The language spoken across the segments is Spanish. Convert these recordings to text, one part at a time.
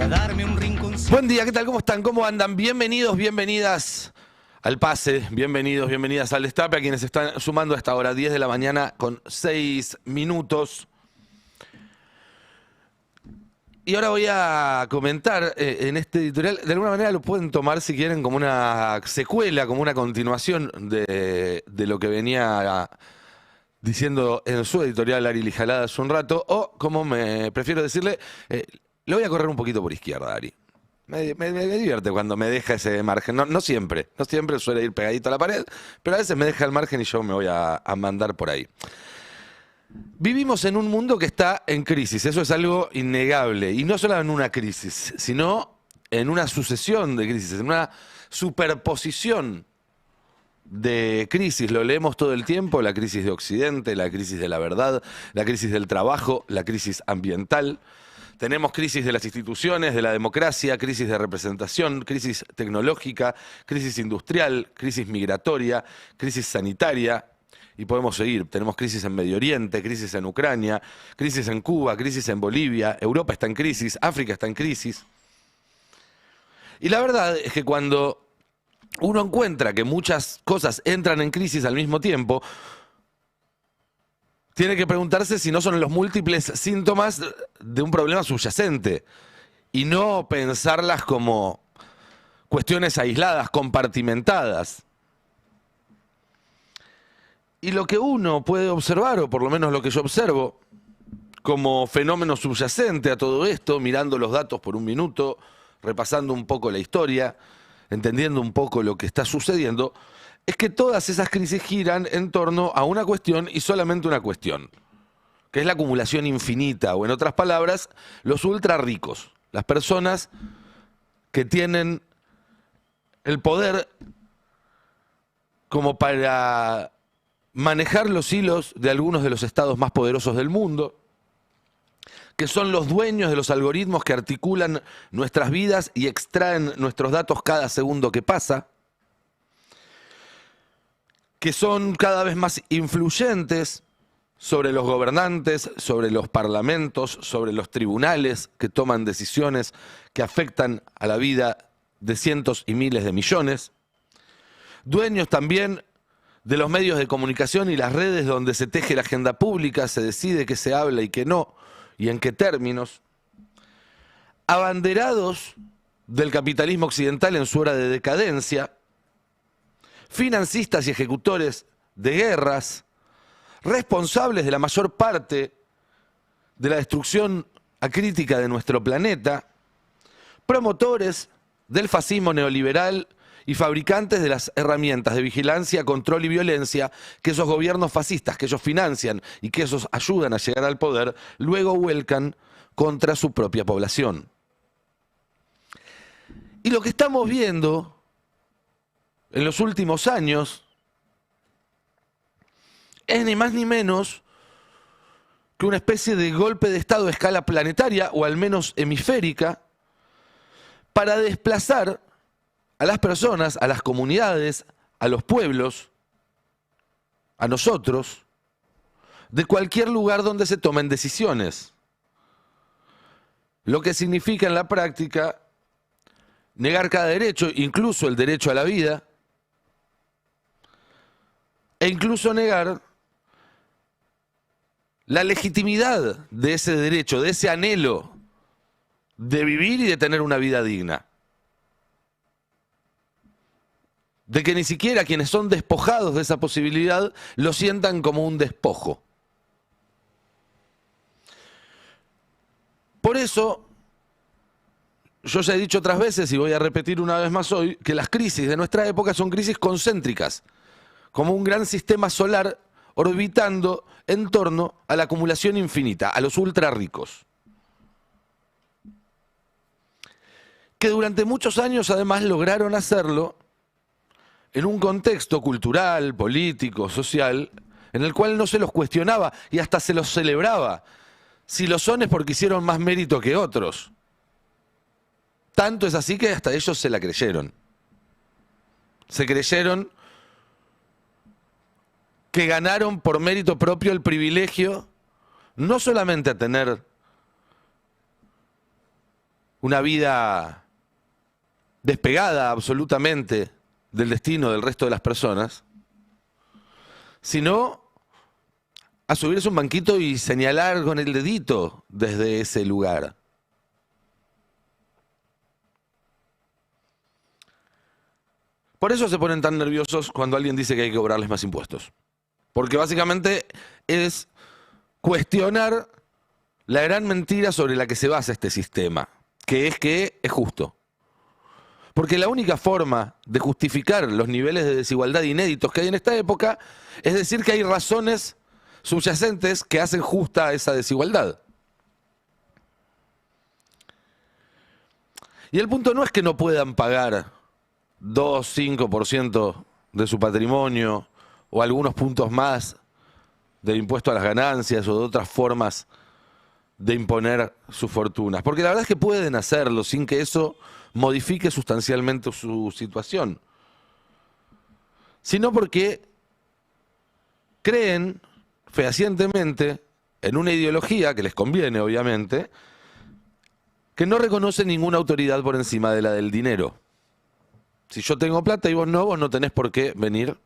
darme un rinconcito. Buen día, ¿qué tal? ¿Cómo están? ¿Cómo andan? Bienvenidos, bienvenidas al Pase, bienvenidos, bienvenidas al Destape, a quienes están sumando a esta hora, 10 de la mañana con 6 minutos. Y ahora voy a comentar en este editorial, de alguna manera lo pueden tomar si quieren como una secuela, como una continuación de lo que venía diciendo en su editorial Ari Lijalada hace un rato, o como me prefiero decirle, le voy a correr un poquito por izquierda, Ari. Me divierte cuando me deja ese margen. No siempre suele ir pegadito a la pared, pero a veces me deja el margen y yo me voy a mandar por ahí. Vivimos en un mundo que está en crisis, eso es algo innegable, y no solo en una crisis, sino en una sucesión de crisis, en una superposición de crisis. Lo leemos todo el tiempo: la crisis de Occidente, la crisis de la verdad, la crisis del trabajo, la crisis ambiental. Tenemos crisis de las instituciones, de la democracia, crisis de representación, crisis tecnológica, crisis industrial, crisis migratoria, crisis sanitaria, y podemos seguir. Tenemos crisis en Medio Oriente, crisis en Ucrania, crisis en Cuba, crisis en Bolivia, Europa está en crisis, África está en crisis. Y la verdad es que cuando uno encuentra que muchas cosas entran en crisis al mismo tiempo, tiene que preguntarse si no son los múltiples síntomas de un problema subyacente y no pensarlas como cuestiones aisladas, compartimentadas. Y lo que uno puede observar, o por lo menos lo que yo observo, como fenómeno subyacente a todo esto, mirando los datos por un minuto, repasando un poco la historia, entendiendo un poco lo que está sucediendo, es que todas esas crisis giran en torno a una cuestión y solamente una cuestión, que es la acumulación infinita, o en otras palabras, los ultra ricos, las personas que tienen el poder como para manejar los hilos de algunos de los estados más poderosos del mundo, que son los dueños de los algoritmos que articulan nuestras vidas y extraen nuestros datos cada segundo que pasa, que son cada vez más influyentes sobre los gobernantes, sobre los parlamentos, sobre los tribunales que toman decisiones que afectan a la vida de cientos y miles de millones, dueños también de los medios de comunicación y las redes donde se teje la agenda pública, se decide qué se habla y qué no, y en qué términos, abanderados del capitalismo occidental en su hora de decadencia, financistas y ejecutores de guerras, responsables de la mayor parte de la destrucción acrítica de nuestro planeta, promotores del fascismo neoliberal y fabricantes de las herramientas de vigilancia, control y violencia que esos gobiernos fascistas, que ellos financian y que esos ayudan a llegar al poder, luego vuelcan contra su propia población. Y lo que estamos viendo en los últimos años es ni más ni menos que una especie de golpe de Estado a escala planetaria, o al menos hemisférica, para desplazar a las personas, a las comunidades, a los pueblos, a nosotros, de cualquier lugar donde se tomen decisiones. Lo que significa en la práctica negar cada derecho, incluso el derecho a la vida, e incluso negar la legitimidad de ese derecho, de ese anhelo de vivir y de tener una vida digna. De que ni siquiera quienes son despojados de esa posibilidad lo sientan como un despojo. Por eso, yo ya he dicho otras veces y voy a repetir una vez más hoy, que las crisis de nuestra época son crisis concéntricas, como un gran sistema solar orbitando en torno a la acumulación infinita, a los ultra ricos. Que durante muchos años además lograron hacerlo en un contexto cultural, político, social, en el cual no se los cuestionaba y hasta se los celebraba. Si lo son es porque hicieron más mérito que otros. Tanto es así que hasta ellos se la creyeron. Se creyeron que ganaron por mérito propio el privilegio no solamente a tener una vida despegada absolutamente del destino del resto de las personas, sino a subirse a un banquito y señalar con el dedito desde ese lugar. Por eso se ponen tan nerviosos cuando alguien dice que hay que cobrarles más impuestos. Porque básicamente es cuestionar la gran mentira sobre la que se basa este sistema, que es justo. Porque la única forma de justificar los niveles de desigualdad inéditos que hay en esta época es decir que hay razones subyacentes que hacen justa esa desigualdad. Y el punto no es que no puedan pagar 2-5% de su patrimonio o algunos puntos más de impuesto a las ganancias o de otras formas de imponer sus fortunas. Porque la verdad es que pueden hacerlo sin que eso modifique sustancialmente su situación. Sino porque creen fehacientemente en una ideología que les conviene, obviamente, que no reconoce ninguna autoridad por encima de la del dinero. Si yo tengo plata y vos no tenés por qué venir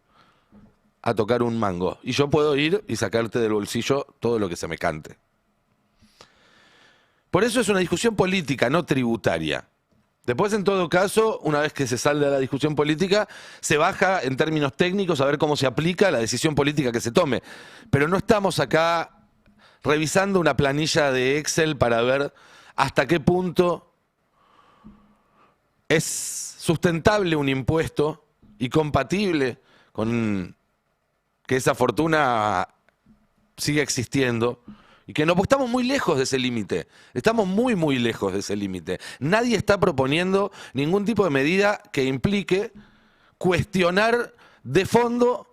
a tocar un mango. Y yo puedo ir y sacarte del bolsillo todo lo que se me cante. Por eso es una discusión política, no tributaria. Después, en todo caso, una vez que se sale de la discusión política, se baja en términos técnicos a ver cómo se aplica la decisión política que se tome. Pero no estamos acá revisando una planilla de Excel para ver hasta qué punto es sustentable un impuesto y compatible con que esa fortuna siga existiendo. Y que no, pues estamos muy lejos de ese límite. Estamos muy, muy lejos de ese límite. Nadie está proponiendo ningún tipo de medida que implique cuestionar de fondo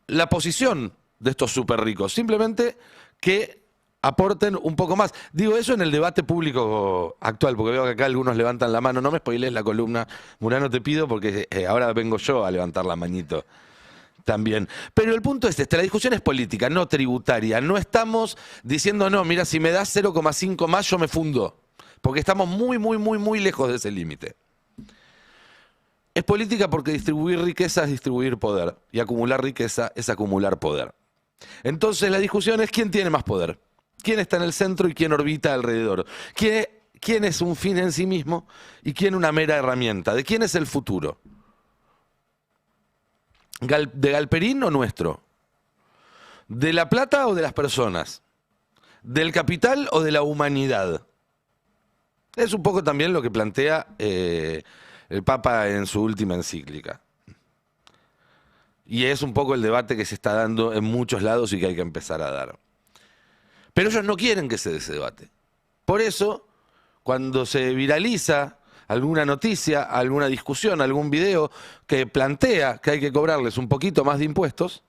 la posición de estos súper ricos. Simplemente que aporten un poco más. Digo eso en el debate público actual, porque veo que acá algunos levantan la mano. No me spoilees la columna, Murano, te pido, porque ahora vengo yo a levantar la manito también. Pero el punto es este, la discusión es política, no tributaria. No estamos diciendo, no, mira, si me das 0,5 más yo me fundo. Porque estamos muy, muy, muy, muy lejos de ese límite. Es política porque distribuir riqueza es distribuir poder. Y acumular riqueza es acumular poder. Entonces la discusión es quién tiene más poder. ¿Quién está en el centro y quién orbita alrededor? ¿Quién es un fin en sí mismo y quién una mera herramienta? ¿De quién es el futuro? ¿De Galperín o nuestro? ¿De la plata o de las personas? ¿Del capital o de la humanidad? Es un poco también lo que plantea el Papa en su última encíclica. Y es un poco el debate que se está dando en muchos lados y que hay que empezar a dar. Pero ellos no quieren que se dé ese debate. Por eso, cuando se viraliza alguna noticia, alguna discusión, algún video que plantea que hay que cobrarles un poquito más de impuestos,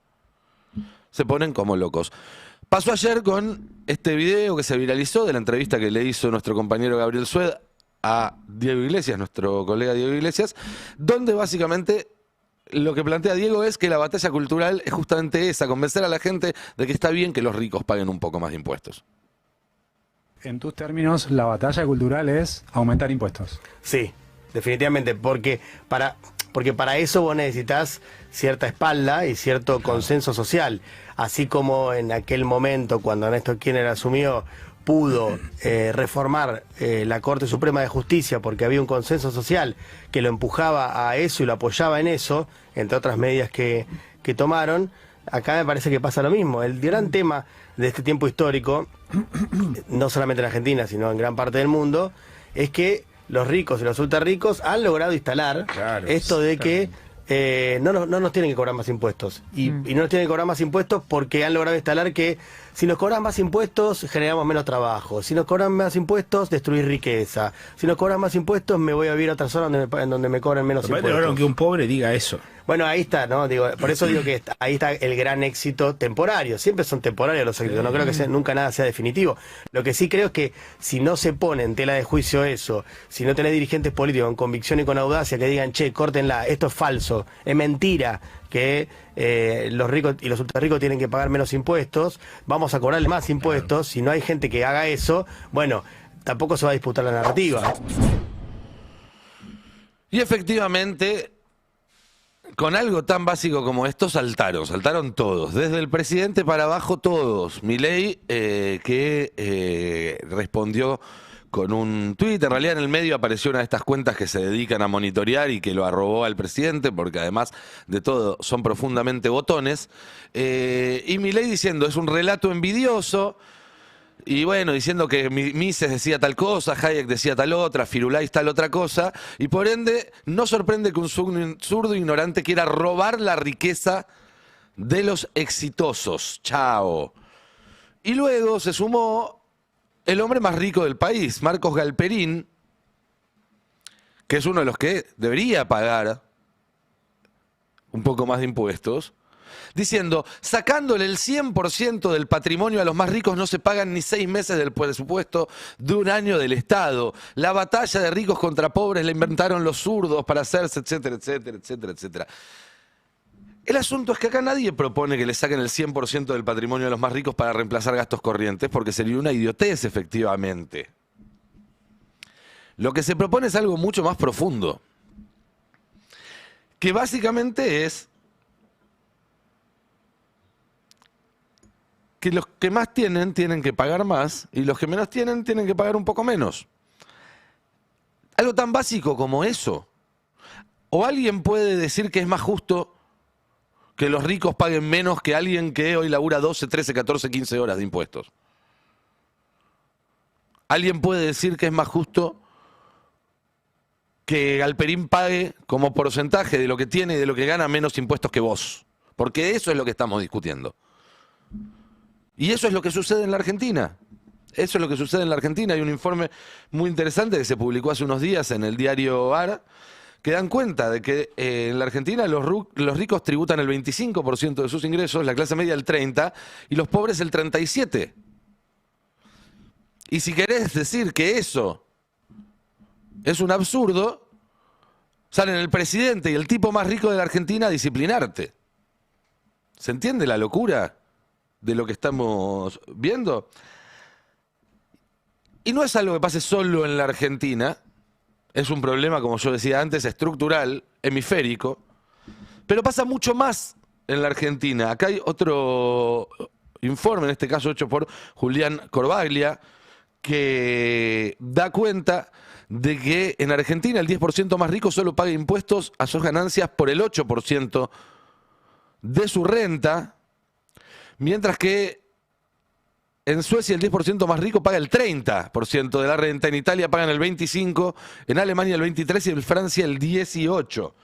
se ponen como locos. Pasó ayer con este video que se viralizó de la entrevista que le hizo nuestro compañero Gabriel Sued a Diego Iglesias, nuestro colega Diego Iglesias, donde básicamente lo que plantea Diego es que la batalla cultural es justamente esa, convencer a la gente de que está bien que los ricos paguen un poco más de impuestos. En tus términos, la batalla cultural es aumentar impuestos. Sí, definitivamente, porque para eso vos necesitas cierta espalda y cierto consenso social. Así como en aquel momento, cuando Néstor Kirchner asumió, pudo reformar la Corte Suprema de Justicia porque había un consenso social que lo empujaba a eso y lo apoyaba en eso, entre otras medidas que tomaron. Acá me parece que pasa lo mismo. El gran tema de este tiempo histórico, no solamente en Argentina, sino en gran parte del mundo, es que los ricos y los ultra ricos han logrado instalar esto de que no nos tienen que cobrar más impuestos. Y no nos tienen que cobrar más impuestos porque han logrado instalar que si nos cobran más impuestos generamos menos trabajo. Si nos cobran más impuestos, destruir riqueza. Si nos cobran más impuestos, me voy a vivir a otra zona en donde me cobran menos impuestos. Pero que un pobre diga eso. Bueno, ahí está, ¿no? Digo, por eso digo que ahí está el gran éxito temporario. Siempre son temporarios los éxitos, no creo que nunca nada sea definitivo. Lo que sí creo es que si no se pone en tela de juicio eso, si no tenés dirigentes políticos con convicción y con audacia que digan, che, córtenla, esto es falso, es mentira que los ricos y los ultra ricos tienen que pagar menos impuestos, vamos a cobrarle más impuestos, si no hay gente que haga eso, bueno, tampoco se va a disputar la narrativa. Y efectivamente, con algo tan básico como esto saltaron todos, desde el presidente para abajo todos. Milei, que respondió con un tuit, en realidad en el medio apareció una de estas cuentas que se dedican a monitorear y que lo arrobó al presidente, porque además de todo son profundamente botones, y Milei diciendo, es un relato envidioso. Y bueno, diciendo que Mises decía tal cosa, Hayek decía tal otra, Firulais tal otra cosa, y por ende no sorprende que un zurdo ignorante quiera robar la riqueza de los exitosos. Chao. Y luego se sumó el hombre más rico del país, Marcos Galperín, que es uno de los que debería pagar un poco más de impuestos, diciendo, sacándole el 100% del patrimonio a los más ricos no se pagan ni 6 meses del presupuesto de un año del Estado. La batalla de ricos contra pobres la inventaron los zurdos para hacerse, etcétera, etcétera, etcétera, etcétera. El asunto es que acá nadie propone que le saquen el 100% del patrimonio a los más ricos para reemplazar gastos corrientes, porque sería una idiotez, efectivamente. Lo que se propone es algo mucho más profundo, que básicamente es que los que más tienen que pagar más y los que menos tienen que pagar un poco menos. Algo tan básico como eso. ¿O alguien puede decir que es más justo que los ricos paguen menos que alguien que hoy labura 12, 13, 14, 15 horas de impuestos? ¿Alguien puede decir que es más justo que Galperín pague como porcentaje de lo que tiene y de lo que gana menos impuestos que vos? Porque eso es lo que estamos discutiendo. Y eso es lo que sucede en la Argentina. Eso es lo que sucede en la Argentina. Hay un informe muy interesante que se publicó hace unos días en el diario AR, que dan cuenta de que en la Argentina los ricos tributan el 25% de sus ingresos, la clase media el 30% y los pobres el 37%. Y si querés decir que eso es un absurdo, salen el presidente y el tipo más rico de la Argentina a disciplinarte. ¿Se entiende la locura de lo que estamos viendo? Y no es algo que pase solo en la Argentina, es un problema, como yo decía antes, estructural, hemisférico, pero pasa mucho más en la Argentina. Acá hay otro informe, en este caso hecho por Julián Corbaglia, que da cuenta de que en Argentina el 10% más rico solo paga impuestos a sus ganancias por el 8% de su renta, mientras que en Suecia el 10% más rico paga el 30% de la renta, en Italia pagan el 25%, en Alemania el 23% y en Francia el 18%.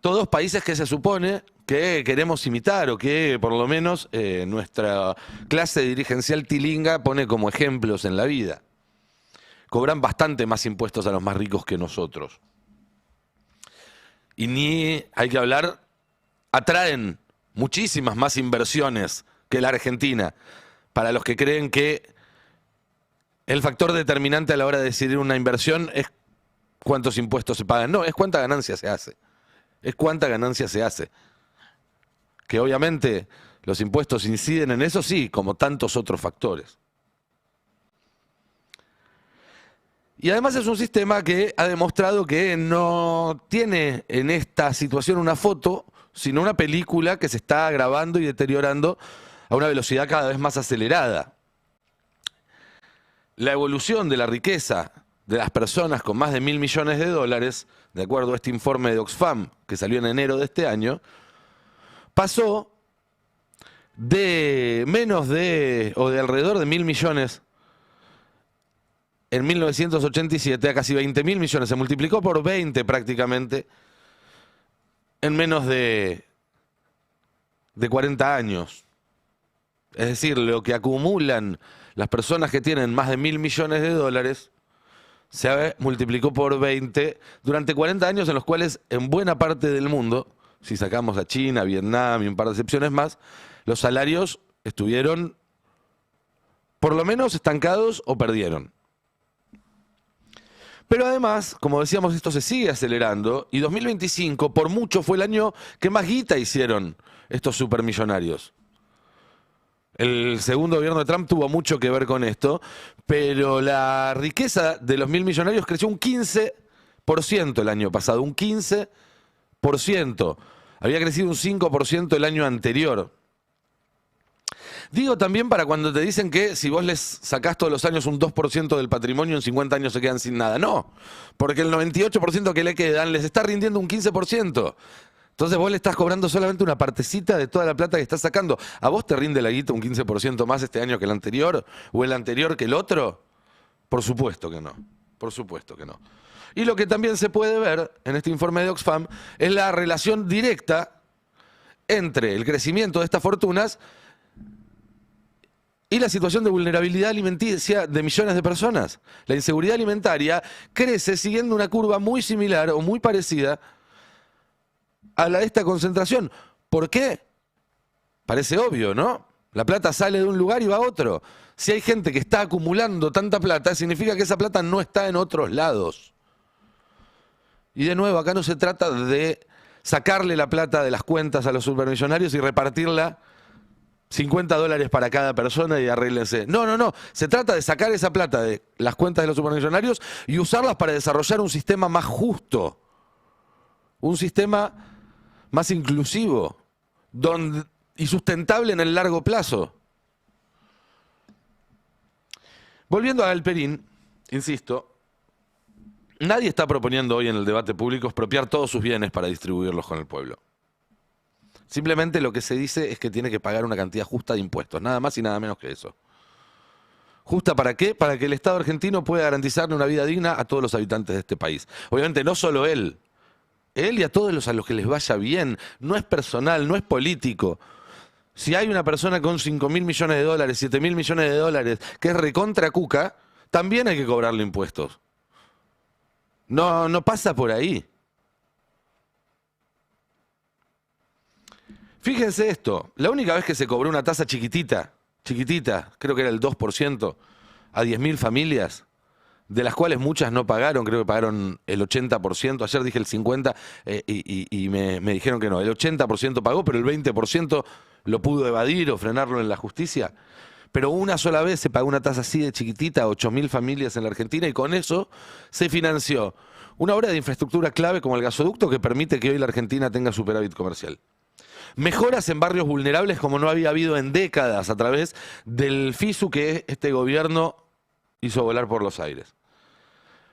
Todos países que se supone que queremos imitar o que por lo menos nuestra clase dirigencial tilinga pone como ejemplos en la vida. Cobran bastante más impuestos a los más ricos que nosotros. Y ni hay que hablar, atraen muchísimas más inversiones que la Argentina. Para los que creen que el factor determinante a la hora de decidir una inversión es cuántos impuestos se pagan. No, es cuánta ganancia se hace. Es cuánta ganancia se hace. Que obviamente los impuestos inciden en eso, sí, como tantos otros factores. Y además es un sistema que ha demostrado que no tiene en esta situación una foto, sino una película que se está grabando y deteriorando a una velocidad cada vez más acelerada. La evolución de la riqueza de las personas con más de 1.000 millones de dólares, de acuerdo a este informe de Oxfam que salió en enero de este año, pasó de menos de, o de alrededor de 1.000 millones en 1987 a casi 20.000 millones. Se multiplicó por 20 prácticamente en menos de 40 años. Es decir, lo que acumulan las personas que tienen más de 1.000 millones de dólares se multiplicó por 20 durante 40 años, en los cuales en buena parte del mundo, si sacamos a China, Vietnam y un par de excepciones más, los salarios estuvieron por lo menos estancados o perdieron. Pero además, como decíamos, esto se sigue acelerando y 2025 por mucho fue el año que más guita hicieron estos supermillonarios. El segundo gobierno de Trump tuvo mucho que ver con esto, pero la riqueza de los 1.000 millonarios creció un 15% el año pasado, un 15%. Había crecido un 5% el año anterior. Digo también para cuando te dicen que si vos les sacás todos los años un 2% del patrimonio, en 50 años se quedan sin nada. No, porque el 98% que le quedan les está rindiendo un 15%. Entonces vos le estás cobrando solamente una partecita de toda la plata que estás sacando. ¿A vos te rinde la guita un 15% más este año que el anterior? ¿O el anterior que el otro? Por supuesto que no. Por supuesto que no. Y lo que también se puede ver en este informe de Oxfam es la relación directa entre el crecimiento de estas fortunas y la situación de vulnerabilidad alimenticia de millones de personas. La inseguridad alimentaria crece siguiendo una curva muy similar o muy parecida a la de esta concentración. ¿Por qué? Parece obvio, ¿no? La plata sale de un lugar y va a otro. Si hay gente que está acumulando tanta plata, significa que esa plata no está en otros lados. Y de nuevo, acá no se trata de sacarle la plata de las cuentas a los supermillonarios y repartirla $50 para cada persona y arréglense. No, no, no. Se trata de sacar esa plata de las cuentas de los supermillonarios y usarlas para desarrollar un sistema más justo. Un sistema más inclusivo y sustentable en el largo plazo. Volviendo a Galperín, insisto, nadie está proponiendo hoy en el debate público expropiar todos sus bienes para distribuirlos con el pueblo. Simplemente lo que se dice es que tiene que pagar una cantidad justa de impuestos, nada más y nada menos que eso. ¿Justa para qué? Para que el Estado argentino pueda garantizarle una vida digna a todos los habitantes de este país. Obviamente no solo él y a todos los a los que les vaya bien. No es personal, no es político. Si hay una persona con 5.000 millones de dólares, 7.000 millones de dólares, que es recontra cuca, también hay que cobrarle impuestos. No pasa por ahí. Fíjense esto, la única vez que se cobró una tasa chiquitita, creo que era el 2%, a 10.000 familias, de las cuales muchas no pagaron, creo que pagaron el 80%, ayer dije el 50% y me dijeron que no, el 80% pagó, pero el 20% lo pudo evadir o frenarlo en la justicia. Pero una sola vez se pagó una tasa así de chiquitita a 8.000 familias en la Argentina y con eso se financió una obra de infraestructura clave como el gasoducto que permite que hoy la Argentina tenga superávit comercial. Mejoras en barrios vulnerables como no había habido en décadas a través del FISU que este gobierno hizo volar por los aires.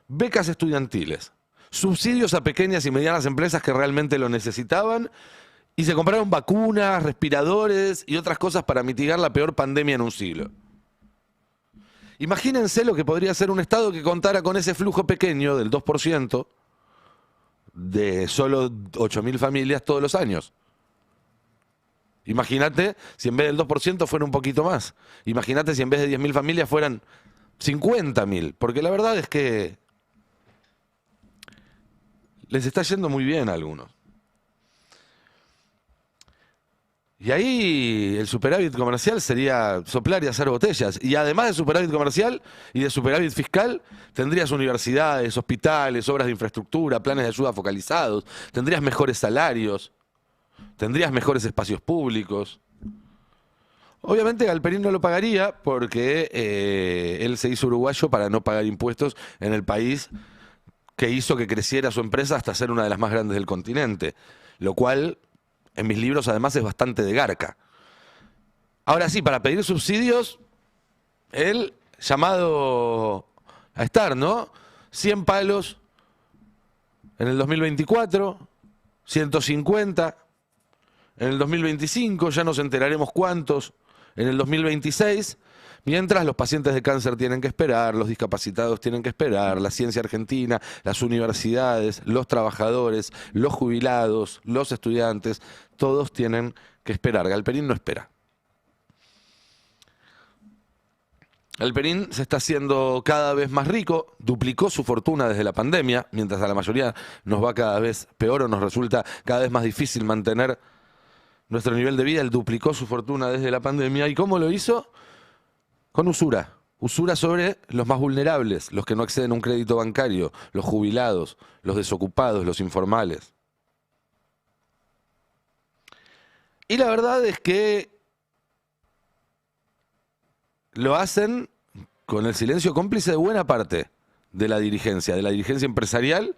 Becas estudiantiles, subsidios a pequeñas y medianas empresas que realmente lo necesitaban y se compraron vacunas, respiradores y otras cosas para mitigar la peor pandemia en un siglo. Imagínense lo que podría ser un Estado que contara con ese flujo pequeño del 2% de solo 8.000 familias todos los años. Imagínate si en vez del 2% fuera un poquito más. Imagínate si en vez de 10.000 familias fueran 50.000. Porque la verdad es que les está yendo muy bien a algunos. Y ahí el superávit comercial sería soplar y hacer botellas. Y además de superávit comercial y de superávit fiscal, tendrías universidades, hospitales, obras de infraestructura, planes de ayuda focalizados, tendrías mejores salarios. Tendrías mejores espacios públicos. Obviamente Galperín no lo pagaría porque él se hizo uruguayo para no pagar impuestos en el país que hizo que creciera su empresa hasta ser una de las más grandes del continente. Lo cual, en mis libros, además, es bastante de garca. Ahora sí, para pedir subsidios, él llamado a estar, ¿no? 100 palos en el 2024, 150... En el 2025 ya nos enteraremos cuántos. En el 2026, mientras los pacientes de cáncer tienen que esperar, los discapacitados tienen que esperar, la ciencia argentina, las universidades, los trabajadores, los jubilados, los estudiantes, todos tienen que esperar. Galperín no espera. Galperín se está haciendo cada vez más rico, duplicó su fortuna desde la pandemia, mientras a la mayoría nos va cada vez peor o nos resulta cada vez más difícil mantener nuestro nivel de vida. Él duplicó su fortuna desde la pandemia. ¿Y cómo lo hizo? Con usura. Usura sobre los más vulnerables, los que no acceden a un crédito bancario, los jubilados, los desocupados, los informales. Y la verdad es que lo hacen con el silencio cómplice de buena parte de la dirigencia empresarial,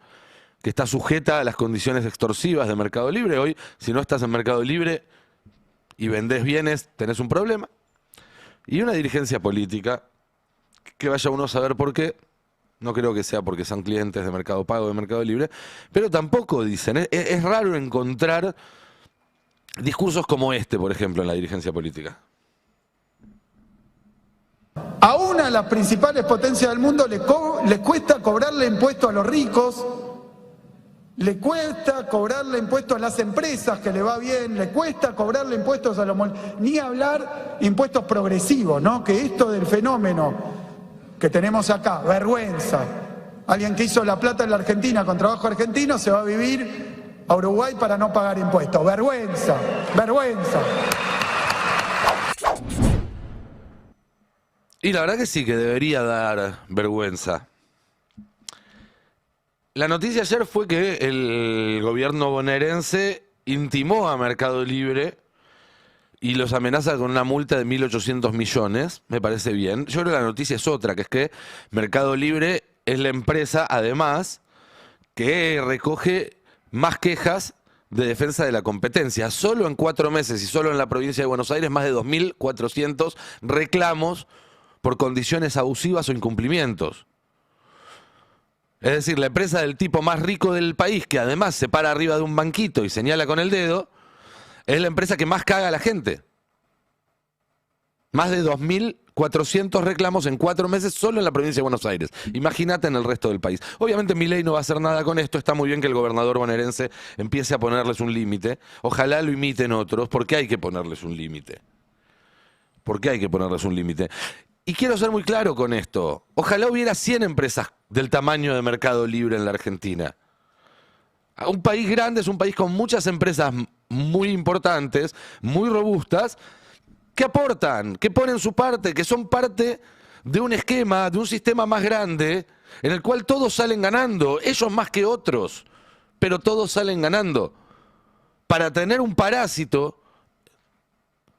que está sujeta a las condiciones extorsivas de Mercado Libre. Hoy, si no estás en Mercado Libre y vendés bienes, tenés un problema. Y una dirigencia política, que vaya uno a saber por qué. No creo que sea porque son clientes de Mercado Pago, de Mercado Libre, pero tampoco dicen. Es raro encontrar discursos como este, por ejemplo, en la dirigencia política. A una de las principales potencias del mundo le cuesta cobrarle impuestos a los ricos, le cuesta cobrarle impuestos a las empresas, que le va bien, le cuesta cobrarle impuestos a los... Ni hablar impuestos progresivos, ¿no? Que esto del fenómeno que tenemos acá, vergüenza. Alguien que hizo la plata en la Argentina con trabajo argentino se va a vivir a Uruguay para no pagar impuestos. Vergüenza, vergüenza. Y la verdad que sí, que debería dar vergüenza. La noticia ayer fue que el gobierno bonaerense intimó a Mercado Libre y los amenaza con una multa de 1.800 millones. Me parece bien. Yo creo que la noticia es otra, que es que Mercado Libre es la empresa, además, que recoge más quejas de defensa de la competencia. Solo en 4 meses y solo en la provincia de Buenos Aires, más de 2.400 reclamos por condiciones abusivas o incumplimientos. Es decir, la empresa del tipo más rico del país, que además se para arriba de un banquito y señala con el dedo, es la empresa que más caga a la gente. Más de 2.400 reclamos en 4 meses solo en la provincia de Buenos Aires. Imagínate en el resto del país. Obviamente Milei no va a hacer nada con esto. Está muy bien que el gobernador bonaerense empiece a ponerles un límite. Ojalá lo imiten otros, porque hay que ponerles un límite. Porque hay que ponerles un límite. Y quiero ser muy claro con esto. Ojalá hubiera 100 empresas del tamaño de Mercado Libre en la Argentina. Un país grande es un país con muchas empresas muy importantes, muy robustas, que aportan, que ponen su parte, que son parte de un esquema, de un sistema más grande, en el cual todos salen ganando, ellos más que otros, pero todos salen ganando. Para tener un parásito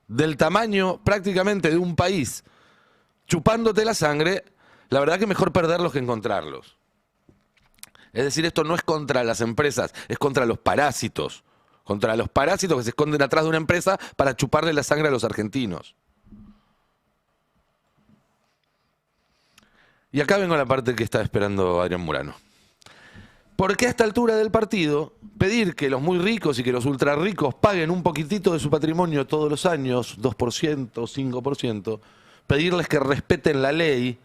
del tamaño prácticamente de un país chupándote la sangre, la verdad que mejor perderlos que encontrarlos. Es decir, esto no es contra las empresas, es contra los parásitos. Contra los parásitos que se esconden atrás de una empresa para chuparle la sangre a los argentinos. Y acá vengo a la parte que está esperando Adrián Murano. ¿Por qué a esta altura del partido pedir que los muy ricos y que los ultra ricos paguen un poquitito de su patrimonio todos los años, 2%, 5%, pedirles que respeten la ley,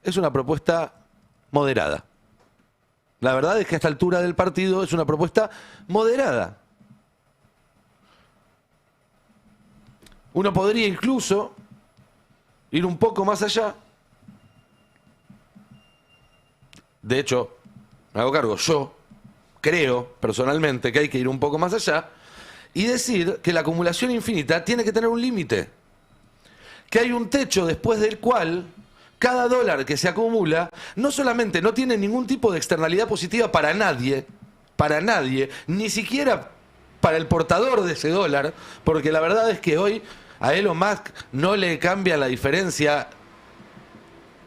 es una propuesta moderada? La verdad es que a esta altura del partido es una propuesta moderada. Uno podría incluso ir un poco más allá. De hecho, me hago cargo, yo creo personalmente que hay que ir un poco más allá y decir que la acumulación infinita tiene que tener un límite. Que hay un techo después del cual cada dólar que se acumula no solamente no tiene ningún tipo de externalidad positiva para nadie, ni siquiera para el portador de ese dólar, porque la verdad es que hoy a Elon Musk no le cambia la diferencia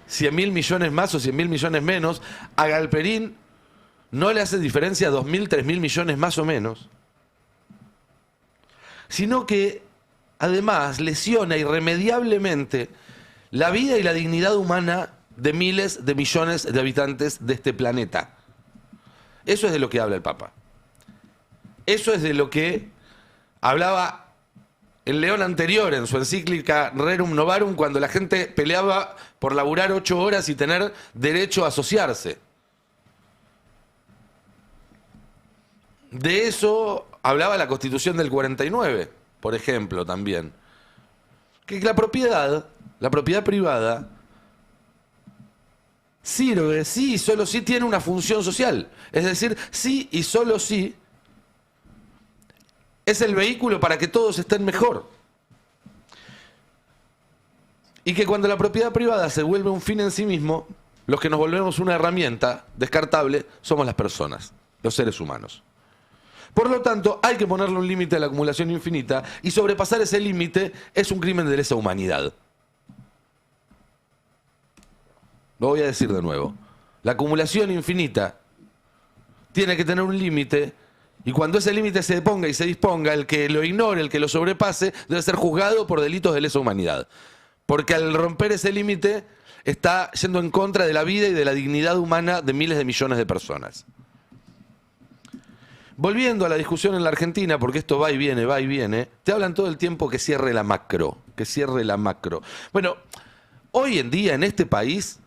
100.000 millones más o 100.000 millones menos, a Galperín no le hace diferencia 2.000, 3.000 millones más o menos, sino que además lesiona irremediablemente la vida y la dignidad humana de miles de millones de habitantes de este planeta. Eso es de lo que habla el Papa. Eso es de lo que hablaba el León anterior en su encíclica Rerum Novarum, cuando la gente peleaba por laburar 8 horas y tener derecho a asociarse. De eso hablaba la Constitución del 49, por ejemplo, también. Que la propiedad privada sirve, sí y solo sí tiene una función social. Es decir, sí y solo sí es el vehículo para que todos estén mejor. Y que cuando la propiedad privada se vuelve un fin en sí mismo, los que nos volvemos una herramienta descartable somos las personas, los seres humanos. Por lo tanto, hay que ponerle un límite a la acumulación infinita y sobrepasar ese límite es un crimen de lesa humanidad. Lo voy a decir de nuevo. La acumulación infinita tiene que tener un límite y cuando ese límite se ponga y se disponga, el que lo ignore, el que lo sobrepase, debe ser juzgado por delitos de lesa humanidad. Porque al romper ese límite está yendo en contra de la vida y de la dignidad humana de miles de millones de personas. Volviendo a la discusión en la Argentina, porque esto va y viene, te hablan todo el tiempo que cierre la macro, que cierre la macro. Bueno, hoy en día en este país,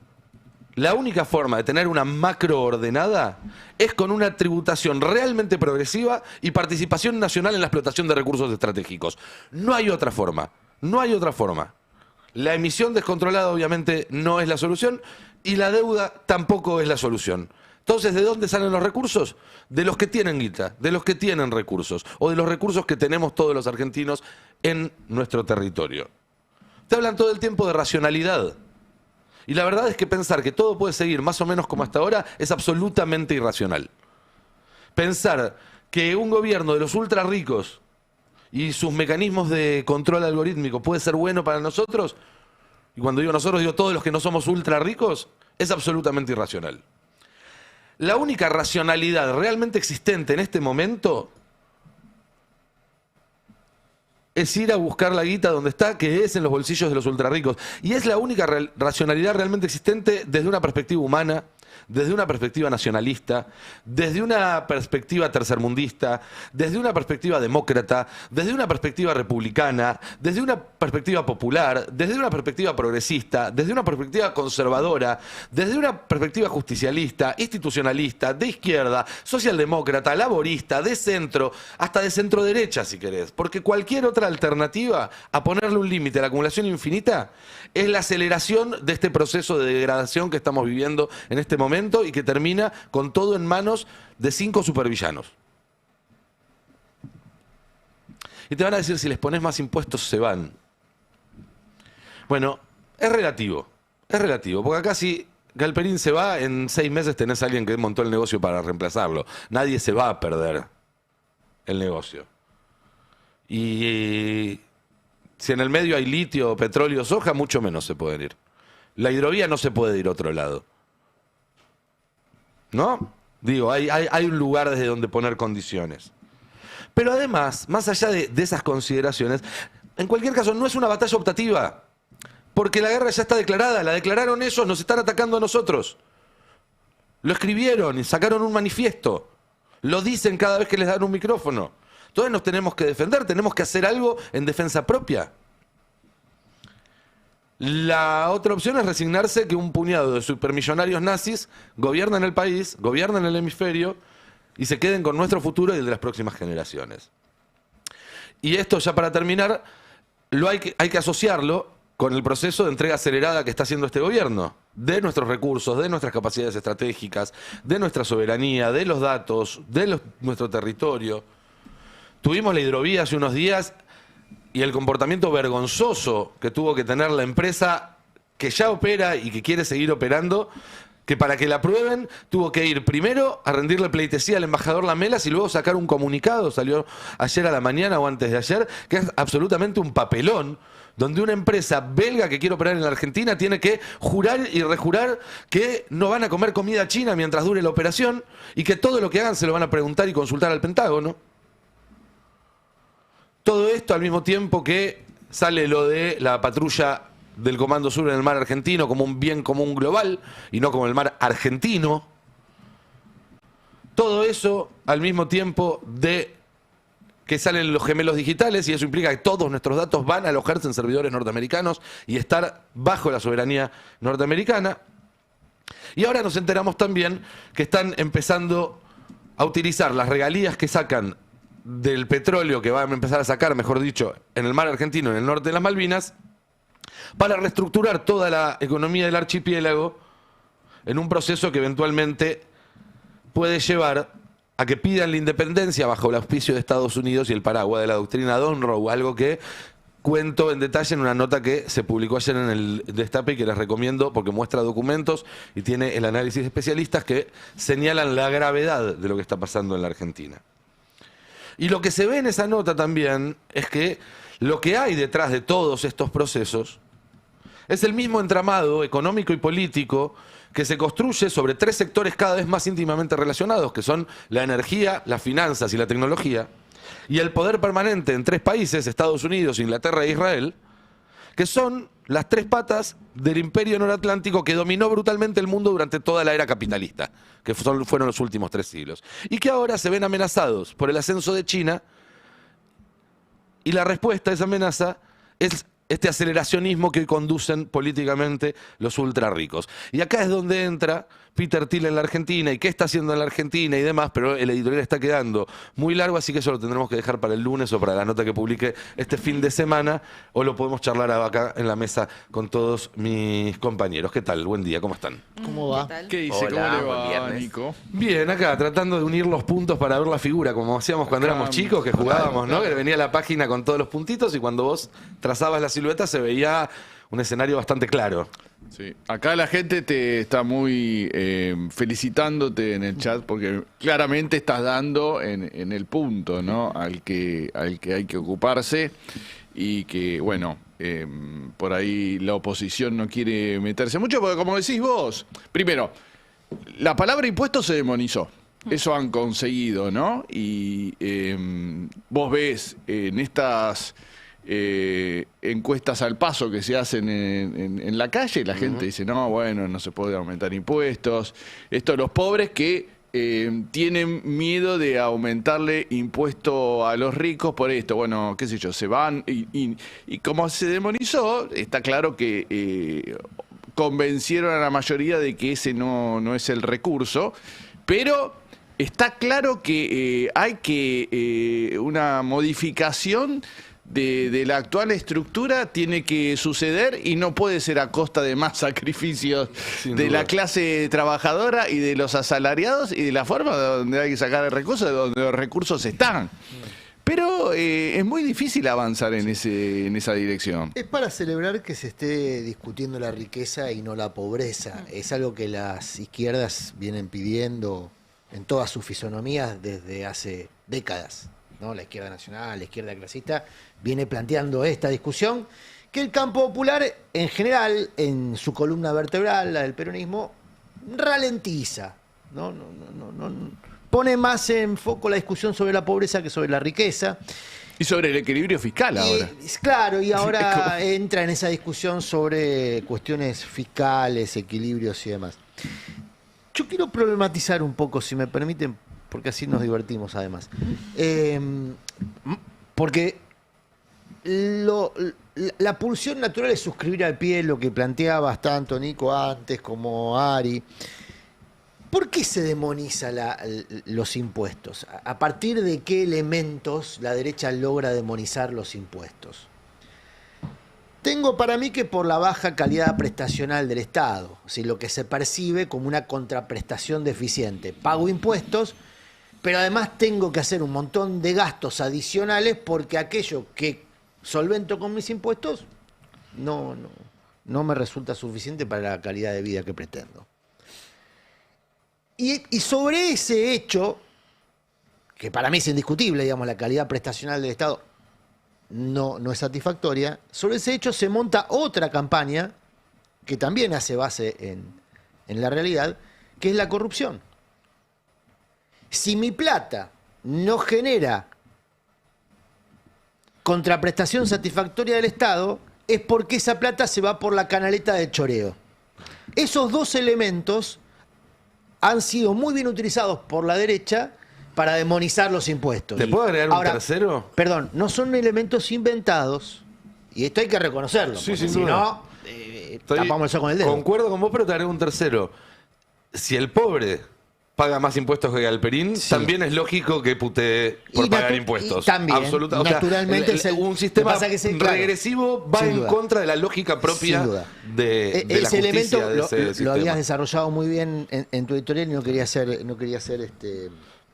la única forma de tener una macro ordenada es con una tributación realmente progresiva y participación nacional en la explotación de recursos estratégicos. No hay otra forma, no hay otra forma. La emisión descontrolada obviamente no es la solución y la deuda tampoco es la solución. Entonces, ¿de dónde salen los recursos? De los que tienen guita, de los que tienen recursos, o de los recursos que tenemos todos los argentinos en nuestro territorio. Te hablan todo el tiempo de racionalidad. Y la verdad es que pensar que todo puede seguir más o menos como hasta ahora es absolutamente irracional. Pensar que un gobierno de los ultra ricos y sus mecanismos de control algorítmico puede ser bueno para nosotros, y cuando digo nosotros digo todos los que no somos ultra ricos, es absolutamente irracional. La única racionalidad realmente existente en este momento es ir a buscar la guita donde está, que es en los bolsillos de los ultrarricos. Y es la única racionalidad realmente existente desde una perspectiva humana, desde una perspectiva nacionalista, desde una perspectiva tercermundista, desde una perspectiva demócrata, desde una perspectiva republicana, desde una perspectiva popular, desde una perspectiva progresista, desde una perspectiva conservadora, desde una perspectiva justicialista, institucionalista, de izquierda, socialdemócrata, laborista, de centro, hasta de centro derecha si querés. Porque cualquier otra alternativa a ponerle un límite a la acumulación infinita es la aceleración de este proceso de degradación que estamos viviendo en este momento y que termina con todo en manos de 5 supervillanos. Y te van a decir, si les pones más impuestos se van. Bueno, es relativo, porque acá si Galperín se va, en 6 meses tenés a alguien que montó el negocio para reemplazarlo. Nadie se va a perder el negocio. Y si en el medio hay litio, petróleo, soja, mucho menos se pueden ir. La hidrovía no se puede ir a otro lado. ¿No? Digo, hay un lugar desde donde poner condiciones. Pero además, más allá de esas consideraciones, en cualquier caso no es una batalla optativa, porque la guerra ya está declarada, la declararon ellos, nos están atacando a nosotros. Lo escribieron y sacaron un manifiesto, lo dicen cada vez que les dan un micrófono. Entonces nos tenemos que defender, tenemos que hacer algo en defensa propia. La otra opción es resignarse que un puñado de supermillonarios nazis gobiernan el país, gobiernan el hemisferio y se queden con nuestro futuro y el de las próximas generaciones. Y esto, ya para terminar, hay que asociarlo con el proceso de entrega acelerada que está haciendo este gobierno, de nuestros recursos, de nuestras capacidades estratégicas, de nuestra soberanía, de los datos, de nuestro territorio. Tuvimos la hidrovía hace unos días y el comportamiento vergonzoso que tuvo que tener la empresa que ya opera y que quiere seguir operando, que para que la aprueben tuvo que ir primero a rendirle pleitesía al embajador Lamelas y luego sacar un comunicado, salió ayer a la mañana o antes de ayer, que es absolutamente un papelón, donde una empresa belga que quiere operar en la Argentina tiene que jurar y rejurar que no van a comer comida china mientras dure la operación y que todo lo que hagan se lo van a preguntar y consultar al Pentágono. Todo esto al mismo tiempo que sale lo de la patrulla del Comando Sur en el mar argentino como un bien común global y no como el mar argentino. Todo eso al mismo tiempo de que salen los gemelos digitales y eso implica que todos nuestros datos van a alojarse en servidores norteamericanos y estar bajo la soberanía norteamericana. Y ahora nos enteramos también que están empezando a utilizar las regalías que sacan del petróleo que van a empezar a sacar, mejor dicho, en el mar argentino, en el norte de las Malvinas, para reestructurar toda la economía del archipiélago en un proceso que eventualmente puede llevar a que pidan la independencia bajo el auspicio de Estados Unidos y el paraguas de la doctrina Monroe, algo que cuento en detalle en una nota que se publicó ayer en el Destape y que les recomiendo porque muestra documentos y tiene el análisis de especialistas que señalan la gravedad de lo que está pasando en la Argentina. Y lo que se ve en esa nota también es que lo que hay detrás de todos estos procesos es el mismo entramado económico y político que se construye sobre 3 sectores cada vez más íntimamente relacionados, que son la energía, las finanzas y la tecnología, y el poder permanente en 3 países, Estados Unidos, Inglaterra e Israel, que son las 3 patas del imperio noratlántico que dominó brutalmente el mundo durante toda la era capitalista, que fueron los últimos 3 siglos, y que ahora se ven amenazados por el ascenso de China, y la respuesta a esa amenaza es este aceleracionismo que hoy conducen políticamente los ultra ricos. Y acá es donde entra Peter Thiel en la Argentina y qué está haciendo en la Argentina y demás, pero el editorial está quedando muy largo, así que eso lo tendremos que dejar para el lunes o para la nota que publique este fin de semana, o lo podemos charlar acá en la mesa con todos mis compañeros. ¿Qué tal? Buen día, ¿cómo están? ¿Cómo va? ¿Qué tal? ¿Qué dice? Hola, ¿Cómo le buen va, viernes. Nico? Bien, acá tratando de unir los puntos para ver la figura, como hacíamos cuando éramos chicos, que jugábamos, ¿no? Que venía la página con todos los puntitos y cuando vos trazabas la silueta se veía un escenario bastante claro. Sí. Acá la gente te está muy felicitándote en el chat porque claramente estás dando en el punto, ¿no? Al que hay que ocuparse y que, bueno, por ahí la oposición no quiere meterse mucho porque, como decís vos, primero, la palabra impuesto se demonizó. Eso han conseguido, ¿no? Y vos ves en estas encuestas al paso que se hacen en la calle, la gente dice, no, bueno, no se puede aumentar impuestos. Esto, los pobres que tienen miedo de aumentarle impuesto a los ricos por esto. Bueno, qué sé yo, se van y como se demonizó, está claro que convencieron a la mayoría de que ese no es el recurso, pero está claro que hay que una modificación de la actual estructura tiene que suceder y no puede ser a costa de más sacrificios Sin de duda. la clase trabajadora y de los asalariados y de la forma donde hay que sacar el recurso, de donde los recursos están. Pero es muy difícil avanzar en esa dirección. Es para celebrar que se esté discutiendo la riqueza y no la pobreza. Es algo que las izquierdas vienen pidiendo en todas sus fisonomías desde hace décadas, ¿no? La izquierda nacional, la izquierda clasista, viene planteando esta discusión que el campo popular, en general, en su columna vertebral, la del peronismo, ralentiza, ¿no? Pone más en foco la discusión sobre la pobreza que sobre la riqueza. Y sobre el equilibrio fiscal ahora. Claro, y ahora entra en esa discusión sobre cuestiones fiscales, equilibrios y demás. Yo quiero problematizar un poco, si me permiten, porque así nos divertimos además. Porque la pulsión natural es suscribir al pie lo que planteabas tanto Nico antes como Ari. ¿Por qué se demoniza los impuestos? ¿A partir de qué elementos la derecha logra demonizar los impuestos? Tengo para mí que por la baja calidad prestacional del Estado, ¿sí? Lo que se percibe como una contraprestación deficiente. Pago impuestos, pero además tengo que hacer un montón de gastos adicionales porque aquello que solvento con mis impuestos no me resulta suficiente para la calidad de vida que pretendo. Y sobre ese hecho, que para mí es indiscutible, digamos, la calidad prestacional del Estado no es satisfactoria, sobre ese hecho se monta otra campaña que también hace base en la realidad, que es la corrupción. Si mi plata no genera contraprestación satisfactoria del Estado, es porque esa plata se va por la canaleta del choreo. Esos dos elementos han sido muy bien utilizados por la derecha para demonizar los impuestos. ¿Te puedo agregar un tercero? Perdón, no son elementos inventados, y esto hay que reconocerlo, Sí, porque sin si duda. no, tapamos el sol con el dedo. Concuerdo con vos, pero te agrego un tercero. Si el pobre paga más impuestos que Galperín, Sí. también es lógico que putee por Y pagar natu- impuestos. y también, Absoluta- o sea, naturalmente es un sistema lo que pasa que claro, regresivo va sin en duda. contra de la lógica propia Sin duda. de la Ese justicia elemento de ese lo sistema. habías desarrollado muy bien en tu editorial y no quería ser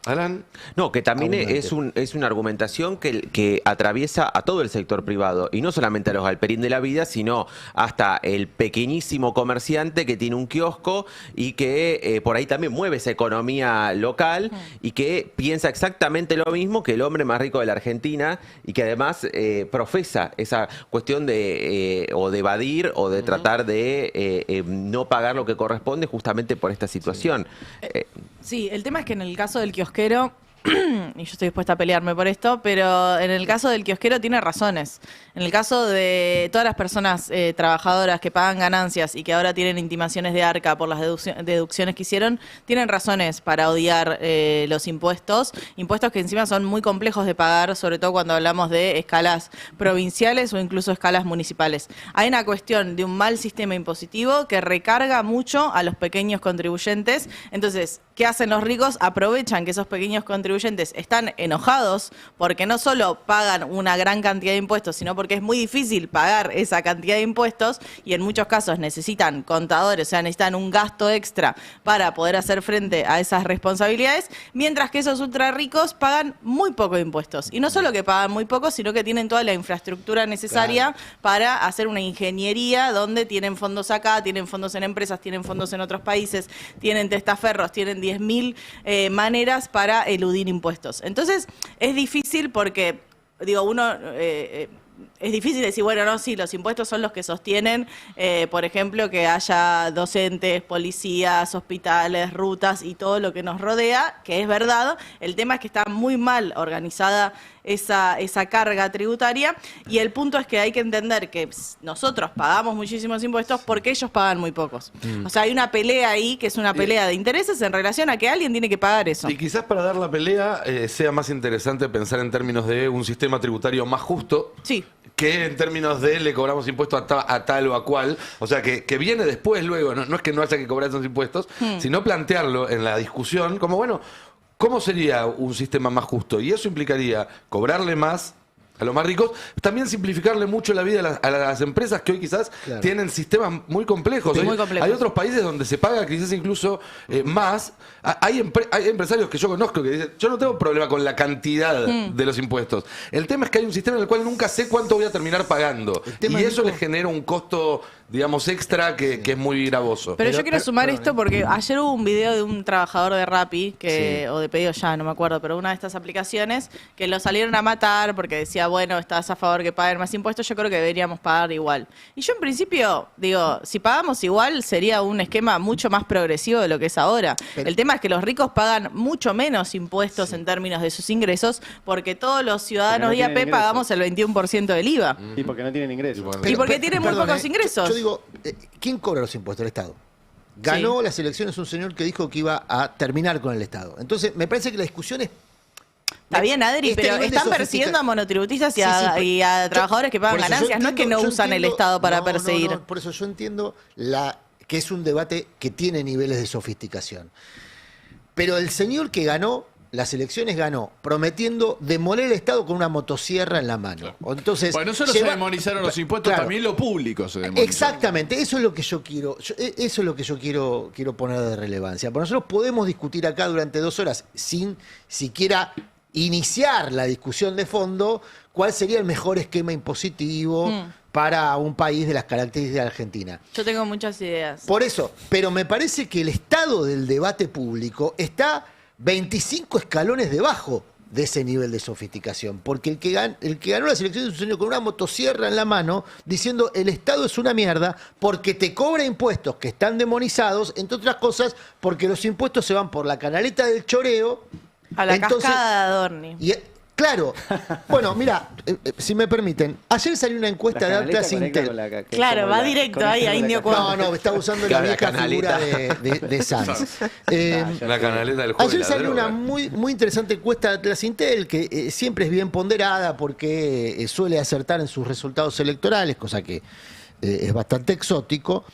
Alan. No, que también Abundante. es una argumentación que atraviesa a todo el sector privado, y no solamente a los Galperín de la vida, sino hasta el pequeñísimo comerciante que tiene un kiosco y que por ahí también mueve esa economía local y que piensa exactamente lo mismo que el hombre más rico de la Argentina, y que además profesa esa cuestión de o de evadir o de tratar de no pagar lo que corresponde justamente por esta situación. Sí, el tema es que en el caso del kiosquero, y yo estoy dispuesta a pelearme por esto, pero en el caso del kiosquero tiene razones. En el caso de todas las personas trabajadoras que pagan ganancias y que ahora tienen intimaciones de arca por las deducciones que hicieron, tienen razones para odiar los impuestos que encima son muy complejos de pagar, sobre todo cuando hablamos de escalas provinciales o incluso escalas municipales. Hay una cuestión de un mal sistema impositivo que recarga mucho a los pequeños contribuyentes. Entonces, ¿qué hacen los ricos? Aprovechan que esos pequeños contribuyentes están enojados porque no solo pagan una gran cantidad de impuestos, sino porque es muy difícil pagar esa cantidad de impuestos, y en muchos casos necesitan contadores, o sea, necesitan un gasto extra para poder hacer frente a esas responsabilidades, mientras que esos ultra ricos pagan muy poco de impuestos. Y no solo que pagan muy poco, sino que tienen toda la infraestructura necesaria para hacer una ingeniería donde tienen fondos acá, tienen fondos en empresas, tienen fondos en otros países, tienen testaferros, tienen 10.000 maneras para eludir impuestos. Entonces, es difícil porque, digo, es difícil decir, bueno, no, sí, los impuestos son los que sostienen, por ejemplo, que haya docentes, policías, hospitales, rutas y todo lo que nos rodea, que es verdad. El tema es que está muy mal organizada esa carga tributaria, y el punto es que hay que entender que nosotros pagamos muchísimos impuestos porque ellos pagan muy pocos. O sea, hay una pelea ahí que es una pelea de intereses en relación a que alguien tiene que pagar eso. Y quizás para dar la pelea sea más interesante pensar en términos de un sistema tributario más justo. Sí. Que en términos de le cobramos impuestos a tal o a cual. O sea, que viene después, luego. No es que no haya que cobrar esos impuestos, sino plantearlo en la discusión como, bueno, ¿cómo sería un sistema más justo? Y eso implicaría cobrarle más a los más ricos, también simplificarle mucho la vida a las empresas que hoy quizás tienen sistemas muy complejos. Muy complejos. Hay otros países donde se paga quizás incluso más. Hay empresarios que yo conozco que dicen, yo no tengo problema con la cantidad de los impuestos. El tema es que hay un sistema en el cual nunca sé cuánto voy a terminar pagando. Y eso les genera un costo, digamos, extra que es muy gravoso. Pero yo quiero sumar esto porque ayer hubo un video de un trabajador de Rappi, o de Pedido Ya, no me acuerdo, pero una de estas aplicaciones, que lo salieron a matar porque decía, bueno, estás a favor que paguen más impuestos, yo creo que deberíamos pagar igual. Y yo en principio digo, si pagamos igual sería un esquema mucho más progresivo de lo que es ahora. El tema es que los ricos pagan mucho menos impuestos en términos de sus ingresos, porque todos los ciudadanos de IAP pagamos el 21% del IVA. Y porque no tienen ingresos. Y porque tienen muy pocos ingresos. Yo digo, ¿quién cobra los impuestos? El Estado. Ganó las elecciones un señor que dijo que iba a terminar con el Estado. Entonces, me parece que la discusión es... Está bien, Adri, pero nivel de están persiguiendo a monotributistas y a trabajadores que pagan ganancias. No es que no usan el Estado para perseguir. No, por eso yo entiendo que es un debate que tiene niveles de sofisticación. Pero el señor que ganó las elecciones ganó prometiendo demoler el Estado con una motosierra en la mano. Entonces, bueno, no solo se demonizaron los impuestos, también lo público se demonizó. Exactamente, eso es lo que yo quiero, eso es lo que yo quiero poner de relevancia. Porque nosotros podemos discutir acá durante 2 horas sin siquiera iniciar la discusión de fondo cuál sería el mejor esquema impositivo para un país de las características de Argentina. Yo tengo muchas ideas. Por eso, pero me parece que el estado del debate público está 25 escalones debajo de ese nivel de sofisticación, porque el que ganó las elecciones es un señor con una motosierra en la mano diciendo el Estado es una mierda porque te cobra impuestos que están demonizados, entre otras cosas porque los impuestos se van por la canaleta del choreo a la cascada de Adorni. Claro. Bueno, mira, si me permiten, ayer salió una encuesta de Atlas Intel. Claro, va directo ahí a Indio Cuadro. No, estaba usando la vieja figura de Sanz. La canaleta del juego. Ayer salió una muy interesante encuesta de Atlas Intel que siempre es bien ponderada porque suele acertar en sus resultados electorales, cosa que es bastante exótico.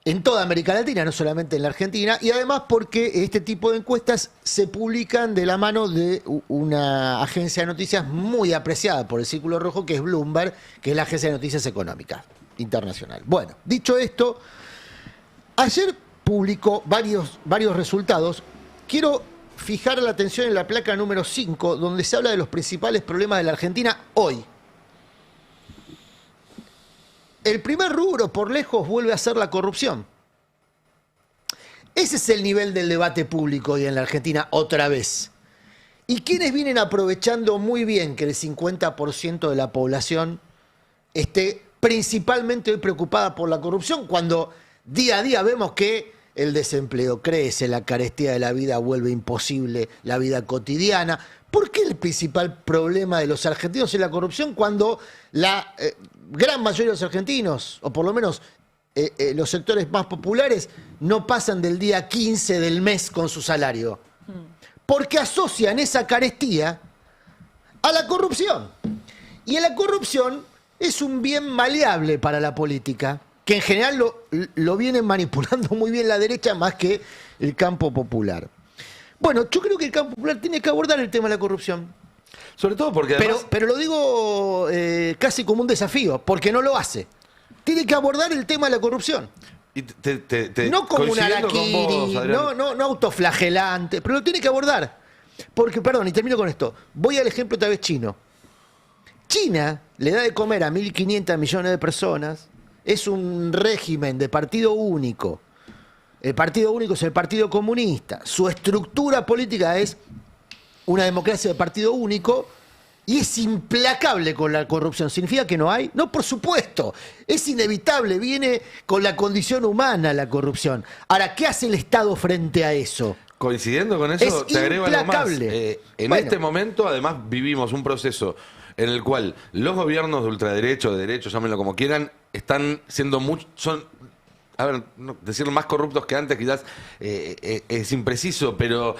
En toda América Latina, no solamente en la Argentina, y además porque este tipo de encuestas se publican de la mano de una agencia de noticias muy apreciada por el Círculo Rojo, que es Bloomberg, que es la agencia de noticias económicas internacional. Bueno, dicho esto, ayer publicó varios resultados. Quiero fijar la atención en la placa número 5, donde se habla de los principales problemas de la Argentina hoy. El primer rubro, por lejos, vuelve a ser la corrupción. Ese es el nivel del debate público hoy en la Argentina, otra vez. ¿Y quiénes vienen aprovechando muy bien que el 50% de la población esté principalmente hoy preocupada por la corrupción, cuando día a día vemos que el desempleo crece, la carestía de la vida vuelve imposible la vida cotidiana? ¿Por qué el principal problema de los argentinos es la corrupción cuando la gran mayoría de los argentinos, o por lo menos los sectores más populares, no pasan del día 15 del mes con su salario? Porque asocian esa carestía a la corrupción. Y la corrupción es un bien maleable para la política, que en general lo vienen manipulando muy bien la derecha más que el campo popular. Bueno, yo creo que el campo popular tiene que abordar el tema de la corrupción. Sobre todo porque además... Pero lo digo casi como un desafío, porque no lo hace. Tiene que abordar el tema de la corrupción. Y No como un coincidiendo con vos, araquiri, Adrián. no autoflagelante, pero lo tiene que abordar. Porque, perdón, y termino con esto. Voy al ejemplo otra vez chino. China le da de comer a 1.500 millones de personas. Es un régimen de partido único. El partido único es el Partido Comunista. Su estructura política es una democracia de partido único y es implacable con la corrupción. ¿Significa que no hay? No, por supuesto. Es inevitable. Viene con la condición humana la corrupción. Ahora, ¿qué hace el Estado frente a eso? Coincidiendo con eso, Es te agrego algo más. implacable. En Bueno. este momento, además, vivimos un proceso en el cual los gobiernos de ultraderecho, de derecho, llámenlo como quieran, están siendo a ver, decirlo más corruptos que antes quizás es impreciso, pero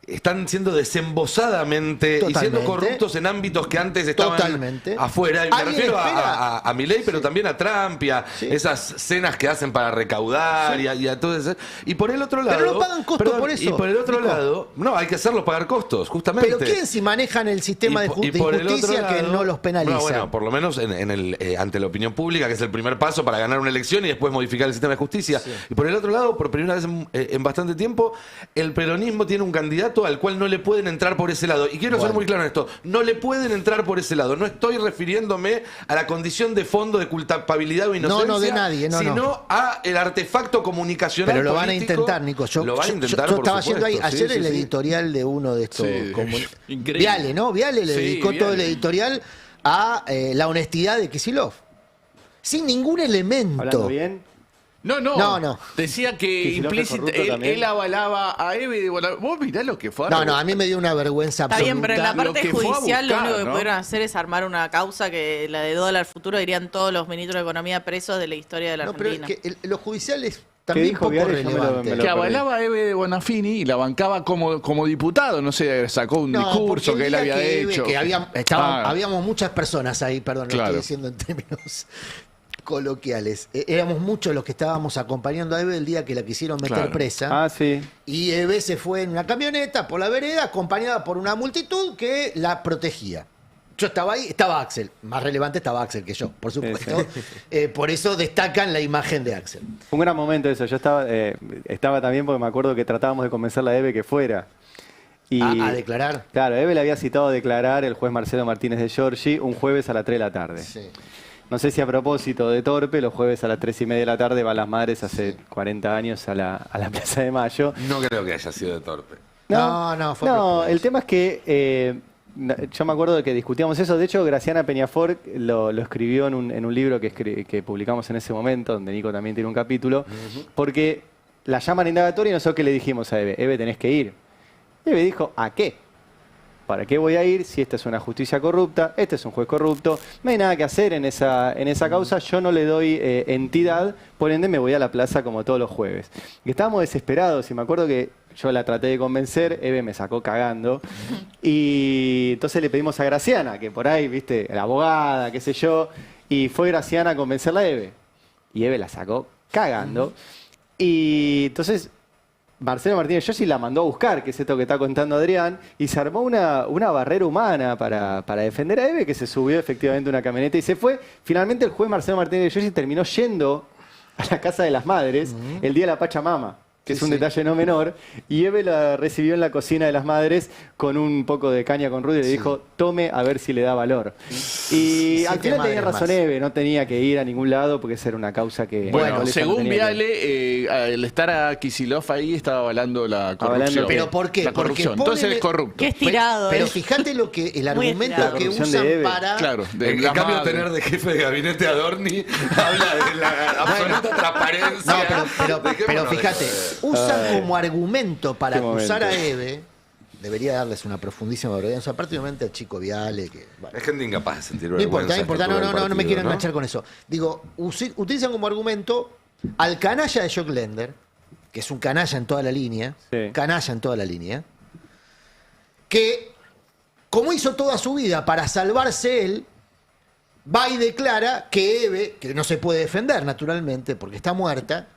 están siendo desembosadamente y siendo corruptos en ámbitos que antes estaban afuera. Y me refiero a Milei, pero también a Trump y a esas cenas que hacen para recaudar y a todo eso. Y por el otro lado... Pero no pagan costos por eso. Y por el otro lado... No, hay que hacerlos pagar costos, justamente. Pero ¿quién si manejan el sistema de y por el otro justicia lado, que no los penaliza? Bueno, por lo menos ante la opinión pública, que es el primer paso para ganar una elección y después modificar el sistema de justicia. Sí. Y por el otro lado, por primera vez en bastante tiempo, el peronismo tiene un candidato al cual no le pueden entrar por ese lado. Y quiero ser muy claro en esto. No le pueden entrar por ese lado. No estoy refiriéndome a la condición de fondo de culpabilidad o inocencia. No, de nadie. Sino a el artefacto comunicacional. Pero lo político. van a intentar, Nico. Yo estaba haciendo ahí ayer el editorial de uno de estos. Viale, ¿no? Viale le dedicó todo el editorial a la honestidad de Kicillof. Sin ningún elemento. ¿Hablando bien? No. Decía que implícito él avalaba a Eve. Vos mirá lo que fue. No, a mí me dio una vergüenza absoluta. Está bien, pero en la parte judicial lo único que ¿no? pudieron hacer es armar una causa que la de dólar futuro irían todos los ministros de Economía presos de la historia de la Argentina. Pero es que lo judicial es también dijo poco Viale? relevante. Que avalaba a Eve de Bonafini y la bancaba como diputado. No sé, sacó un discurso que él había hecho. Que habíamos muchas personas ahí, perdón, lo estoy diciendo en términos coloquiales. Éramos muchos los que estábamos acompañando a Eve el día que la quisieron meter presa. Sí. Y Eve se fue en una camioneta por la vereda, acompañada por una multitud que la protegía. Yo estaba ahí, estaba Axel. Más relevante estaba Axel que yo, por supuesto. Por eso destacan la imagen de Axel. Fue un gran momento eso. Yo estaba también porque me acuerdo que tratábamos de convencerla a Eve que fuera. Y, ¿A declarar? Claro, Eve le había citado a declarar el juez Marcelo Martínez de Giorgi un jueves a las 3 de la tarde. Sí. No sé si a propósito de torpe, los jueves a las 3:30 de la tarde van las madres hace 40 años a la Plaza de Mayo. No creo que haya sido de torpe. No, fue el tema es que yo me acuerdo de que discutíamos eso. De hecho, Graciana Peñafort lo escribió en un libro que publicamos en ese momento, donde Nico también tiene un capítulo, porque la llaman indagatoria y nosotros que le dijimos a Eve, Eve, tenés que ir. Eve dijo, ¿a qué? ¿Para qué voy a ir si esta es una justicia corrupta? Este es un juez corrupto. No hay nada que hacer en esa causa. Yo no le doy entidad. Por ende, me voy a la plaza como todos los jueves. Y estábamos desesperados. Y me acuerdo que yo la traté de convencer. Eve me sacó cagando. Y entonces le pedimos a Graciana, que por ahí, viste, la abogada, qué sé yo. Y fue Graciana a convencerla a Eve. Y Eve la sacó cagando. Y entonces... Marcelo Martínez Giorgi la mandó a buscar, que es esto que está contando Adrián, y se armó una barrera humana para defender a Eve, que se subió efectivamente a una camioneta y se fue. Finalmente el juez Marcelo Martínez Giorgi terminó yendo a la Casa de las Madres el día de la Pachamama. que Sí, es un sí. detalle no menor, y Eve la recibió en la cocina de las madres con un poco de caña con ruda y le dijo, tome a ver si le da valor. Y al 7 final tenía madres razón más. Eve, no tenía que ir a ningún lado porque esa era una causa que... Bueno, ella no según tenía que- Viale, al estar a Kicillof ahí estaba avalando la corrupción. ¿Pero por qué? La Porque corrupción. ponen- Entonces es corrupto. Qué estirado. Pero ¿eh? fíjate lo que el Muy argumento estirado. que La corrupción usan de Eve. para... Claro, de En la cambio, madre. tener de jefe de gabinete a Dorni habla de la absoluta transparencia. No, pero Dejémonos de fíjate, joder. usan como argumento para Qué acusar momento. a Eve, debería darles una profundísima vergüenza, aparte obviamente al chico Viale, que... bueno, Hay gente incapaz de sentir no vergüenza. importa, no, no me quiero ¿no? enganchar con eso. Digo, utilizan como argumento al canalla de Jock Lender, que es un canalla en toda la línea, Sí. canalla en toda la línea, que como hizo toda su vida para salvarse él, va y declara que Eve, que no se puede defender naturalmente porque está muerta,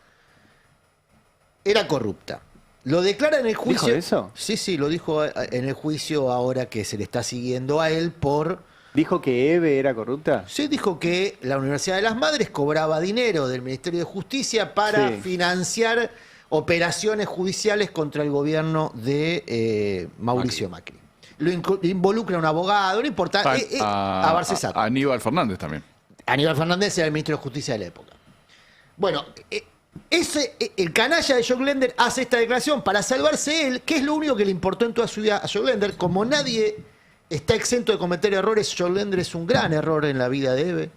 era corrupta. Lo declara en el juicio. ¿Dijo eso? Sí, lo dijo en el juicio ahora que se le está siguiendo a él por... ¿Dijo que Eve era corrupta? Sí, dijo que la Universidad de las Madres cobraba dinero del Ministerio de Justicia para Sí. financiar operaciones judiciales contra el gobierno de Mauricio Macri. Lo involucra a un abogado, no importa, a Barcesato. a Aníbal Fernández también. Aníbal Fernández era el ministro de Justicia de la época. Bueno, el canalla de Jock Lender hace esta declaración para salvarse él, que es lo único que le importó en toda su vida a Jock Lender. Como nadie está exento de cometer errores, Jock Lender es un gran error en la vida de Eve,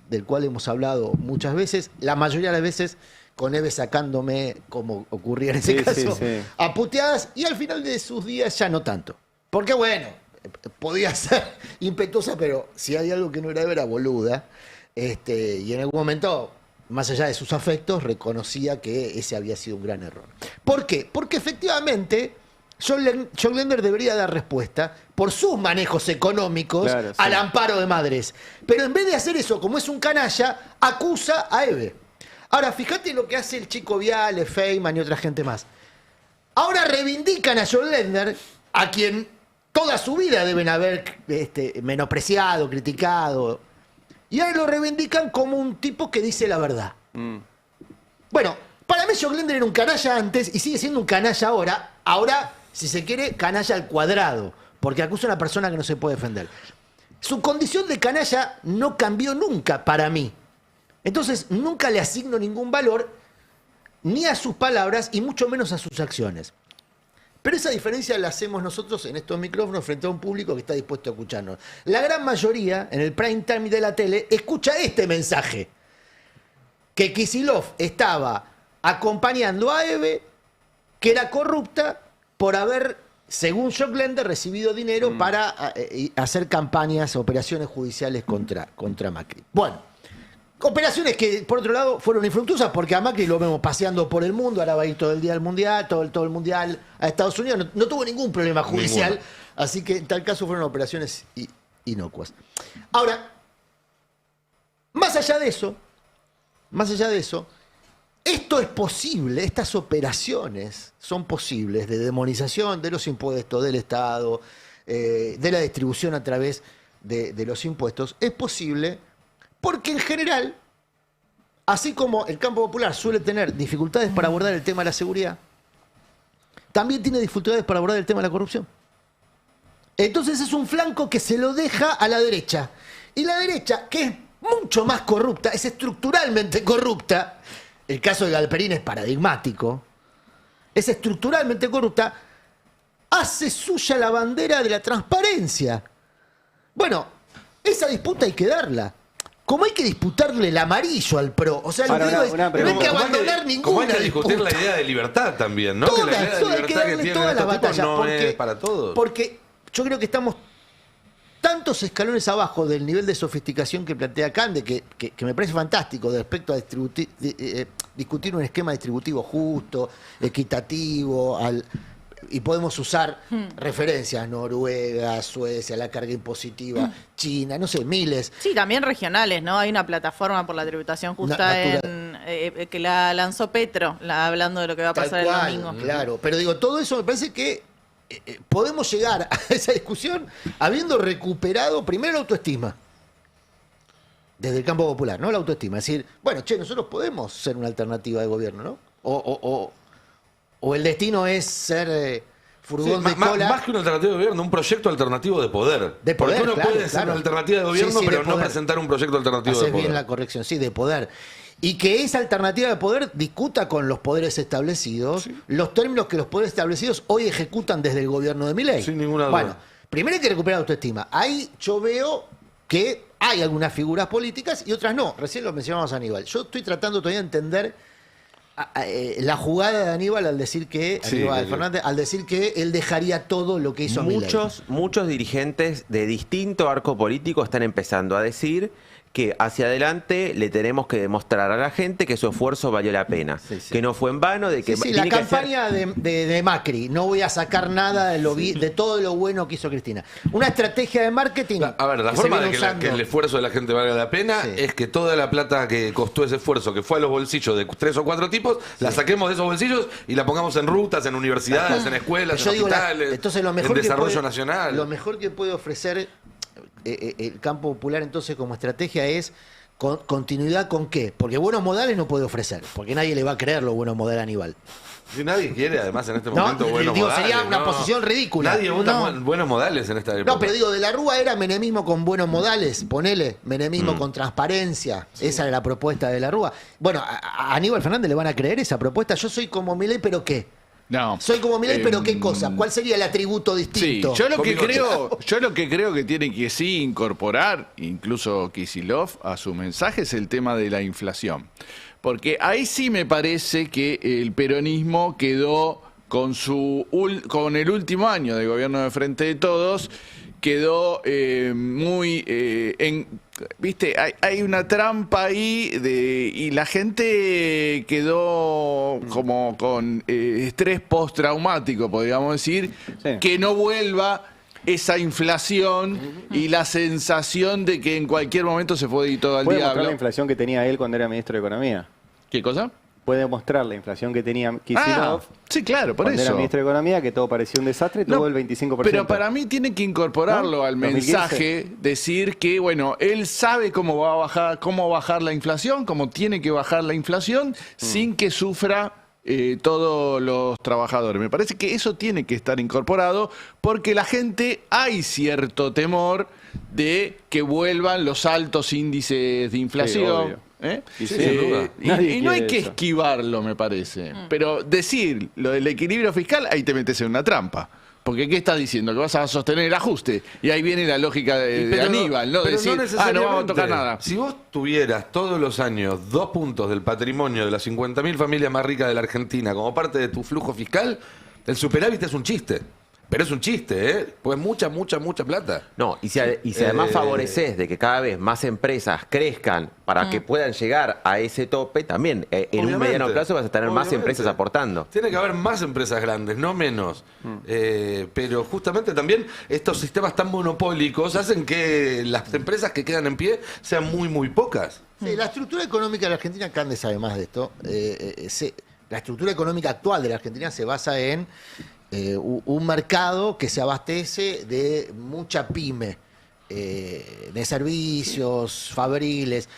del cual hemos hablado muchas veces, la mayoría de las veces con Eve sacándome, como ocurría en ese Sí, caso, sí, sí. a puteadas, y al final de sus días ya no tanto. Porque bueno, podía ser impetuosa, pero si hay algo que no era Eve era boluda. Y en algún momento, más allá de sus afectos, reconocía que ese había sido un gran error. ¿Por qué? Porque efectivamente Jock Lender debería dar respuesta por sus manejos económicos Claro, sí. al amparo de madres. Pero en vez de hacer eso, como es un canalla, acusa a Eve. Ahora, fíjate lo que hace el chico Viale, Feynman y otra gente más. Ahora reivindican a Jock Lender, a quien toda su vida deben haber menospreciado, criticado. Y ahora lo reivindican como un tipo que dice la verdad. Bueno, para mí Jock Lender era un canalla antes y sigue siendo un canalla ahora. Ahora, si se quiere, canalla al cuadrado, porque acusa a una persona que no se puede defender. Su condición de canalla no cambió nunca para mí. Entonces, nunca le asigno ningún valor ni a sus palabras y mucho menos a sus acciones. Pero esa diferencia la hacemos nosotros en estos micrófonos frente a un público que está dispuesto a escucharnos. La gran mayoría, en el prime time de la tele, escucha este mensaje. Que Kicillof estaba acompañando a Eve, que era corrupta por haber, según Jock Lender, recibido dinero para hacer campañas, operaciones judiciales contra Macri. Bueno. Operaciones que, por otro lado, fueron infructuosas porque a Macri lo vemos paseando por el mundo, ahora va a ir todo el día al Mundial, todo el Mundial a Estados Unidos, no tuvo ningún problema judicial, así que en tal caso fueron operaciones inocuas. Ahora, más allá de eso, esto es posible, estas operaciones son posibles de demonización de los impuestos, del Estado, de la distribución a través de los impuestos, es posible porque en general, así como el campo popular suele tener dificultades para abordar el tema de la seguridad, también tiene dificultades para abordar el tema de la corrupción. Entonces es un flanco que se lo deja a la derecha. Y la derecha, que es mucho más corrupta, es estructuralmente corrupta, el caso de Galperín es paradigmático, es estructuralmente corrupta, hace suya la bandera de la transparencia. Bueno, esa disputa hay que darla. Como hay que disputarle el amarillo al PRO. O sea, lo Ahora, que digo es, una no hay pregunta. que abandonar ninguna Como hay que discutir disputa. la idea de libertad también, ¿no? Todas, que la idea de todas, hay que libertad que darle tienen todas las estos tipos batallas. no es para todos. Porque yo creo que estamos tantos escalones abajo del nivel de sofisticación que plantea Cande, que me parece fantástico respecto a discutir un esquema distributivo justo, equitativo, y podemos usar referencias, Noruega, Suecia, la carga impositiva, China, no sé, miles. Sí, también regionales, ¿no? Hay una plataforma por la tributación justa que la lanzó Petro, hablando de lo que va a pasar Tal cual, el domingo. claro. Pero digo, todo eso me parece que podemos llegar a esa discusión habiendo recuperado primero la autoestima. Desde el campo popular, ¿no? La autoestima. Es decir, bueno, nosotros podemos ser una alternativa de gobierno, ¿no? o el destino es ser furgón de más, cola. más que una alternativa de gobierno, un proyecto alternativo de poder. De poder, Porque uno claro, puede ser claro. una alternativa de gobierno, Sí, de pero no poder. presentar un proyecto alternativo Haces de poder. bien la corrección, sí, de poder. Y que esa alternativa de poder discuta con los poderes establecidos los términos que los poderes establecidos hoy ejecutan desde el gobierno de Milei. Sin ninguna duda. Bueno, primero hay que recuperar la autoestima. Ahí yo veo que hay algunas figuras políticas y otras no. Recién lo mencionamos a Aníbal. Yo estoy tratando todavía de entender la jugada de Aníbal al decir que Aníbal Fernández, al decir que él dejaría todo lo que hizo Milei. Muchos dirigentes de distinto arco político están empezando a decir que hacia adelante le tenemos que demostrar a la gente que su esfuerzo valió la pena, que no fue en vano, de que la campaña de Macri, no voy a sacar nada de todo lo bueno que hizo Cristina. Una estrategia de marketing. A ver, la que se forma viene de usando. que el esfuerzo de la gente valga la pena es que toda la plata que costó ese esfuerzo, que fue a los bolsillos de 3 o 4 tipos, la saquemos de esos bolsillos y la pongamos en rutas, en universidades, en escuelas, en hospitales, entonces lo mejor en desarrollo que puede, nacional. Lo mejor que puede ofrecer el campo popular entonces como estrategia es continuidad con qué, porque buenos modales no puede ofrecer, porque nadie le va a creer los buenos modales a Aníbal. Si nadie quiere, además, en este momento, buenos digo, modales. sería una posición ridícula. Nadie vota buenos modales en esta época. No, pero digo, de la Rúa era menemismo con buenos modales, ponele, menemismo con transparencia. Esa era la propuesta de la Rúa. Bueno, a Aníbal Fernández le van a creer esa propuesta. Yo soy como Milei, pero ¿qué? No. Soy como Milei, pero ¿qué cosa? ¿Cuál sería el atributo distinto? Sí, yo lo que creo que tiene que sí incorporar, incluso Kicillof, a su mensaje es el tema de la inflación. Porque ahí sí me parece que el peronismo quedó con el último año de gobierno de Frente de Todos, quedó muy viste, hay una trampa ahí y la gente quedó como con estrés postraumático, podríamos decir, que no vuelva esa inflación y la sensación de que en cualquier momento se puede ir todo al Puede diablo. mostrar la inflación que tenía él cuando era ministro de Economía. ¿Qué cosa? Puede mostrar la inflación que tenía Kicillof sí, claro, por cuando eso. era ministro de Economía, que todo parecía un desastre, tuvo el 25%. Pero para mí tiene que incorporarlo al 2015. mensaje, decir que, bueno, él sabe cómo bajar la inflación, cómo tiene que bajar la inflación sin que sufra todos los trabajadores. Me parece que eso tiene que estar incorporado porque la gente, hay cierto temor de que vuelvan los altos índices de inflación. obvio. Y sin duda. no hay que eso. esquivarlo, me parece. Pero decir lo del equilibrio fiscal, ahí te metes en una trampa. Porque ¿qué estás diciendo? Que vas a sostener el ajuste. Y ahí viene la lógica de Aníbal, ¿no? Pero Decir, no vamos a tocar nada. Si vos tuvieras todos los años 2 puntos del patrimonio de las 50.000 familias más ricas de la Argentina como parte de tu flujo fiscal, el superávit es un chiste. Pero es un chiste, ¿eh? Pues mucha plata. No, y si además favoreces de que cada vez más empresas crezcan para que puedan llegar a ese tope, también en un Obviamente, mediano plazo vas a tener más empresas aportando. Tiene que haber más empresas grandes, no menos. Pero justamente también estos sistemas tan monopólicos hacen que las empresas que quedan en pie sean muy pocas. Sí, la estructura económica de la Argentina, Cande sabe más de esto, la estructura económica actual de la Argentina se basa en un mercado que se abastece de mucha pyme, de servicios, fabriles.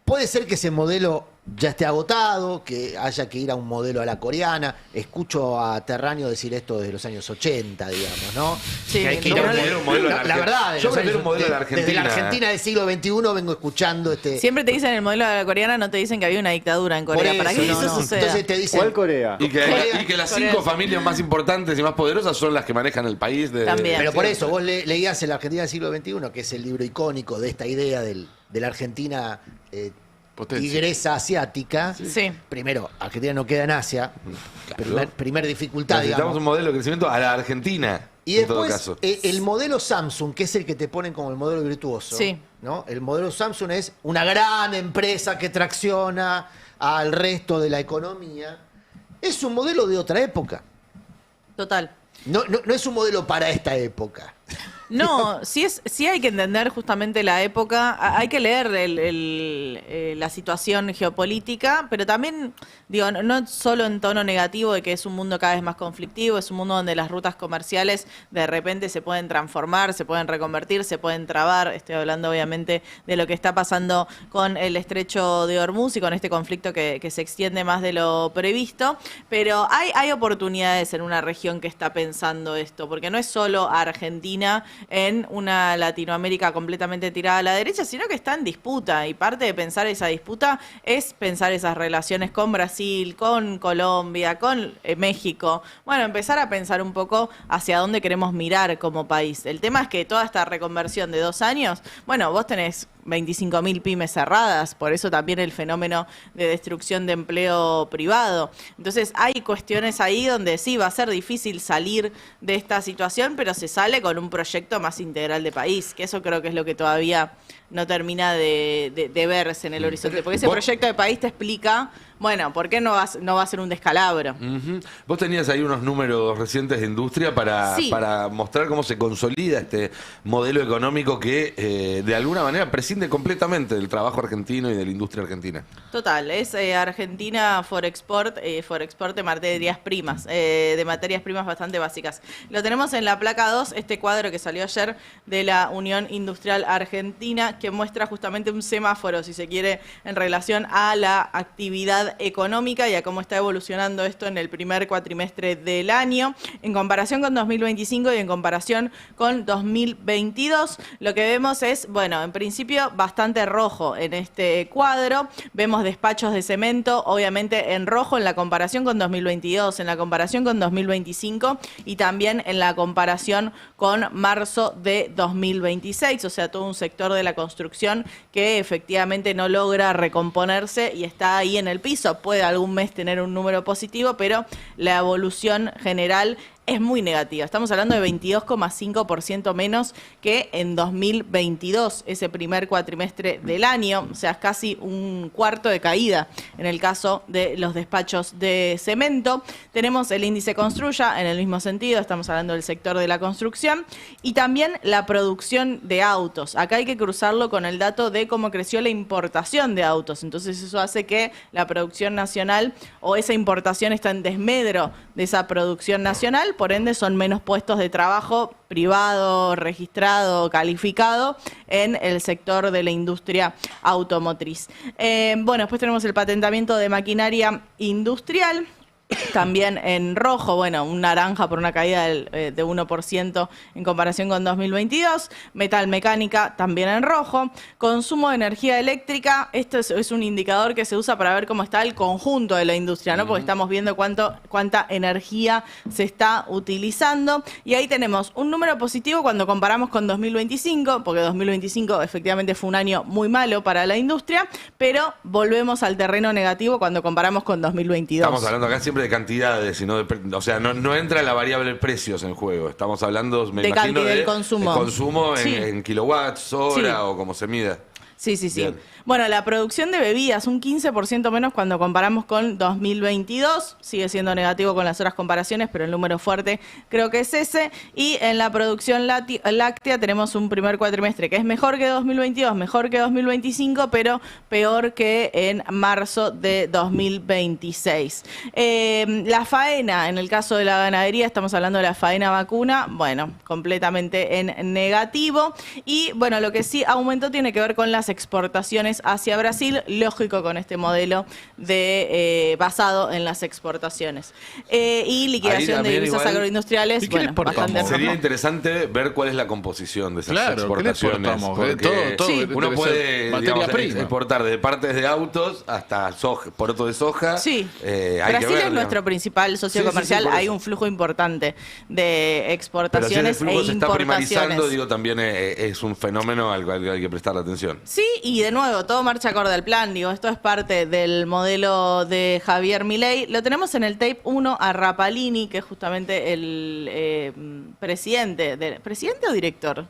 Puede ser que ese modelo ya esté agotado, que haya que ir a un modelo a la coreana. Escucho a Terráneo decir esto desde los años 80, digamos, ¿no? Sí, que hay que ir no, a un prefiero un modelo de la la verdad, de Yo los prefiero años- un modelo de la Desde la Argentina. Argentina del siglo XXI vengo escuchando Siempre te dicen el modelo de la coreana, no te dicen que había una dictadura en Corea. Por ¿Para eso, qué no, eso no. suceda? Entonces te dicen, ¿Cuál Corea? Y que las 5 Corea. familias más importantes y más poderosas son las que manejan el país. También. pero por eso, vos leías en la Argentina del siglo XXI, que es el libro icónico de esta idea de la Argentina Potencia. tigresa asiática. Sí. Primero, Argentina no queda en Asia. Primer dificultad, Necesitamos digamos. un modelo de crecimiento a la Argentina. Y en todo después, caso. el modelo Samsung, que es el que te ponen como el modelo virtuoso. Sí. ¿No? El modelo Samsung es una gran empresa que tracciona al resto de la economía. Es un modelo de otra época. Total. No es un modelo para esta época. No, sí hay que entender justamente la época, hay que leer la situación geopolítica, pero también, digo, no solo en tono negativo de que es un mundo cada vez más conflictivo, es un mundo donde las rutas comerciales de repente se pueden transformar, se pueden reconvertir, se pueden trabar. Estoy hablando obviamente de lo que está pasando con el estrecho de Hormuz y con este conflicto que se extiende más de lo previsto, pero hay oportunidades en una región que está pensando esto, porque no es solo Argentina en una Latinoamérica completamente tirada a la derecha, sino que está en disputa, y parte de pensar esa disputa es pensar esas relaciones con Brasil, con Colombia, con México. Bueno, empezar a pensar un poco hacia dónde queremos mirar como país. El tema es que toda esta reconversión de 2 años, bueno, vos tenés 25.000 pymes cerradas, por eso también el fenómeno de destrucción de empleo privado. Entonces hay cuestiones ahí donde sí va a ser difícil salir de esta situación, pero se sale con un proyecto más integral de país, que eso creo que es lo que todavía no termina de verse en el horizonte, porque ese proyecto de país te explica, bueno, ¿por qué no va a ser un descalabro? Vos tenías ahí unos números recientes de industria para mostrar cómo se consolida este modelo económico que de alguna manera prescinde completamente del trabajo argentino y de la industria argentina. Total, es Argentina Forexport de materias primas, bastante básicas. Lo tenemos en la placa 2, este cuadro que salió ayer de la Unión Industrial Argentina, que muestra justamente un semáforo, si se quiere, en relación a la actividad económica y a cómo está evolucionando esto en el primer cuatrimestre del año, en comparación con 2025 y en comparación con 2022. Lo que vemos es, bueno, en principio bastante rojo en este cuadro. Vemos despachos de cemento, obviamente en rojo en la comparación con 2022, en la comparación con 2025 y también en la comparación con marzo de 2026, o sea, todo un sector de la construcción que efectivamente no logra recomponerse y está ahí en el piso. Puede algún mes tener un número positivo, pero la evolución general es muy negativa. Estamos hablando de 22,5% menos que en 2022, ese primer cuatrimestre del año, o sea, es casi un cuarto de caída en el caso de los despachos de cemento. Tenemos el índice Construya en el mismo sentido, estamos hablando del sector de la construcción, y también la producción de autos. Acá hay que cruzarlo con el dato de cómo creció la importación de autos. Entonces eso hace que la producción nacional o esa importación está en desmedro de esa producción nacional, por ende son menos puestos de trabajo privado, registrado, calificado en el sector de la industria automotriz. Bueno, después tenemos el patentamiento de maquinaria industrial, también en rojo, bueno, un naranja por una caída de 1% en comparación con 2022. Metal mecánica también en rojo. Consumo de energía eléctrica, esto es un indicador que se usa para ver cómo está el conjunto de la industria, ¿no? Porque estamos viendo cuánta energía se está utilizando. Y ahí tenemos un número positivo cuando comparamos con 2025, porque 2025 efectivamente fue un año muy malo para la industria, pero volvemos al terreno negativo cuando comparamos con 2022. Estamos hablando acá siempre de cantidades, sino o sea, no entra la variable precios en juego. Estamos hablando, me imagino, de consumo sí. en kilowatts, hora, sí, o como se mida. Sí. Bien. Bueno, la producción de bebidas, un 15% menos cuando comparamos con 2022. Sigue siendo negativo con las otras comparaciones, pero el número fuerte creo que es ese. Y en la producción láctea tenemos un primer cuatrimestre que es mejor que 2022, mejor que 2025, pero peor que en marzo de 2026. La faena, en el caso de la ganadería, estamos hablando de la faena vacuna, bueno, completamente en negativo. Y bueno, lo que sí aumentó tiene que ver con las exportaciones hacia Brasil, lógico con este modelo de basado en las exportaciones. Y liquidación de divisas agroindustriales, bueno, bastante rojo. Sería interesante ver cuál es la composición de esas exportaciones. Porque todo uno puede, digamos, exportar de partes de autos hasta soja, poroto de soja. Sí, Brasil es nuestro principal socio comercial. Hay un flujo importante de exportaciones pero si el flujo se está importaciones. primarizando, digo, también es un fenómeno al cual hay que prestar atención. Sí, y de nuevo, todo marcha acorde al plan. Digo, esto es parte del modelo de Javier Milei. Lo tenemos en el tape 1 a Rapalini, que es justamente el presidente. ¿Presidente o director?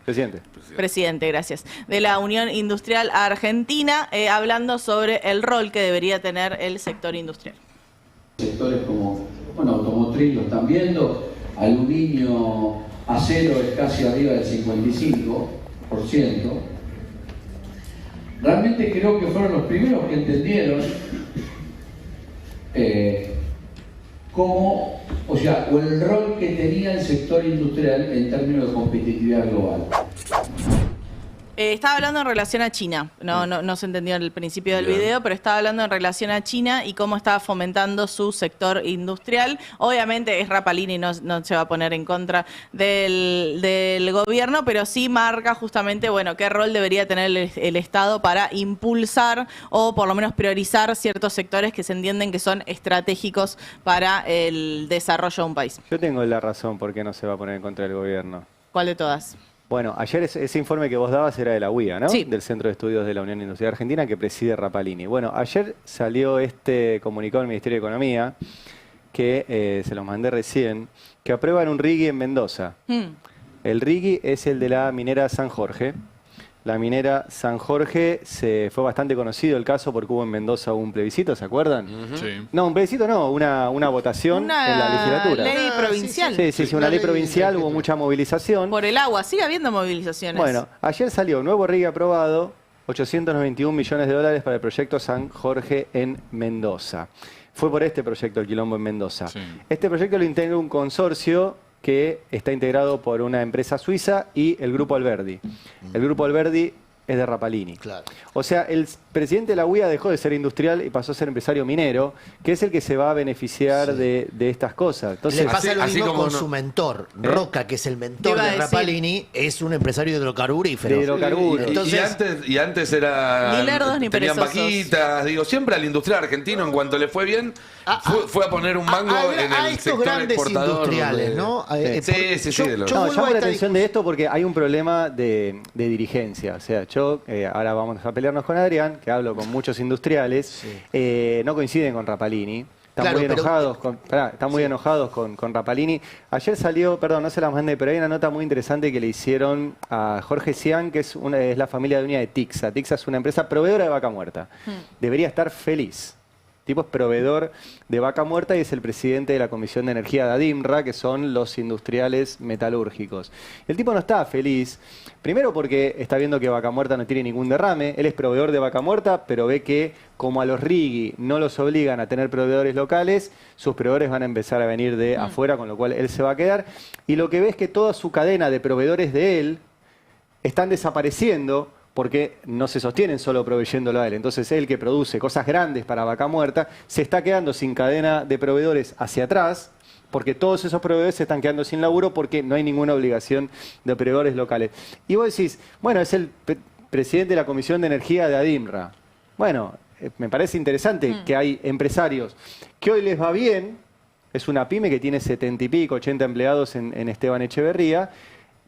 Presidente, gracias. De la Unión Industrial Argentina, hablando sobre el rol que debería tener el sector industrial. Sectores como, bueno, automotriz lo están viendo, aluminio, acero es casi arriba del 55%. Realmente creo que fueron los primeros que entendieron cómo, o sea, o el rol que tenía el sector industrial en términos de competitividad global. Estaba hablando en relación a China, no se entendió en el principio del video, pero estaba hablando en relación a China y cómo estaba fomentando su sector industrial. Obviamente es Rapalini, no se va a poner en contra del gobierno, pero sí marca justamente, bueno, qué rol debería tener el Estado para impulsar o por lo menos priorizar ciertos sectores que se entienden que son estratégicos para el desarrollo de un país. Yo tengo la razón por qué no se va a poner en contra del gobierno. ¿Cuál de todas? Bueno, ayer ese informe que vos dabas era de la UIA, ¿no? Sí. Del Centro de Estudios de la Unión Industrial Argentina, que preside Rapalini. Bueno, ayer salió este comunicado del Ministerio de Economía, que se los mandé recién, que aprueban un RIGI en Mendoza. El RIGI es el de la minera San Jorge. La minera San Jorge fue bastante conocido el caso porque hubo en Mendoza un plebiscito, ¿se acuerdan? Sí. No, un plebiscito no, una votación en la legislatura. Ley provincial. Sí, una ley provincial, hubo mucha movilización. Por el agua, sigue habiendo movilizaciones. Bueno, ayer salió un nuevo RIGI aprobado, 891 millones de dólares para el proyecto San Jorge en Mendoza. Fue por este proyecto el quilombo en Mendoza. Sí. Este proyecto lo integra un consorcio que está integrado por una empresa suiza y el Grupo Alberdi. El Grupo Alberdi es de Rapalini. Claro. O sea, el presidente de la UIA dejó de ser industrial y pasó a ser empresario minero, que es el que se va a beneficiar de estas cosas. Entonces, Le pasa lo así mismo como con no- su mentor, Roca, que es el Te mentor iba a de decir. Rapalini, es un empresario hidrocarburífero. De hidrocarburos. Entonces, y antes era. Ni lerdos ni tenían perezosos. vaquitas. Digo, siempre al industrial argentino, en cuanto le fue bien, fue a poner un mango en a el estos sector grandes exportador. industriales, ¿no? Sí. Yo No, vuelvo llamo a la esta atención de esto porque hay un problema de dirigencia. O sea, ahora vamos a pelearnos con Adrián, que hablo con muchos industriales, no coinciden con Rapalini. Están Claro, muy pero- enojados, están muy enojados con Rapalini. Ayer salió, perdón, no se la mandé, pero hay una nota muy interesante que le hicieron a Jorge Cian, que es la familia dueña de Tixa. Tixa es una empresa proveedora de vaca muerta. Debería estar feliz. El tipo es proveedor de vaca muerta y es el presidente de la Comisión de Energía de ADIMRA, que son los industriales metalúrgicos. El tipo no está feliz, primero porque está viendo que vaca muerta no tiene ningún derrame. Él es proveedor de vaca muerta, pero ve que como a los RIGI no los obligan a tener proveedores locales, sus proveedores van a empezar a venir de afuera, con lo cual él se va a quedar. Y lo que ve es que toda su cadena de proveedores de él están desapareciendo porque no se sostienen solo proveyéndolo a él. Entonces él, que produce cosas grandes para vaca muerta, se está quedando sin cadena de proveedores hacia atrás, porque todos esos proveedores se están quedando sin laburo porque no hay ninguna obligación de proveedores locales. Y vos decís, bueno, es el presidente de la Comisión de Energía de ADIMRA. Bueno, me parece interesante que hay empresarios que hoy les va bien, es una pyme que tiene 70 y pico, 80 empleados en Esteban Echeverría,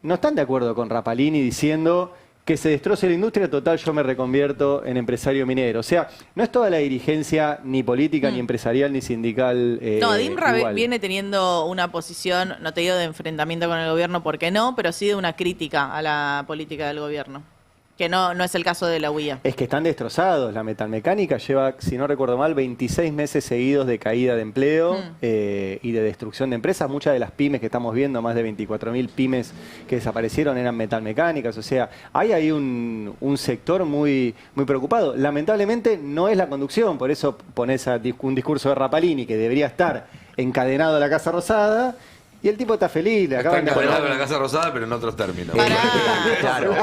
no están de acuerdo con Rapalini diciendo que se destroce la industria, total, yo me reconvierto en empresario minero. O sea, no es toda la dirigencia ni política, ni empresarial, ni sindical No, ADIMRA igual. viene teniendo una posición, no te digo de enfrentamiento con el gobierno, porque no, pero sí de una crítica a la política del gobierno. Que no es el caso de la UIA. Es que están destrozados. La metalmecánica lleva, si no recuerdo mal, 26 meses seguidos de caída de empleo y de destrucción de empresas. Muchas de las pymes que estamos viendo, más de 24.000 pymes que desaparecieron, eran metalmecánicas. O sea, hay ahí un sector muy preocupado. Lamentablemente no es la conducción, por eso pones un discurso de Rapalini que debería estar encadenado a la Casa Rosada. Y el tipo está feliz, le Está acaban de encadenado poner- en la Casa Rosada, pero en otros términos. Pará. Claro.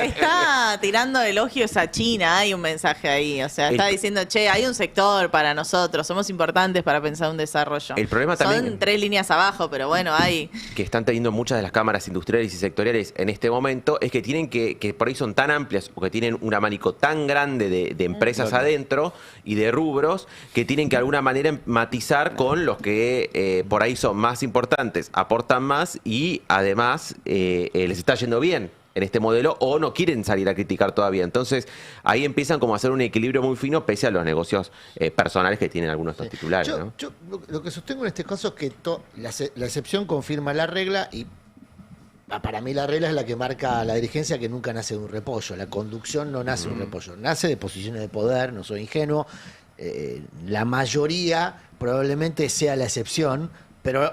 Está tirando elogios a China, hay un mensaje ahí. O sea, está diciendo, che, hay un sector para nosotros, somos importantes para pensar un desarrollo. El problema Son también- 3 líneas abajo, pero bueno, hay. que están teniendo muchas de las cámaras industriales y sectoriales en este momento es que tienen que por ahí son tan amplias o que tienen un abanico tan grande de empresas adentro y de rubros que tienen que de alguna manera matizar con los que por ahí son más importantes, aportan más y además les está yendo bien en este modelo o no quieren salir a criticar todavía. Entonces ahí empiezan como a hacer un equilibrio muy fino pese a los negocios personales que tienen algunos de estos titulares, ¿no? Yo lo que sostengo en este caso es que la excepción confirma la regla y para mí la regla es la que marca la dirigencia, que nunca nace de un repollo. La conducción no nace de un repollo, nace de posiciones de poder, no soy ingenuo. La mayoría probablemente sea la excepción, pero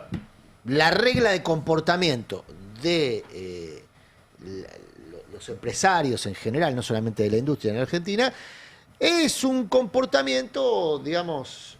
la regla de comportamiento de los empresarios en general, no solamente de la industria en Argentina, es un comportamiento, digamos,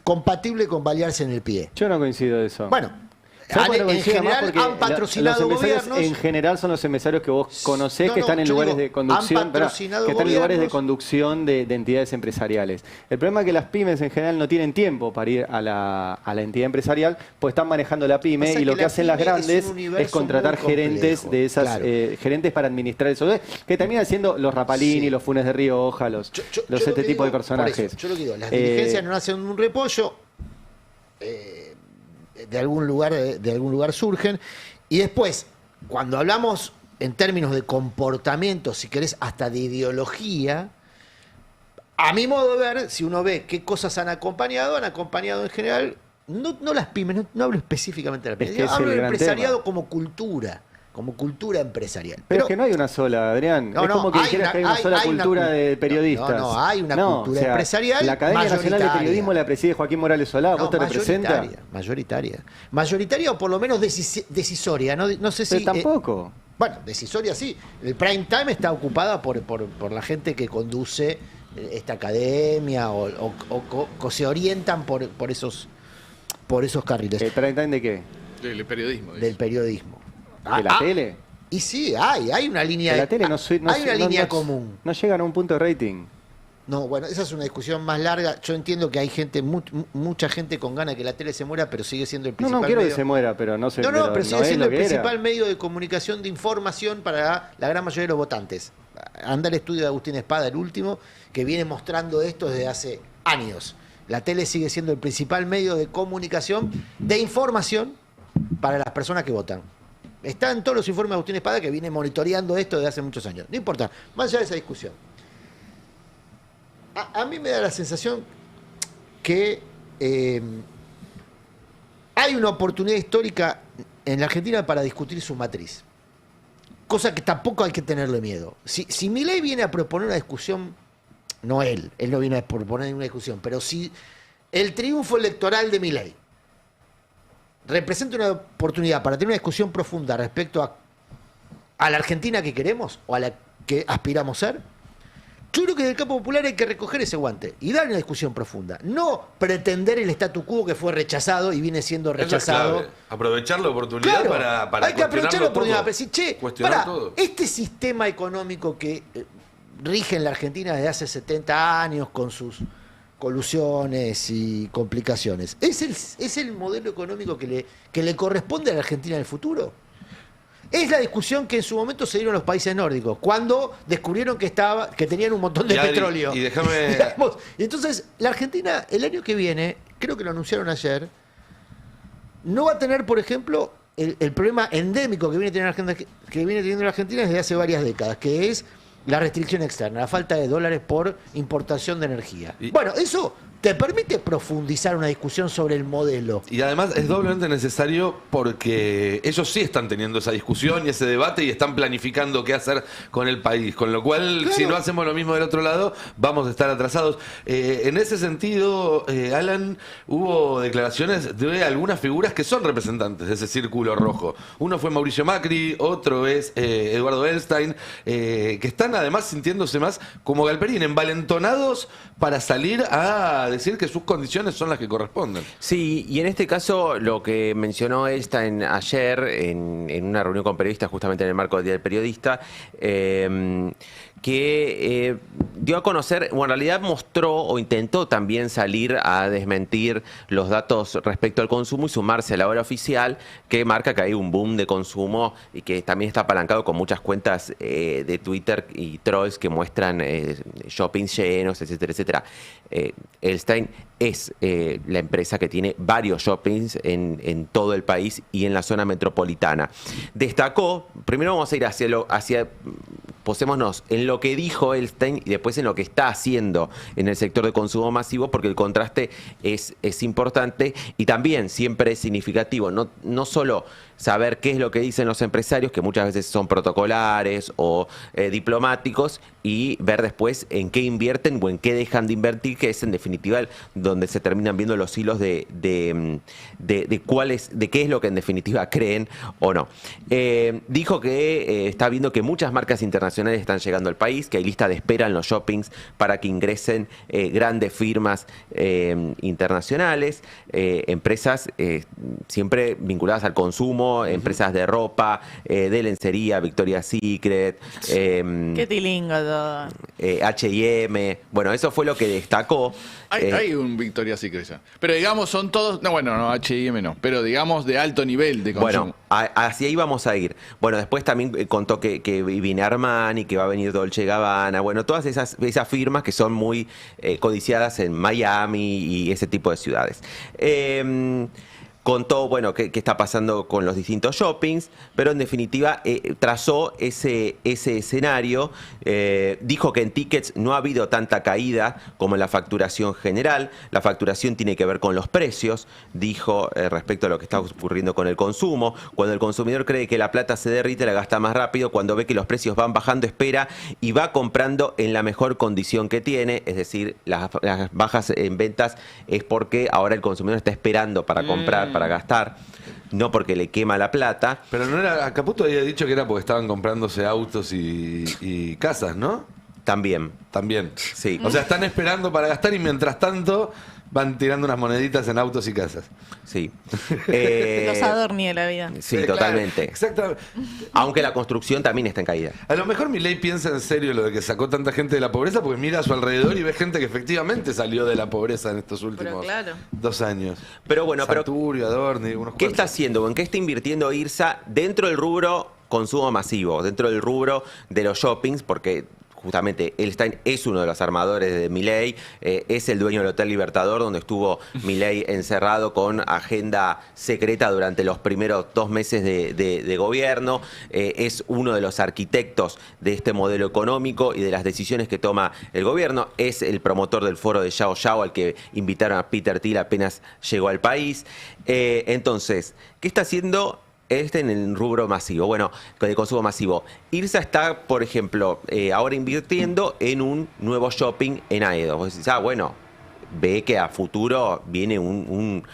compatible con balearse en el pie. Yo no coincido de eso. Bueno, en general han patrocinado gobiernos. En general son los empresarios que vos conocés No, que no, están en yo lugares digo, de conducción, han patrocinado que están en lugares de gobiernos. conducción de entidades empresariales. El problema es que las pymes en general no tienen tiempo para ir a la entidad empresarial, pues están manejando la pyme Pasa y lo que que la hacen las pyme es un grandes universo es contratar muy complejo, gerentes de esas claro. gerentes para administrar eso, que terminan siendo los Rapalini, Sí. los Funes de Rioja, los Yo este lo que tipo de digo, por personajes. eso, yo lo que digo, las diligencias no nacen en un repollo, de algún lugar surgen, y después, cuando hablamos en términos de comportamiento, si querés, hasta de ideología, a mi modo de ver, si uno ve qué cosas han acompañado en general, no las pymes, no hablo específicamente de las pymes, Es que es hablo el del gran empresariado tema. como cultura empresarial. Pero es que no hay una sola, Adrián. No, es no, como que hay dijeras una- que hay una sola hay una cultura cul- de periodistas. No, hay una cultura empresarial La Academia Nacional de mayoritaria. Periodismo la preside Joaquín Morales Solá. ¿Vos te representa? Mayoritaria o por lo menos decisoria. No sé si. Pero tampoco. Bueno, decisoria sí. El prime time está ocupada por la gente que conduce esta academia o se orientan por esos carriles ¿El prime time de qué? Del periodismo. del periodismo. ¿De la tele? Y sí, hay una línea. De la tele no hay una línea común. No llegan a un punto de rating. No, bueno, esa es una discusión más larga. Yo entiendo que hay gente, mucha gente con ganas de que la tele se muera, pero sigue siendo el No, principal no quiero medio. que se muera, pero no sé. Pero sigue es siendo lo el que era. principal medio de comunicación de información para la gran mayoría de los votantes. Anda el estudio de Agustín Espada, el último, que viene mostrando esto desde hace años. La tele sigue siendo el principal medio de comunicación, de información para las personas que votan. Está en todos los informes de Agustín Espada, que viene monitoreando esto desde hace muchos años. No importa, más allá de esa discusión. A mí me da la sensación que hay una oportunidad histórica en la Argentina para discutir su matriz. Cosa que tampoco hay que tenerle miedo. Si Milei viene a proponer una discusión, no él no viene a proponer ninguna discusión, pero si el triunfo electoral de Milei representa una oportunidad para tener una discusión profunda respecto a la Argentina que queremos o a la que aspiramos a ser, yo creo que del campo popular hay que recoger ese guante y dar una discusión profunda. No pretender el statu quo que fue rechazado y viene siendo Eso es rechazado. clave. Aprovechar la oportunidad Claro, para hay que aprovechar la oportunidad para decir, cuestionar todo. este sistema económico que rige en la Argentina desde hace 70 años con sus colusiones y complicaciones, ¿es el modelo económico que le corresponde a la Argentina en el futuro? Es la discusión que en su momento se dieron los países nórdicos, cuando descubrieron que tenían un montón de Y Adri, petróleo. y déjame- Digamos, y entonces, la Argentina, el año que viene, creo que lo anunciaron ayer, no va a tener, por ejemplo, el problema endémico que viene teniendo la Argentina desde hace varias décadas, que es la restricción externa, la falta de dólares por importación de energía. Bueno, eso te permite profundizar una discusión sobre el modelo. Y además es doblemente necesario porque ellos sí están teniendo esa discusión y ese debate y están planificando qué hacer con el país. Con lo cual, Claro. si no hacemos lo mismo del otro lado, vamos a estar atrasados. En ese sentido, Alan, hubo declaraciones de algunas figuras que son representantes de ese círculo rojo. Uno fue Mauricio Macri, otro es Eduardo Elstein, que están además sintiéndose más como Galperín, envalentonados para salir a decir que sus condiciones son las que corresponden. Sí, y en este caso lo que mencionó Elstein ayer en una reunión con periodistas, justamente en el marco del Día del Periodista, que dio a conocer, o en realidad mostró o intentó también salir a desmentir los datos respecto al consumo y sumarse a la hora oficial que marca que hay un boom de consumo y que también está apalancado con muchas cuentas de Twitter y trolls que muestran shoppings llenos, etcétera, etcétera. Elstein es la empresa que tiene varios shoppings en todo el país y en la zona metropolitana. Destacó, primero vamos a ir hacia posémonos en lo que dijo Elstein y después en lo que está haciendo en el sector de consumo masivo, porque el contraste es importante y también siempre es significativo, no solo saber qué es lo que dicen los empresarios, que muchas veces son protocolares o diplomáticos, y ver después en qué invierten o en qué dejan de invertir, que es en definitiva donde se terminan viendo los hilos de qué es lo que en definitiva creen o no. Dijo que está viendo que muchas marcas internacionales están llegando al país, que hay lista de espera en los shoppings para que ingresen grandes firmas internacionales, empresas siempre vinculadas al consumo, empresas de ropa, de lencería, Victoria's Secret, Qué tilingo todo. H&M. Bueno, eso fue lo que destacó. Hay un Victoria's Secret ya. Pero digamos, son todos. No, bueno, no, H&M no. Pero digamos de alto nivel de consumo. Bueno, hacia ahí vamos a ir. Bueno, después también contó que viene Armani, que va a venir Dolce & Gabbana. Bueno, todas esas firmas que son muy codiciadas en Miami y ese tipo de ciudades. Contó, bueno, qué está pasando con los distintos shoppings, pero en definitiva trazó ese escenario. Dijo que en tickets no ha habido tanta caída como en la facturación general. La facturación tiene que ver con los precios, dijo respecto a lo que está ocurriendo con el consumo. Cuando el consumidor cree que la plata se derrite, la gasta más rápido. Cuando ve que los precios van bajando, espera y va comprando en la mejor condición que tiene. Es decir, las bajas en ventas es porque ahora el consumidor está esperando para comprar, para gastar, no porque le quema la plata. Pero no era, Caputo había dicho que era porque estaban comprándose autos y casas, ¿no? También. Sí. O sea, están esperando para gastar y mientras tanto van tirando unas moneditas en autos y casas. Sí. Los adorni de la vida. Sí, Claro, totalmente. exactamente. Aunque la construcción también está en caída. A lo mejor Milei piensa en serio lo de que sacó tanta gente de la pobreza porque mira a su alrededor y ve gente que efectivamente salió de la pobreza en estos últimos 2 años. Pero bueno, Santuri, Adorni, unos ¿qué cuantos. está haciendo? ¿En qué está invirtiendo IRSA dentro del rubro consumo masivo, dentro del rubro de los shoppings? Porque justamente él es uno de los armadores de Milei, es el dueño del Hotel Libertador, donde estuvo Milei encerrado con agenda secreta durante los primeros 2 meses de gobierno, es uno de los arquitectos de este modelo económico y de las decisiones que toma el gobierno, es el promotor del foro de Xiao Xiao, al que invitaron a Peter Thiel apenas llegó al país. Entonces, ¿qué está haciendo en el rubro masivo? Bueno, de consumo masivo. IRSA está, por ejemplo, ahora invirtiendo en un nuevo shopping en Aedo. Vos decís, bueno, ve que a futuro viene un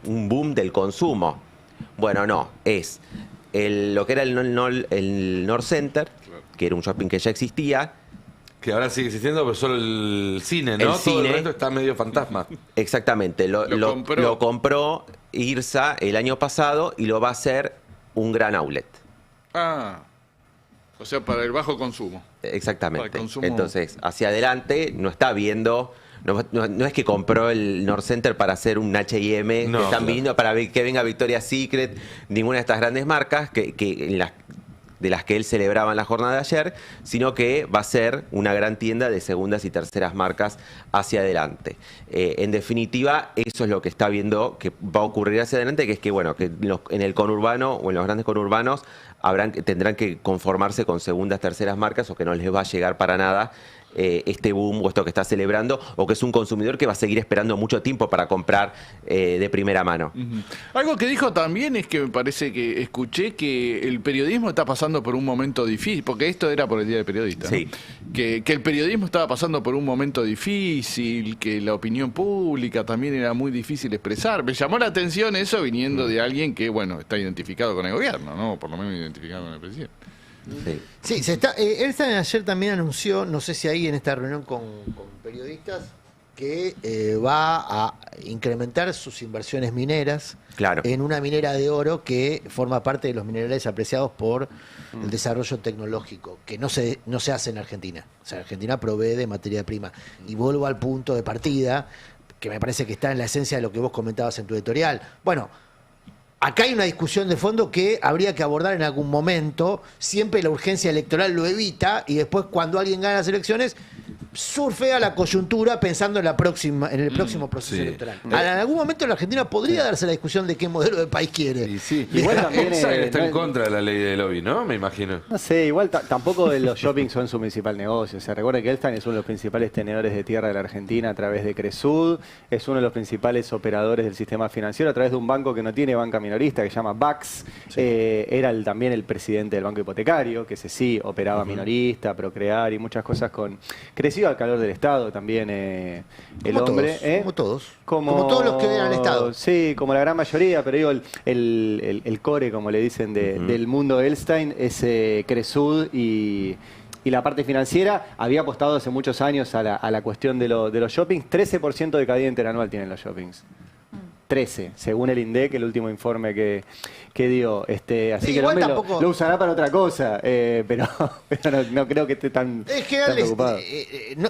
boom del consumo. Bueno, no, es lo que era el North Center, que era un shopping que ya existía. Que ahora sigue existiendo, pero solo el cine, ¿no? El Todo cine. el resto está medio fantasma. Exactamente, lo compró IRSA el año pasado y lo va a hacer un gran outlet. O sea, para el bajo consumo. Exactamente. Para el consumo. Entonces, hacia adelante no está viendo, no es que compró el North Center para hacer un H&M, No, que están claro. viniendo para que venga Victoria's Secret, ninguna de estas grandes marcas de las que él celebraba en la jornada de ayer, sino que va a ser una gran tienda de segundas y terceras marcas hacia adelante. En definitiva, eso es lo que está viendo que va a ocurrir hacia adelante, que es que, bueno, que en el conurbano o en los grandes conurbanos tendrán que conformarse con segundas, terceras marcas, o que no les va a llegar para nada este boom o esto que está celebrando, o que es un consumidor que va a seguir esperando mucho tiempo para comprar de primera mano. Algo que dijo también es que me parece que escuché que el periodismo está pasando por un momento difícil, porque esto era por el Día del Periodista, ¿no? Sí. Que el periodismo estaba pasando por un momento difícil, que la opinión pública también era muy difícil expresar. Me llamó la atención eso viniendo de alguien que, bueno, está identificado con el gobierno, ¿no? Por lo menos identificado con el presidente. Sí, él ayer también anunció, no sé si ahí en esta reunión con periodistas, que va a incrementar sus inversiones mineras en una minera de oro que forma parte de los minerales apreciados por el desarrollo tecnológico, que no se hace en Argentina. O sea, Argentina provee de materia prima. Y vuelvo al punto de partida, que me parece que está en la esencia de lo que vos comentabas en tu editorial. Bueno, acá hay una discusión de fondo que habría que abordar en algún momento. Siempre la urgencia electoral lo evita y después cuando alguien gana las elecciones surfea la coyuntura pensando en el próximo proceso electoral. En algún momento en la Argentina podría darse la discusión de qué modelo de país quiere. Igual también Está en contra de la ley de lobby, ¿no? Me imagino. No sé, igual tampoco los shoppings son su principal negocio. O sea, recuerda que Elstein es uno de los principales tenedores de tierra de la Argentina a través de Cresud, es uno de los principales operadores del sistema financiero a través de un banco que no tiene banca minorista minorista que se llama Bax. Era también el presidente del Banco Hipotecario, que ese sí operaba minorista, Procrear y muchas cosas con... Creció al calor del Estado también el Como hombre. todos, como todos. Como todos los que ven al Estado. Sí, como la gran mayoría, pero digo, el core, como le dicen, del mundo Elstein es Cresud y la parte financiera había apostado hace muchos años a la cuestión de los shoppings. 13% de caída interanual tienen los shoppings. 13, según el INDEC, el último informe que dio. Así que el igual hombre tampoco... lo usará para otra cosa, pero no creo que esté tan, Es que tan preocupado.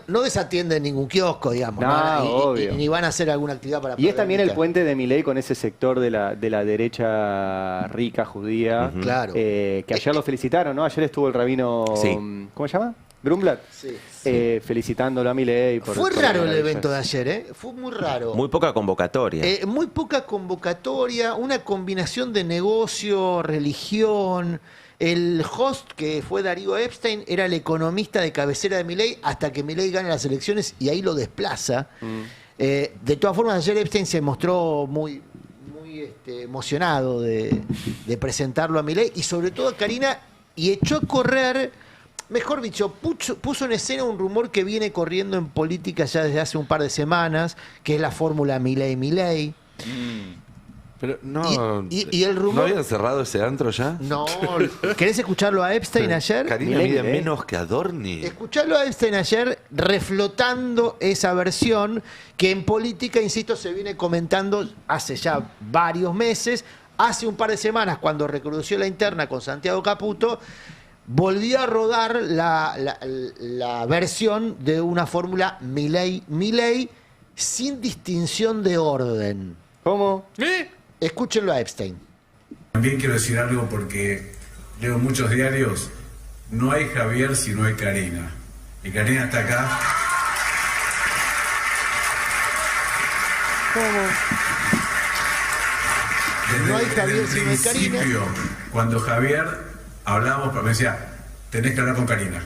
no desatienden ningún kiosco, digamos. No, obvio. Ni van a hacer alguna actividad para... Y es también el evitar. puente de Milei con ese sector de la derecha rica, judía, Claro. que ayer lo felicitaron, ¿no? Ayer estuvo el rabino, Sí. ¿cómo se llama? Grumblat, Sí. felicitándolo a Milei. Fue raro el evento de ayer, ¿eh? Fue muy raro. Muy poca convocatoria. Muy poca convocatoria, una combinación de negocio, religión. El host, que fue Darío Epstein, era el economista de cabecera de Milei hasta que Milei gane las elecciones y ahí lo desplaza. De todas formas, ayer Epstein se mostró muy emocionado de presentarlo a Milei y sobre todo a Karina, y echó a correr, mejor dicho, puso en escena un rumor que viene corriendo en política ya desde hace un par de semanas, que es la fórmula Milei-Milei. Pero no. Y el rumor... ¿No habían cerrado ese antro ya? No, ¿querés escucharlo a Epstein ayer? Karina mide menos que Adorni. Escucharlo a Epstein ayer reflotando esa versión que en política, insisto, se viene comentando hace ya varios meses. Hace un par de semanas, cuando recrudeció la interna con Santiago Caputo, volvió a rodar la versión de una fórmula Milei sin distinción de orden. ¿Cómo? Escúchenlo a Epstein. También quiero decir algo porque leo muchos diarios. No hay Javier si no hay Karina. Y Karina está acá. No hay Javier si no hay Karina. Cuando Javier hablábamos, me decía, tenés que hablar con Karina.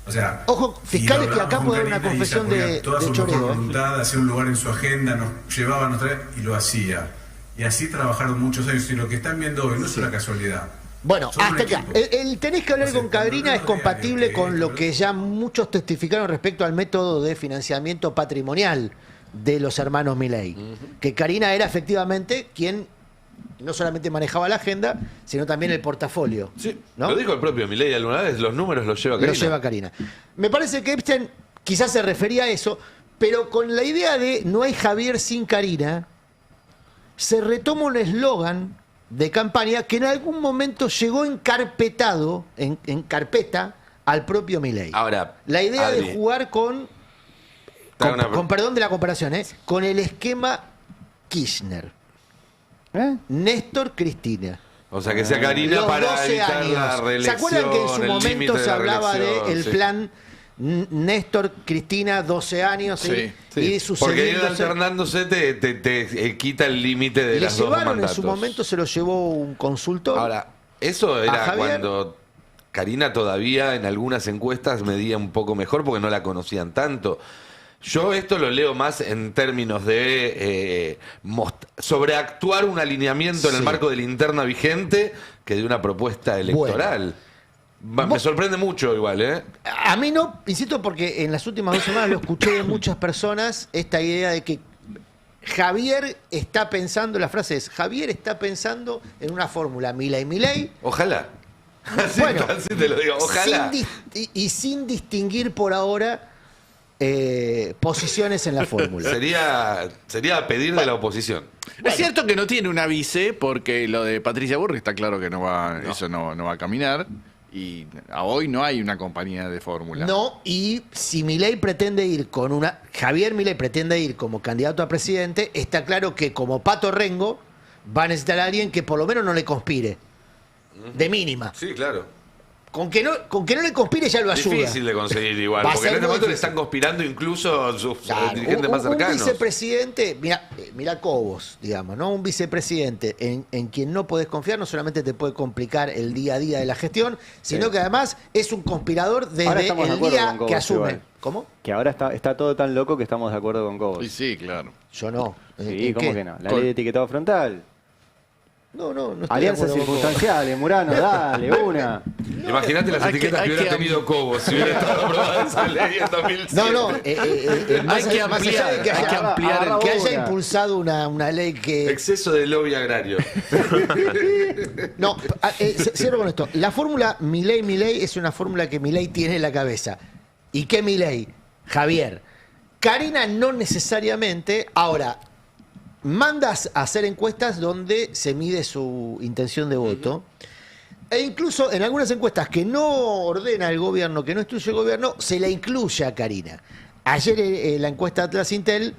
O sea, ojo, fiscales, que acá puede haber una Karina, confesión ella ponía de toda su choreo. mejor voluntad, hacía un lugar en su agenda, nos llevaba, nos traía y lo hacía. Y así trabajaron muchos años. Y lo que están viendo hoy no es una casualidad. Bueno, Son un hasta acá. equipo. El tenés que hablar O sea, con Karina no es compatible con lo que ya muchos testificaron respecto al método de financiamiento patrimonial de los hermanos Milei. Que Karina era efectivamente quien no solamente manejaba la agenda, sino también el portafolio. Sí, ¿no? lo dijo el propio Milei alguna vez, los números los lleva Karina. Lo lleva Karina. Me parece que Epstein quizás se refería a eso, pero con la idea de no hay Javier sin Karina, se retoma un eslogan de campaña que en algún momento llegó encarpetado, en carpeta, al propio Milei. Ahora, La idea Adri, de jugar con perdón de la comparación, con el esquema Kirchner. Néstor Cristina. o sea, que sea Karina Los para 12 evitar años. la reelección. ¿Se acuerdan que en su el límite momento de se la hablaba reelección? del Sí. plan Néstor Cristina, 12 años Sí, Sí, y porque ir sucediéndose? alternándose te quita el límite de Le las dos llevaron en mandatos. su momento, se lo llevó un consultor. Ahora, eso a era Javier. cuando Karina todavía en algunas encuestas medía un poco mejor porque no la conocían tanto. Yo esto lo leo más en términos de sobreactuar un alineamiento en el Sí. marco de la interna vigente que de una propuesta electoral. Me sorprende mucho igual, ¿eh? A mí no, insisto, porque en las últimas 2 semanas lo escuché de muchas personas, esta idea de que Javier está pensando, la frase es, Javier está pensando en una fórmula Milei. Ojalá. Así, Bueno, así te lo digo, ojalá. sin distinguir por ahora posiciones en la fórmula. Sería pedir de la oposición. Es cierto que no tiene una vice, porque lo de Patricia Burri está claro que eso no va a caminar. Y a hoy no hay una compañía de fórmula. No, y si Milei pretende ir con Javier Milei pretende ir como candidato a presidente, está claro que como Pato Rengo va a necesitar a alguien que por lo menos no le conspire. De mínima. Sí, claro. Con que no le conspire ya lo ayuda. Difícil de conseguir igual, Va a porque en ser este muy momento le difícil. están conspirando incluso sus Claro, dirigentes más un cercanos. vicepresidente, mira Cobos, digamos, ¿no? Un vicepresidente en quien no podés confiar, no solamente te puede complicar el día a día de la gestión, sino que además es un conspirador Ahora desde estamos de el acuerdo día con Cobos que asume. igual. ¿Cómo? Que ahora está todo tan loco que estamos de acuerdo con Cobos. Y sí, claro. Yo no. Sí, ¿En ¿cómo qué? que no? La ley de etiquetado frontal. No estoy de Alianzas acuerdo con vos. circunstanciales, Murano, dale, una. Imagínate las hay etiquetas que- que hay hubiera que- tenido Cobo si hubiera estado aprobada esa ley en 2007. Más que allá- más allá ampliar, de que hay que haya- ampliar el- que haya una. impulsado una ley que... Exceso de lobby agrario. No, cierro con esto. La fórmula Milei es una fórmula que Milei tiene en la cabeza. ¿Y qué Milei? Javier. Karina no necesariamente. Ahora, mandas a hacer encuestas donde se mide su intención de voto. E incluso en algunas encuestas que no ordena el gobierno, que no instruye el gobierno, se la incluye a Karina. Ayer la encuesta Atlas Intel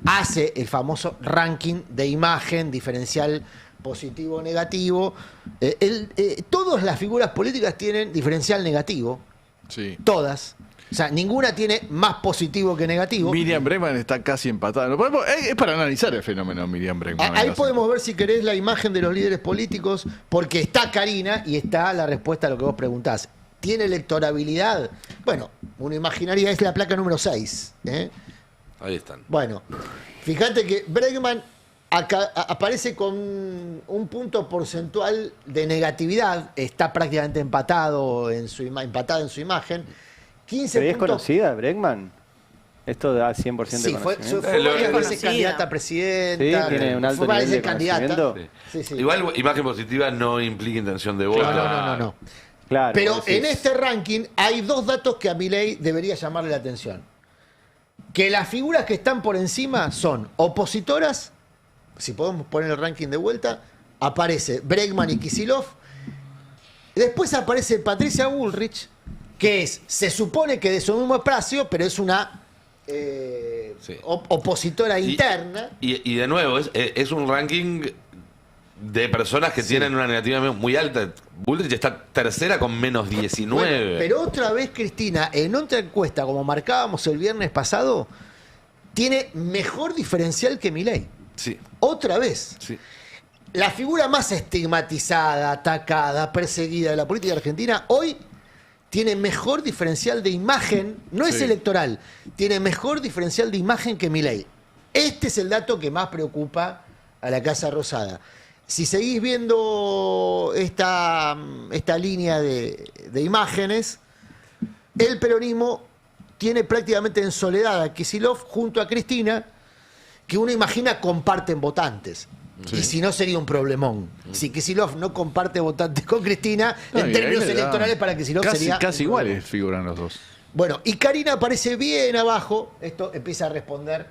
hace el famoso ranking de imagen diferencial positivo o negativo. Todas las figuras políticas tienen diferencial negativo. Sí. Todas. O sea, ninguna tiene más positivo que negativo. Miriam Bregman está casi empatada. Es para analizar el fenómeno Miriam Bregman. Ahí podemos ver, si querés, la imagen de los líderes políticos, porque está Karina y está la respuesta a lo que vos preguntás. ¿Tiene electorabilidad? Bueno, uno imaginaría, es la placa número 6. Ahí están. Bueno, fíjate que Bregman aparece con un punto porcentual de negatividad, está prácticamente empatado en su empatada en su imagen. 15 ¿Pero es puntos. conocida, Bregman? Esto da 100% Sí, de fue conocimiento. varias veces conocida. candidata a presidenta. Sí, tiene un alto fue varias nivel veces de candidata. conocimiento. Sí, sí. Igual imagen positiva no implica intención de voto. No. Claro, Pero vos decís. en este ranking hay dos datos que a Milei debería llamarle la atención. Que las figuras que están por encima son opositoras, si podemos poner el ranking de vuelta, aparece Bregman y Kicillof. Después aparece Patricia Bullrich, que se supone que de su mismo espacio, pero es una Sí. opositora interna. Y de nuevo, es un ranking de personas que tienen una negatividad muy alta. Bullrich está tercera con menos 19. Bueno, pero otra vez, Cristina, en otra encuesta, como marcábamos el viernes pasado, tiene mejor diferencial que Milei. Sí, Otra vez. sí. La figura más estigmatizada, atacada, perseguida de la política argentina, hoy tiene mejor diferencial de imagen, no es Sí. electoral, tiene mejor diferencial de imagen que Milei. Este es el dato que más preocupa a la Casa Rosada. Si seguís viendo esta línea de imágenes, el peronismo tiene prácticamente en soledad a Kicillof junto a Cristina, que uno imagina comparten votantes. Sí. Y si no, sería un problemón. Si Kicillof no comparte votantes con Cristina, No, en y términos ahí le da- electorales para Kicillof sería... Casi un iguales problemón. figuran los dos. Bueno, y Karina aparece bien abajo. Esto empieza a responder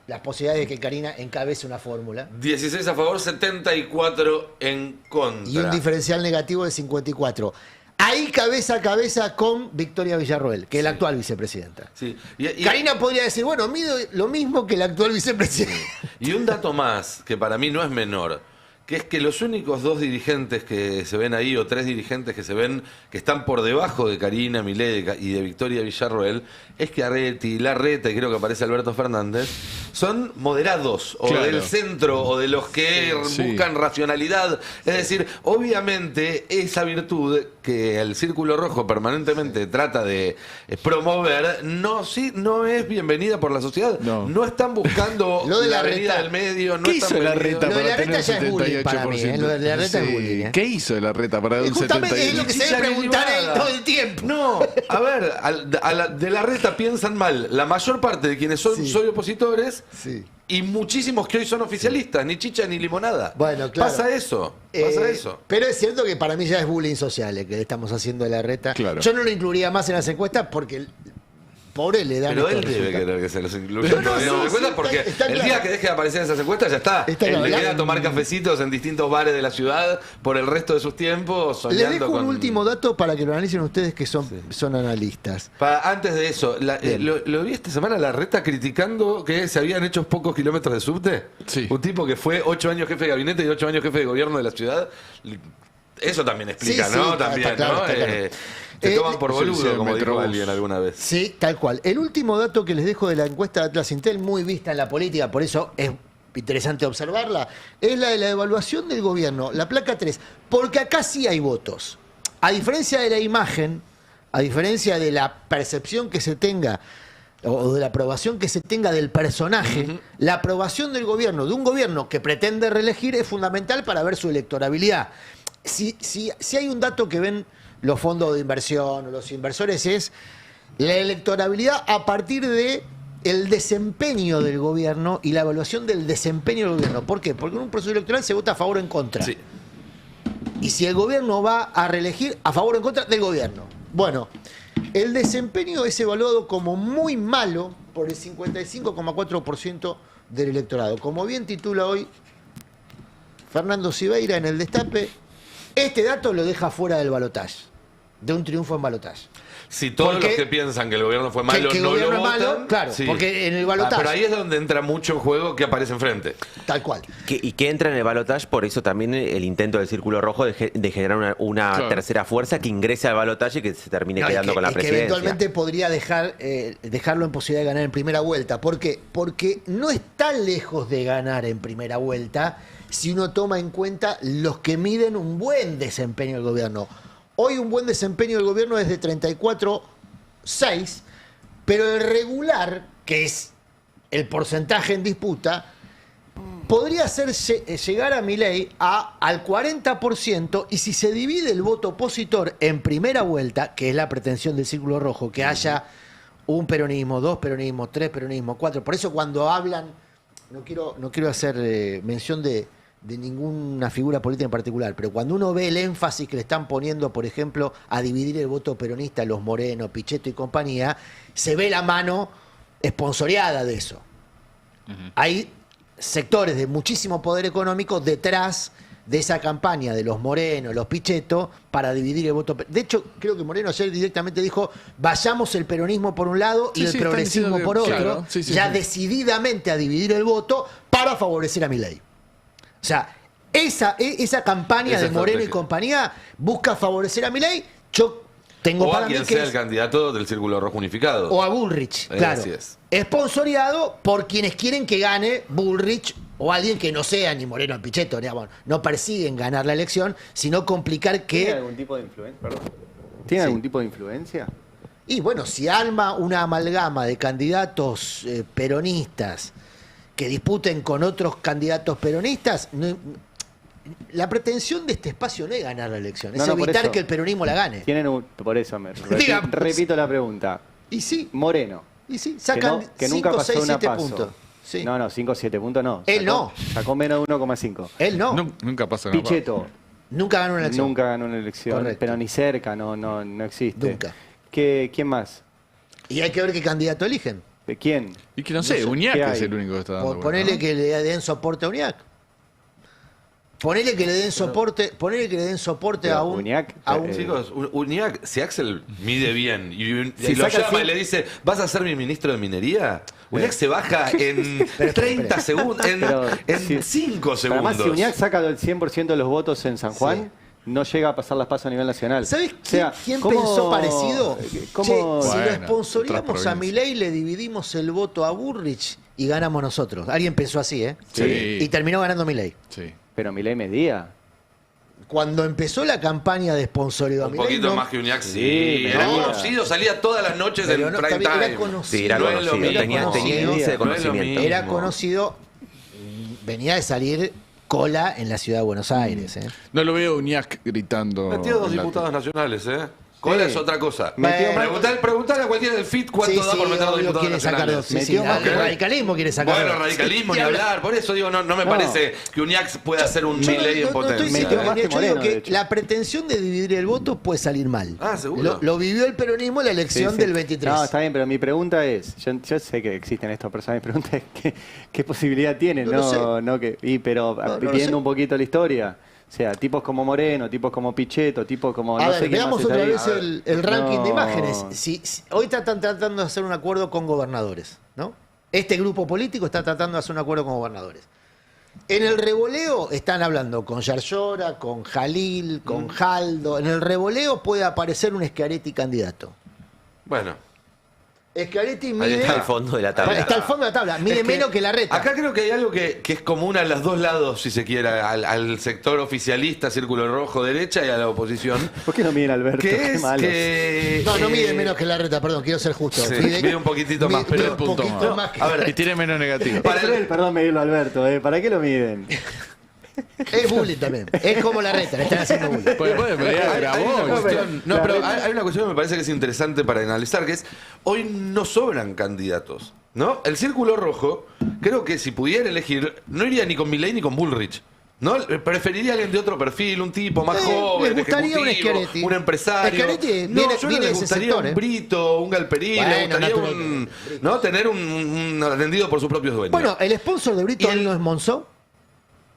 las posibilidades de que Karina encabece una fórmula. 16 a favor, 74 en contra. Y un diferencial negativo de 54. Ahí cabeza a cabeza con Victoria Villarroel, que es la actual vicepresidenta. Sí. Karina podría decir, bueno, mido lo mismo que la actual vicepresidenta. Y un dato más, que para mí no es menor, que es que los únicos dos dirigentes que se ven ahí, o tres dirigentes que se ven, que están por debajo de Karina Milei y de Victoria Villarroel, es que Arreti, Larreta, y creo que aparece Alberto Fernández, son moderados, o Claro. del centro, o de los que Sí. buscan racionalidad. Es decir, obviamente esa virtud que el Círculo Rojo permanentemente trata de promover, no es bienvenida por la sociedad. No. No están buscando Lo de la Larreta. avenida del medio, no ¿Qué están hizo la vendidos- reta Lo de para Larreta tener ya es bullying para mí, 78%? lo de Larreta es bullying, ¿Qué hizo la reta para dar un Justamente es lo que se debe 78%? preguntar a él todo el tiempo. No, a ver, de la reta piensan mal la mayor parte de quienes son soy opositores Sí. y muchísimos que hoy son oficialistas, ni chicha ni limonada. Bueno, claro. Pasa eso. Pero es cierto que para mí ya es bullying social el que le estamos haciendo a Larreta. Claro. Yo no lo incluiría más en las encuestas porque pobre le dan Pero estos él debe resultados. querer que se los incluya. No, en no, los sí, de encuestas, sí, porque está el claro. día que deje de aparecer en esas encuestas ya está. Está Él claro. le queda tomar cafecitos en distintos bares de la ciudad por el resto de sus tiempos, soñando Les dejo con... un último dato para que lo analicen ustedes que son analistas. Antes de eso, Bien. lo vi esta semana Larreta criticando que se habían hecho pocos kilómetros de subte. Sí. Un tipo que fue 8 años jefe de gabinete y 8 años jefe de gobierno de la ciudad. Eso también explica, Sí, sí, ¿no? está También, claro, ¿no? está claro. Te toman por sí, boludo, sí, el como dijo Metrobús. alguien alguna vez. Sí, tal cual. El último dato que les dejo de la encuesta de Atlas Intel, muy vista en la política, por eso es interesante observarla, es la de la evaluación del gobierno, la placa 3, porque acá sí hay votos. A diferencia de la imagen, a diferencia de la percepción que se tenga o de la aprobación que se tenga del personaje, la aprobación del gobierno, de un gobierno que pretende reelegir, es fundamental para ver su electorabilidad. Si hay un dato que ven los fondos de inversión o los inversores, es la electorabilidad a partir de el desempeño del gobierno y la evaluación del desempeño del gobierno. ¿Por qué? Porque en un proceso electoral se vota a favor o en contra. Sí. Y si el gobierno va a reelegir, a favor o en contra del gobierno. Bueno, el desempeño es evaluado como muy malo por el 55,4% del electorado. Como bien titula hoy Fernando Siveira en El Destape, este dato lo deja fuera del balotaje, de un triunfo en balotaje. Si todos Porque- los que piensan que el gobierno fue malo que el no lo gobierno es votan, malo, claro, porque en el balotaje- pero ahí es donde entra mucho en juego que aparece enfrente. Tal cual. Y que entra en el balotaje, por eso también el intento del Círculo Rojo de generar una Claro. tercera fuerza que ingrese al balotaje y que se termine No, quedando y que, con la y que presidencia. eventualmente podría dejarlo en posibilidad de ganar en primera vuelta. ¿Por qué? Porque no está lejos de ganar en primera vuelta si uno toma en cuenta los que miden un buen desempeño del gobierno. Hoy un buen desempeño del gobierno es de 34,6, pero el regular, que es el porcentaje en disputa, podría hacer llegar a Milei al 40%, y si se divide el voto opositor en primera vuelta, que es la pretensión del Círculo Rojo, que haya un peronismo, dos peronismos, tres peronismos, cuatro. Por eso cuando hablan, no quiero hacer mención de ninguna figura política en particular, pero cuando uno ve el énfasis que le están poniendo, por ejemplo, a dividir el voto peronista, los Moreno, Pichetto y compañía, se ve la mano esponsoreada de eso. Hay sectores de muchísimo poder económico detrás de esa campaña de los Moreno, los Pichetto, para dividir el voto. De hecho, creo que Moreno ayer directamente dijo, vayamos el peronismo por un lado y Sí, el sí, están progresismo diciendo por que- otro, claro, sí, sí, ya sí. decididamente a dividir el voto para favorecer a Milei. O sea, esa campaña Esa de Moreno y estrategia. compañía busca favorecer a Milei. Yo tengo O para a mí quien que sea es- el candidato del Círculo Rojo Unificado. o a Bullrich, claro. Así es. Esponsoreado por quienes quieren que gane Bullrich o alguien que no sea ni Moreno ni Pichetto, digamos. No persiguen ganar la elección, sino complicar ¿Tiene que... algún tipo de influencia? Perdón. ¿Tiene Sí. algún tipo de influencia? Y bueno, si arma una amalgama de candidatos peronistas que disputen con otros candidatos peronistas, la pretensión de este espacio no es ganar la elección, es No, por evitar eso. que el peronismo la gane. Tienen por eso Digamos. repito la pregunta. Y sí, Moreno. y sí, sacan que nunca 5, pasó 6, una 7 paso. puntos. Sí. No, 5 o 7 puntos no. Él no. Sacó menos de 1,5. Él no, Nunca pasa nada. Pichetto nunca ganó una elección. nunca ganó una elección, Correcto. pero ni cerca, no existe. Nunca. ¿Quién más? Y hay que ver qué candidato eligen. ¿Quién? Y que no sé, No sé, Uñac ¿qué es hay? el único que está dando vuelta, Ponele ¿no? que le den soporte a Uñac. Ponele que le den soporte a un... Uñac, a un- Chicos, Uñac, si Axel mide bien y Si lo saca el llama y cien- le dice, ¿vas a ser mi ministro de minería? Uñac se baja en Pero, 30 segundos, Pero, en si- 5 Pero además, segundos. si Uñac saca el 100% de los votos en San Juan, Sí. no llega a pasar las pasos a nivel nacional. ¿Sabes O sea, quién ¿cómo- pensó parecido? ¿Cómo- Che, si Bueno, lo sponsoreamos otras a provincias. Milei, le dividimos el voto a Bullrich y ganamos nosotros. Alguien pensó así, ¿eh? Sí. Y terminó ganando Milei. Sí. Pero Milei medía. Cuando empezó la campaña de sponsoreo a Un Milei, poquito no- más que Uñac, sí. Sí, Era no. conocido, salía todas las noches Pero en no, prime está bien, era time. conocido. Sí, era No es lo conocido, mismo. tenía conocido. índice de No es lo conocimiento. mismo. Era conocido, venía de salir cola en la ciudad de Buenos Aires. ¿eh? No lo veo Uñac gritando. Metió 2 en la- diputados nacionales, ¿eh? ¿Cuál es otra cosa? Metió más- Preguntale a cualquiera del FIT cuánto Sí, da por sí, meter 2 obvio diputados quiere sacar nacionales. dos. Sí, Metió sí, más el que- radicalismo quiere sacar Bueno, dos. radicalismo Sí, ni y hablar. Por eso digo, no me No. parece que Uñac pueda ser un Milei en estoy potencia. Metió diciendo más que yo digo Moreno, que de hecho. la pretensión de dividir el voto puede salir mal. Ah, ¿seguro? Lo vivió el peronismo en la elección Sí, sí. del 23. No, está bien, pero mi pregunta es, yo sé que existen estas personas, mi pregunta es qué posibilidad tienen, No lo sé. pero No, no lo viendo sé. un poquito la historia, o sea, tipos como Moreno, tipos como Pichetto, tipos como A no ver, sé quién veamos más está otra ahí. vez el ranking de No. imágenes. Hoy están tratando de hacer un acuerdo con gobernadores, ¿no? Este grupo político está tratando de hacer un acuerdo con gobernadores. En el revoleo están hablando con Yarlora, con Jalil, con Jaldo. En el revoleo puede aparecer un Schiaretti candidato. Bueno, Schiaretti Ahí mide... Está al fondo de la tabla. Está al fondo de la tabla, mide Es que menos que Larreta. Acá creo que hay algo que es común a los dos lados, si se quiere, al sector oficialista, círculo rojo derecha, y a la oposición. ¿Por qué no miden a Alberto? Que Qué es malos. que... No mide menos que Larreta, perdón, quiero ser justo. Sí, mide un poquitito más, mide pero un punto poquito más. más que A ver, Y tiene menos negativo. Es cruel, perdón, medirlo a Alberto. ¿Para qué lo miden? Es bullying también. Es como Larreta, le están haciendo bullying. Pues puede medir a Hay una Grabois. cuestión- no, pero hay una cuestión que me parece que es interesante para analizar, que es, hoy no sobran candidatos, ¿no? El Círculo Rojo, creo que si pudiera elegir, no iría ni con Milei ni con Bullrich, ¿no? Preferiría a alguien de otro perfil, un tipo más joven, les gustaría un ejecutivo, Schiaretti. un empresario. Schiaretti No, viene- yo viene le de ese gustaría sector, un Brito, un Galperín, le Bueno, gustaría naturalmente. ¿no? Tener un atendido por sus propios dueños. Bueno, el sponsor de Brito Y el- no es Monzó.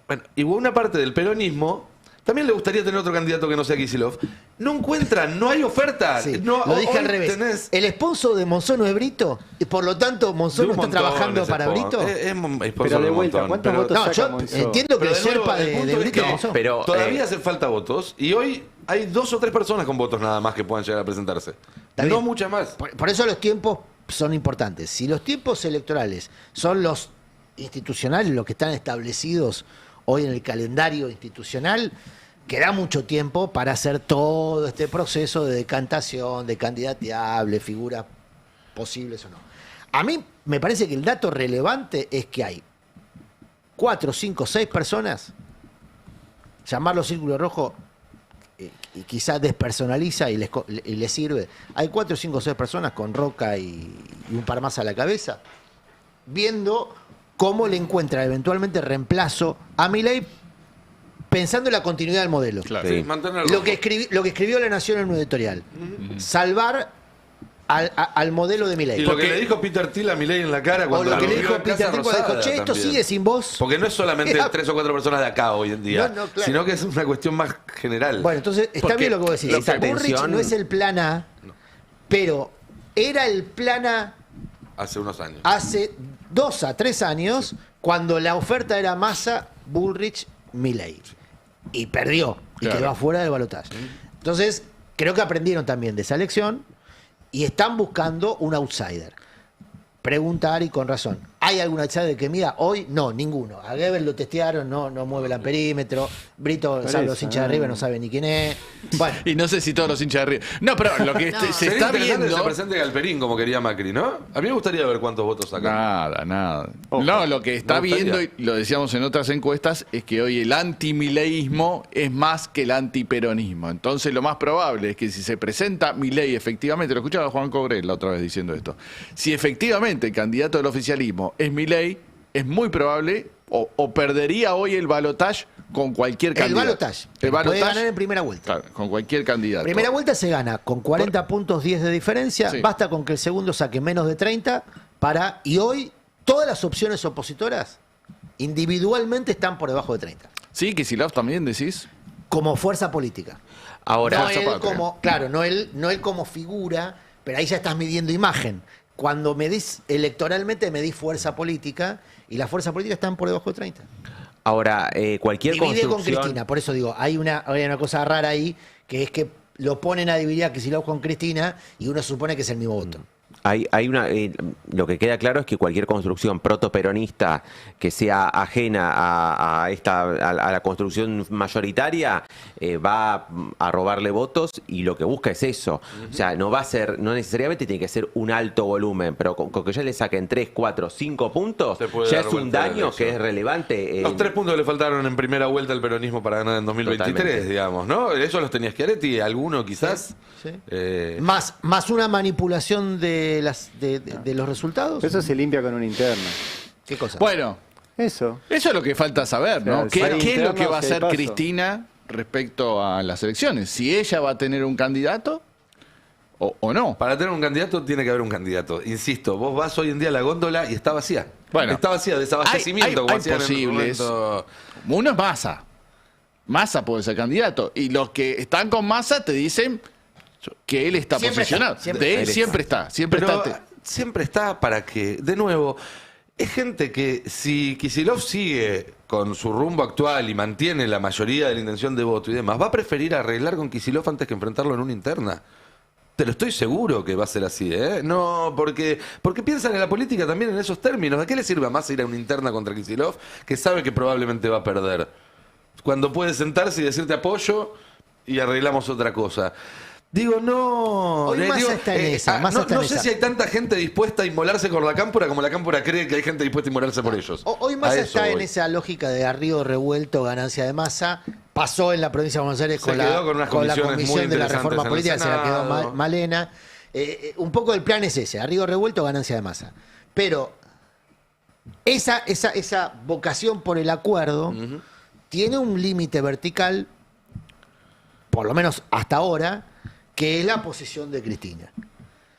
Bueno, y una parte del peronismo también le gustaría tener otro candidato que no sea Kicillof. No encuentran, no hay oferta. Sí, No, lo dije hoy al revés. tenés El sponsor de Monzó no es Brito, y por lo tanto Monzó de no un está montón trabajando ese para sponsor. Brito. Es sponsor Pero de un vuelta, montón, ¿cuántos pero- votos No, saca yo Monzó? entiendo que pero el de nuevo, Sherpa el de punto es Brito que es Monzó. Pero, todavía hacen falta votos y hoy hay 2 o 3 personas con votos nada más que puedan llegar a presentarse. Está No bien. muchas más. Por eso los tiempos son importantes. Si los tiempos electorales son los institucionales, los que están establecidos hoy en el calendario institucional, queda mucho tiempo para hacer todo este proceso de decantación, de candidateable, figuras posibles o no. A mí me parece que el dato relevante es que hay 4, 5, 6 personas, llamarlo círculo rojo, y quizás despersonaliza y les sirve. Hay 4, 5, 6 personas con Roca y un par más a la cabeza, viendo cómo le encuentra eventualmente reemplazo a Milei, pensando en la continuidad del modelo. Claro. Sí, mantener el Lo rojo. que, lo que escribió La Nación en un editorial. Salvar al modelo de Milei. Y lo que le dijo Peter Thiel a Milei en la cara O cuando lo que lo le vio dijo en Peter Casa Thiel cuando dijo, Rosada che, esto también. sigue sin vos. Porque no es solamente Era- 3 o 4 personas de acá hoy en día, No, claro. sino que es una cuestión más general. Bueno, entonces está Porque bien lo que vos decís. esa Bullrich tensión- no es el plan A, pero era el plan A Hace unos años. hace 2 a 3 años, cuando la oferta era Massa, Bullrich, Milei. Y perdió, y Claro. quedó afuera del balotaje. Entonces, creo que aprendieron también de esa elección y están buscando un outsider. Pregunta Ari con razón. ¿Hay algún outsider que mida? Hoy no, ninguno. A Goebbels lo testearon, no mueve el perímetro. Brito, Por salvo los eso, hinchas de River, no sabe ni quién es. Bueno, Y no sé si todos los hinchas de River. No, pero lo que No. se Sería está interesante que se viendo. presente Galperín como quería Macri, ¿no? A mí me gustaría ver cuántos votos sacan. Nada. Ojo. No, lo que está Me gustaría. viendo, y lo decíamos en otras encuestas, es que hoy el antimileísmo es más que el antiperonismo. Entonces lo más probable es que si se presenta Milei efectivamente, lo escuchaba Juan Cogrel la otra vez diciendo esto, si efectivamente el candidato del oficialismo es Milei, es muy probable o perdería hoy el balotaje con cualquier el candidato. balotaje. El Puede balotaje, ganar en primera vuelta. claro, con cualquier candidato. Primera vuelta se gana con 40 puntos 10 de diferencia. Sí. Basta con que el segundo saque menos de 30 para... Y hoy todas las opciones opositoras individualmente están por debajo de 30. Sí, Kicillof también decís. Como fuerza política. Ahora, No él Zapata. como, claro, no él como figura, pero ahí ya estás midiendo imagen. Cuando medís electoralmente, medís fuerza política y las fuerzas políticas están por debajo de 30. ahora cualquier Divide con construcción... Cristina, por eso digo, hay una cosa rara ahí, que es que lo ponen a dividir a Kicillof con Cristina y uno supone que es el mismo voto. Hay una, lo que queda claro es que cualquier construcción protoperonista que sea ajena a la construcción mayoritaria va a robarle votos y lo que busca es eso. O sea, no necesariamente tiene que ser un alto volumen, pero con que ya le saquen 3, 4, 5 puntos, Se puede ya dar es un vuelta la daño que elección. es relevante. Los 3 puntos que le faltaron en primera vuelta al peronismo para ganar en 2023, Totalmente. digamos, ¿no? Eso los tenía Schiaretti, alguno quizás. Sí. Eh, Más una manipulación de los resultados. Eso se limpia con una interna. ¿Qué cosa? Bueno, Eso. eso es lo que falta saber, ¿no? O sea, ¿Qué el es lo interno que va a si hay hacer paso. Cristina respecto a las elecciones? ¿Si ella va a tener un candidato o no? Para tener un candidato tiene que haber un candidato. Insisto, vos vas hoy en día a la góndola y está vacía. Bueno. Está vacía, desabastecimiento, como hay hacían en el posibles. momento. Uno es Massa. Massa puede ser candidato. Y los que están con Massa te dicen que él está Siempre posicionado. está, siempre De él está. siempre está. Siempre Pero está. siempre está para que, de nuevo, es gente que si Kicillof sigue con su rumbo actual y mantiene la mayoría de la intención de voto y demás, va a preferir arreglar con Kicillof antes que enfrentarlo en una interna. Te lo estoy seguro que va a ser así, ¿eh? No, porque piensan en la política también en esos términos. ¿A qué le sirve más ir a una interna contra Kicillof que sabe que probablemente va a perder? Cuando puede sentarse y decirte apoyo y arreglamos otra cosa. Digo, no. Hoy Massa está en esa. Massa está en No sé esa. si hay tanta gente dispuesta a inmolarse con la cámpora como la cámpora cree que hay gente dispuesta a inmolarse por ellos. Hoy Massa está en esa lógica de río revuelto, ganancia de masa. Pasó en la provincia de Buenos Aires Se quedó con unas con la comisiones muy comisión de la interesantes reforma en el política, se la quedó Senado. Malena. Un poco el plan es ese, a río revuelto, ganancia de masa. Pero esa vocación por el acuerdo tiene un límite vertical, por lo menos hasta ahora, que es la posición de Cristina.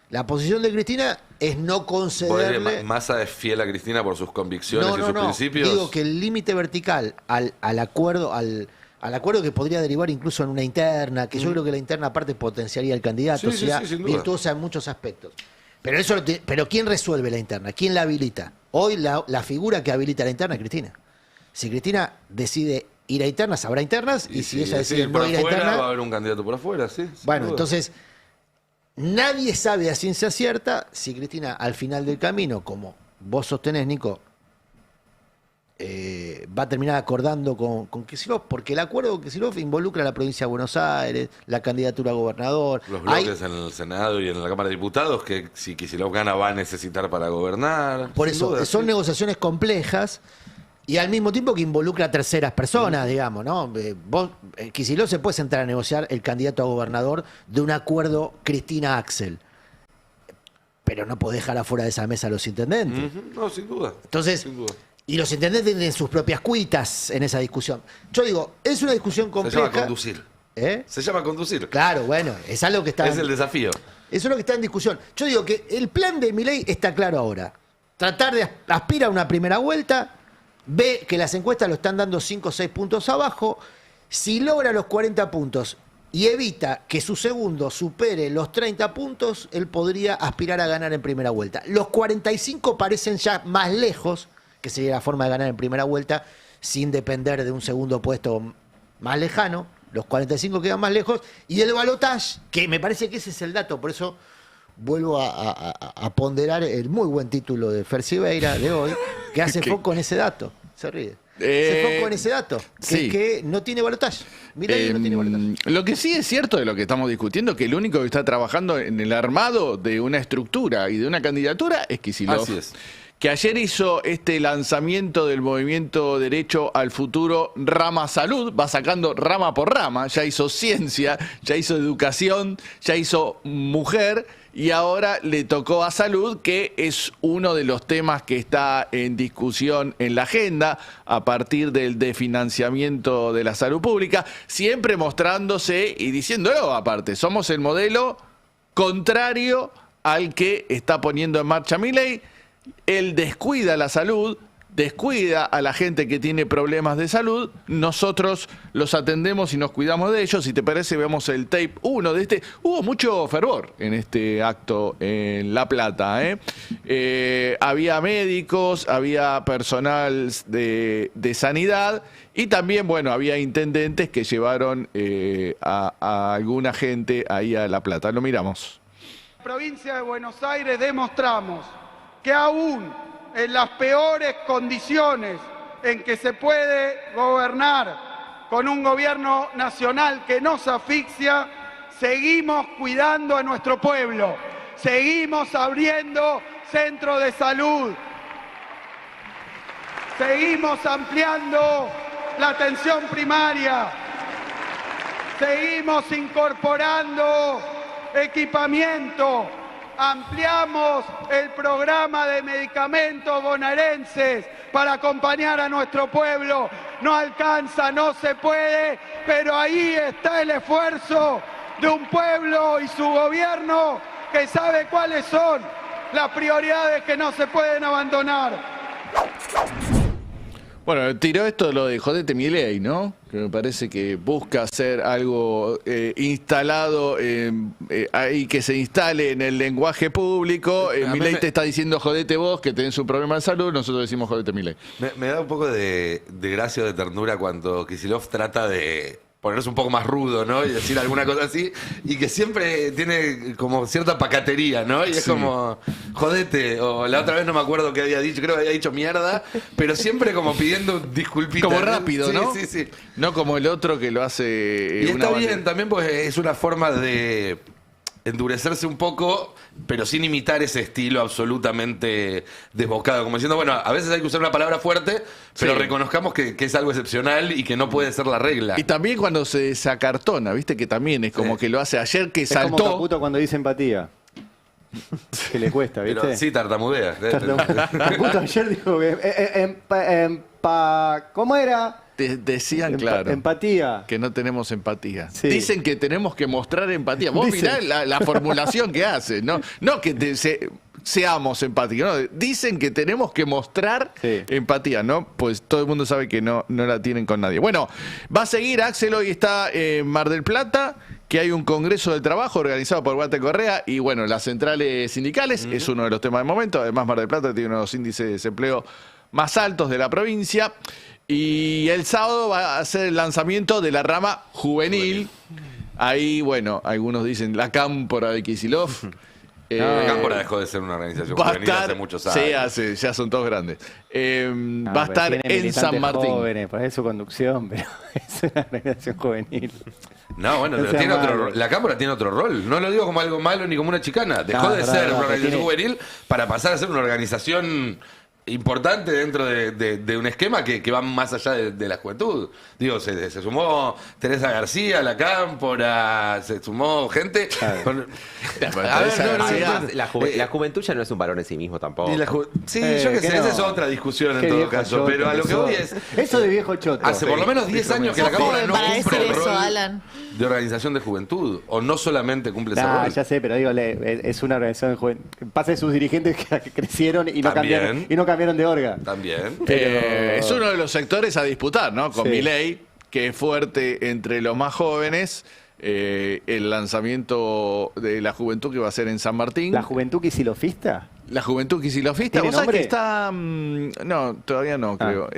La posición de Cristina es no concederle... Massa es fiel a Cristina por sus convicciones y sus No. principios. Digo que el límite vertical al acuerdo, al acuerdo que podría derivar incluso en una interna, que yo creo que la interna aparte potenciaría al candidato, Sí, sea sin duda. virtuosa en muchos aspectos. Pero ¿quién resuelve la interna? ¿Quién la habilita? Hoy la figura que habilita la interna es Cristina. Si Cristina decide ir a internas, habrá internas, y si ella decide por no ir a afuera, internas... va a haber un candidato por afuera, sí. sin Bueno, duda. entonces, nadie sabe a ciencia cierta si Cristina al final del camino, como vos sostenés, Nico, va a terminar acordando con Kicillof, porque el acuerdo con Kicillof involucra a la provincia de Buenos Aires, la candidatura a gobernador. Los bloques en el Senado y en la Cámara de Diputados que si Kicillof gana va a necesitar para gobernar. Por sin eso, duda, son sí. negociaciones complejas y al mismo tiempo que involucra a terceras personas, digamos, ¿no? Kicillof se puede sentar a negociar el candidato a gobernador de un acuerdo Cristina-Axel, pero no puede dejar afuera de esa mesa a los intendentes. No, sin duda. Entonces, Sin duda. y los intendentes tienen sus propias cuitas en esa discusión. Yo digo, es una discusión Se compleja. llama conducir. ¿Eh? Se llama conducir. Claro, bueno, es algo que está... Es el desafío. Eso es lo que está en discusión. Yo digo que el plan de Milei está claro ahora. Tratar de aspirar a una primera vuelta, ve que las encuestas lo están dando 5 o 6 puntos abajo. Si logra los 40 puntos y evita que su segundo supere los 30 puntos, él podría aspirar a ganar en primera vuelta. Los 45 parecen ya más lejos, que sería la forma de ganar en primera vuelta, sin depender de un segundo puesto más lejano. Los 45 quedan más lejos. Y el balotaje, que me parece que ese es el dato, por eso vuelvo a ponderar el muy buen título de Fer Silveira de hoy, que hace foco en ese dato. Se ríe. Hace foco en ese dato, que sí. es que no tiene balotaje. Milei no tiene balotaje. Lo que sí es cierto de lo que estamos discutiendo, que el único que está trabajando en el armado de una estructura y de una candidatura es Kicillof. Así es. Que ayer hizo este lanzamiento del movimiento Derecho al Futuro Rama Salud, va sacando rama por rama, ya hizo ciencia, ya hizo educación, ya hizo mujer y ahora le tocó a salud, que es uno de los temas que está en discusión en la agenda a partir del desfinanciamiento de la salud pública, siempre mostrándose y diciéndolo aparte, somos el modelo contrario al que está poniendo en marcha Milei. Él descuida la salud, descuida a la gente que tiene problemas de salud, nosotros los atendemos y nos cuidamos de ellos. Si te parece, veamos el tape 1 de este. Hubo mucho fervor en este acto en La Plata. Había médicos, había personal de sanidad y también, bueno, había intendentes que llevaron a alguna gente ahí a La Plata. Lo miramos. En la provincia de Buenos Aires demostramos que aún en las peores condiciones en que se puede gobernar con un gobierno nacional que nos asfixia, seguimos cuidando a nuestro pueblo, seguimos abriendo centros de salud, seguimos ampliando la atención primaria, seguimos incorporando equipamiento, ampliamos el programa de medicamentos bonaerenses para acompañar a nuestro pueblo. No alcanza, no se puede, pero ahí está el esfuerzo de un pueblo y su gobierno que sabe cuáles son las prioridades que no se pueden abandonar. Bueno, tiró esto lo de jodete Milei, ¿no? Que me parece que busca hacer algo instalado ahí, que se instale en el lenguaje público. Milei te está diciendo jodete vos, que tenés un problema de salud, nosotros decimos jodete Milei. Me da un poco de gracia o de ternura cuando Kicillof trata de ponerse un poco más rudo, ¿no? Y decir alguna cosa así, y que siempre tiene como cierta pacatería, ¿no? Y es como, jodete, o la otra vez no me acuerdo qué había dicho, creo que había dicho mierda, pero siempre como pidiendo disculpitas. Como rápido, ¿no? Sí, sí. No como el otro que lo hace. Y está bien también, porque es una forma de endurecerse un poco, pero sin imitar ese estilo absolutamente desbocado. Como diciendo, bueno, a veces hay que usar una palabra fuerte, pero Sí. reconozcamos que es algo excepcional y que no puede ser la regla. Y también cuando se desacartona, viste que también es como que lo hace ayer que Es como saltó. Caputo cuando dice empatía. Que le cuesta, ¿viste? Pero sí, tartamudea. Caputo ayer dijo que... ¿Cómo era? Decían, claro, Empatía. que no tenemos empatía. Sí. Dicen que tenemos que mostrar empatía. Vos Dicen. mirá la formulación que hace, ¿no? No que seamos empáticos, no. Dicen que tenemos que mostrar empatía, ¿no? Pues todo el mundo sabe que no la tienen con nadie. Bueno, va a seguir, Axel, hoy está en Mar del Plata, que hay un congreso del trabajo organizado por Walter Correa y, bueno, las centrales sindicales, es uno de los temas del momento. Además, Mar del Plata tiene uno de los índices de desempleo más altos de la provincia. Y el sábado va a ser el lanzamiento de la rama juvenil. Ahí, bueno, algunos dicen la cámpora de Kicillof. La Cámpora dejó de ser una organización va a juvenil estar, hace muchos años. ya son todos grandes. No, va a pero estar tiene en militantes San Martín. Jóvenes, por ahí su conducción, pero es una organización juvenil. No, bueno, No pero sea tiene malo. otro, la Cámpora tiene otro rol. No lo digo como algo malo ni como una chicana. Dejó de verdad, ser verdad, una organización tiene- juvenil para pasar a ser una organización importante dentro de un esquema que va más allá de la juventud. Digo, se sumó Teresa García, la Cámpora, se sumó gente. Con- A ver, no, no, Además, no. la juventud ya no es un valor en sí mismo tampoco. Y la sí, yo qué sé, que no. esa es otra discusión en Qué todo viejo caso. choto pero a lo que sos. voy es. Eso de viejo choto. Hace por lo menos 10 años que la Sos Cámpora joven no para cumple decir el eso, rol Alan. de organización de juventud. O no solamente cumple ese rol. Ya sé, pero digo, es una organización joven. Pasa de sus dirigentes que crecieron y no También. cambiaron de orga. También. Es uno de los sectores a disputar, ¿no? Con Sí. Milei, que es fuerte entre los más jóvenes. El lanzamiento de la juventud que va a ser en San Martín. ¿La juventud quisilofista? La juventud quisilofista. ¿Tiene ¿Vos sabés nombre? que está...? No, todavía no, creo.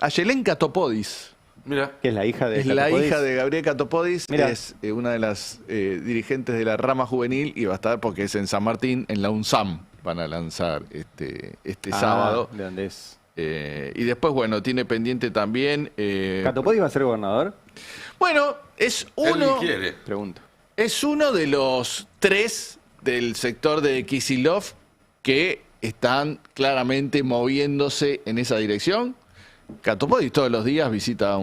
Ayelenka Topodis. Mira. Que es la hija de Es la Catopodis. hija de Gabriel Catopodis. Mirá. Es una de las dirigentes de la rama juvenil y va a estar porque es en San Martín, en la UNSAM. Van a lanzar este sábado. ¿De dónde es? Y después, bueno, tiene pendiente también... ¿Catopodis va a ser gobernador? bueno, es uno... Él quiere. Pregunto. Es uno de los 3 del sector de Kicillof que están claramente moviéndose en esa dirección. Catopodis todos los días visita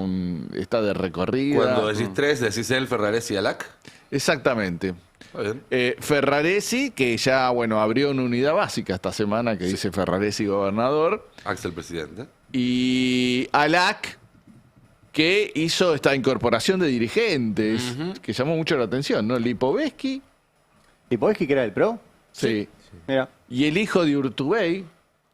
está de recorrida. Cuando decís 3, decís él, Ferraresi y Alac. Exactamente. Está bien. Ferraresi, que ya, bueno, abrió una unidad básica esta semana que dice Ferraresi gobernador. Axel presidente. Y Alac, que hizo esta incorporación de dirigentes, que llamó mucho la atención, ¿no? Lipovetsky, ¿Lipovetsky que era del PRO? sí. Mira. Y el hijo de Urtubey,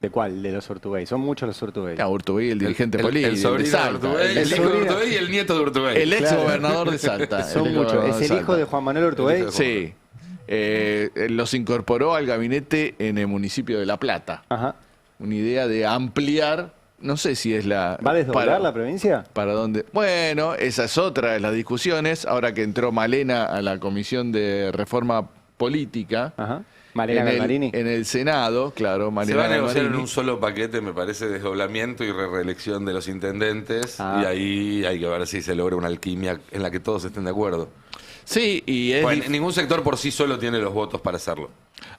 ¿De cuál? De los Urtubey. Son muchos los Urtubey. Urtubey, el dirigente El político, sobrino de de Salta, Urtubey, el hijo de Urtubey y el nieto de Urtubey. el ex gobernador de Salta. Son ex muchos. gobernador ¿Es de el hijo de Salta. Juan Manuel Urtubey? El hijo de- Sí. Los incorporó al gabinete en el municipio de La Plata. Ajá. Una idea de ampliar, no sé si es la... ¿Va a desdoblar para- la provincia? ¿Para dónde? Bueno, esa es otra de las discusiones. Ahora que entró Malena a la Comisión de Reforma Política. Ajá. Malena en el- Galmarini. En el Senado, claro, Se Malena va a negociar en Galmarini. un solo paquete, me parece, desdoblamiento y reelección de los intendentes. Ah. Y ahí hay que ver si se logra una alquimia en la que todos estén de acuerdo. Sí, y es Bueno, ningún sector por sí solo tiene los votos para hacerlo.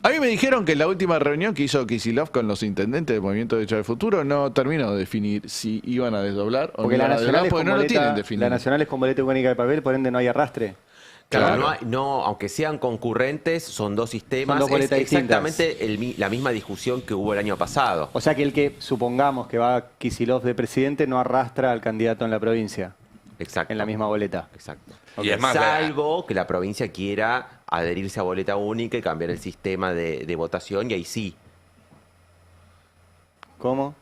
A mí me dijeron que en la última reunión que hizo Kicillof con los intendentes del Movimiento de Hecho del Futuro no terminó de definir si iban a desdoblar o Porque no la iban a nacional, desdoblar, es porque con no lo tienen boleta, definido. la nacional es con boleta única de papel, por ende no hay arrastre. Claro, aunque sean concurrentes, son dos sistemas. Son dos es boletas exactamente la misma discusión que hubo el año pasado. O sea que el que supongamos que va a Kicillof de presidente no arrastra al candidato en la provincia, Exacto. en la misma boleta. Exacto. Y es más, Salvo que la provincia quiera adherirse a boleta única y cambiar el sistema de votación, y ahí sí. ¿Cómo?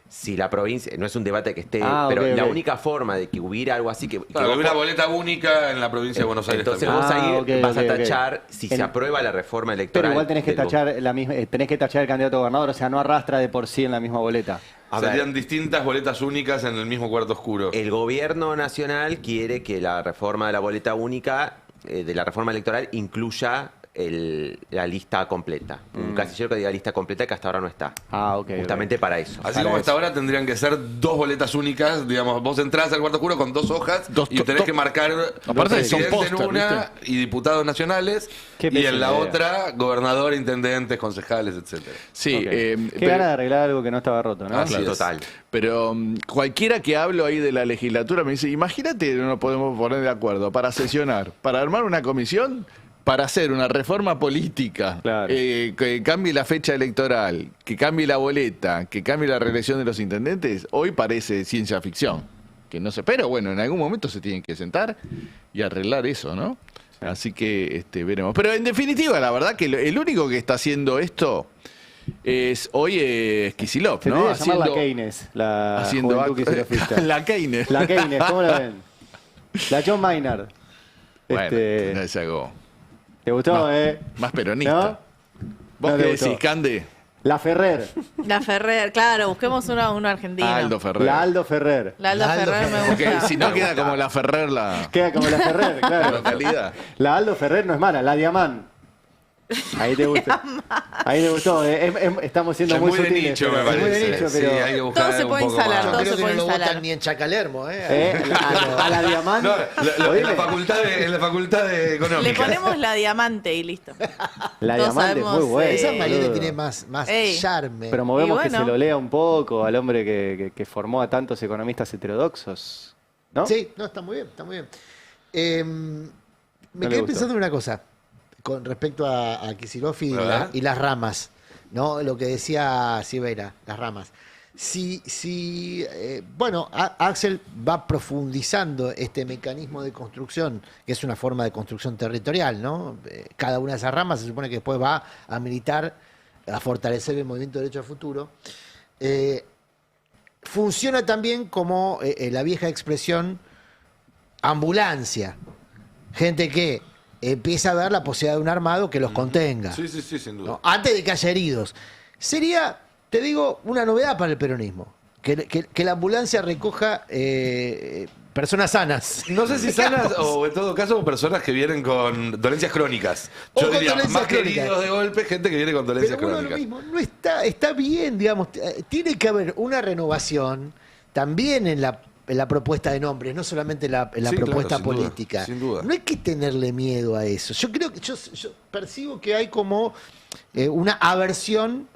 Si la provincia, no es un debate que esté, Ah, pero ok, la ok. única forma de que hubiera algo así que claro, vos- una boleta única en la provincia de Buenos Aires entonces también. vos ahí ok, vas ok, a ok. tachar si se En- aprueba la reforma electoral. Pero igual tenés que del- tachar la misma, tenés que tachar el candidato a gobernador, o sea, no arrastra de por sí en la misma boleta. Serían distintas boletas únicas en el mismo cuarto oscuro. El gobierno nacional quiere que la reforma de la boleta única, de la reforma electoral, incluya la lista completa. Un casillero que diga lista completa que hasta ahora no está. Ok. Justamente para eso. Así como hasta ahora tendrían que ser 2 boletas únicas, digamos, vos entrás al cuarto oscuro con 2 hojas y tenés que marcar Aparte son presidente en póster, una y diputados nacionales y en la otra gobernador, intendentes, concejales, etcétera. Sí, Qué gana de arreglar algo que no estaba roto, ¿no? Así es. Total. pero cualquiera que hablo ahí de la legislatura me dice, imagínate, no nos podemos poner de acuerdo para sesionar, para armar una comisión, para hacer una reforma política, Claro. Que cambie la fecha electoral, que cambie la boleta, que cambie la reelección de los intendentes, hoy parece ciencia ficción. Que no sé, pero bueno, en algún momento se tienen que sentar y arreglar eso, ¿no? Así que veremos. Pero en definitiva, la verdad que el único que está haciendo esto hoy es Kicillof, Se ¿no? debería llamar la Keynes, la haciendo juventud kicilofista. la Keynes. La Keynes, ¿cómo la ven? La John Maynard. Bueno, es algo ¿Te gustó, más peronista. ¿No? ¿Vos No qué te decís, gustó. Cande? La Ferrer. La Ferrer, claro, busquemos uno argentino. Aldo Ferrer. La Aldo Ferrer. La Aldo Ferrer me Porque gusta. si no queda como la Ferrer la Queda como la Ferrer, claro. localidad. La Aldo Ferrer no es mala, la Diamant. Ahí te gusta. Ahí te gustó. Estamos siendo Es muy muy de sutiles. nicho, pero- me es muy de parece. nicho, Sí, pero... hay que buscar Todo se un puede poco instalar, más. todo Creo se que puede no lo instalar. votan ni en Chacalermo, A la Diamant. No, en Oíme, la facultad de económica. Le ponemos la diamante y listo. la todos Diamante es muy sabemos, buena. Esa Mariela boludo. tiene más Ey. charme. Promovemos Y que bueno. se lo lea un poco al hombre que formó a tantos economistas heterodoxos. ¿No? Sí, no, está muy bien, está muy bien. Me le quedé gustó. pensando en una cosa con respecto a Kicillof y, A ver. y las ramas, ¿no? Lo que decía Silveira, las ramas. Bueno, Axel va profundizando este mecanismo de construcción, que es una forma de construcción territorial, ¿no? Cada una de esas ramas se supone que después va a militar, a fortalecer el movimiento de derecho al futuro. Funciona también como la vieja expresión ambulancia. Gente que empieza a ver la posibilidad de un armado que los contenga. Sí, sin duda. ¿no? Antes de que haya heridos. Sería, te digo, una novedad para el peronismo. Que la ambulancia recoja personas sanas. No sé si sanas o en todo caso personas que vienen con dolencias crónicas. O Yo con diría, dolencias más que crónicas. heridos de golpe, gente que viene con dolencias Pero bueno, lo crónicas. mismo, no está bien, digamos, tiene que haber una renovación también en la propuesta de nombres, no solamente en la Sí, propuesta claro, sin duda, política. sin duda. No hay que tenerle miedo a eso. Yo creo que yo percibo que hay como una aversión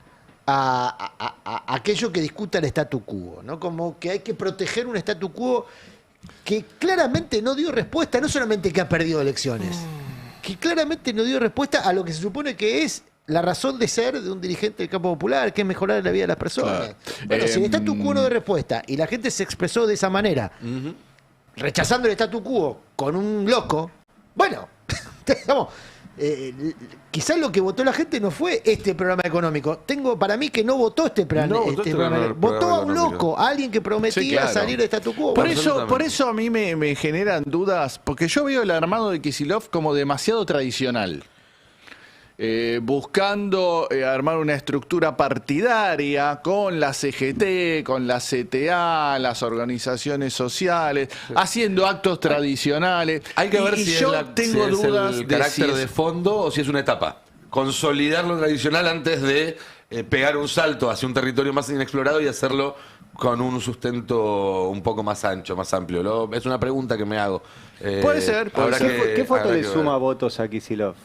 a aquello que discuta el statu quo, ¿no? Como que hay que proteger un statu quo que claramente no dio respuesta, no solamente que ha perdido elecciones, que claramente no dio respuesta a lo que se supone que es la razón de ser de un dirigente del campo popular, que es mejorar la vida de las personas. Claro. Bueno, si el statu quo no dio respuesta y la gente se expresó de esa manera, rechazando el statu quo con un loco, bueno, digamos, quizás lo que votó la gente no fue este programa económico. Tengo para mí que no votó este programa. No votó este programa Votó a un económico. loco, a alguien que prometía Sí, claro. salir del statu quo. Por Absolutamente. eso a mí me generan dudas, porque yo veo el armado de Kicillof como demasiado tradicional. Buscando armar una estructura partidaria con la CGT, con la CTA, las organizaciones sociales, haciendo actos tradicionales. Hay que ver Y si, yo es, tengo si es dudas el de carácter si es- de fondo o si es una etapa. Consolidar lo tradicional antes de pegar un salto hacia un territorio más inexplorado y hacerlo con un sustento un poco más ancho, más amplio. Es una pregunta que me hago. Puede ser, puede habrá ser. ¿Qué foto habrá le que suma ver. votos a Kicillof?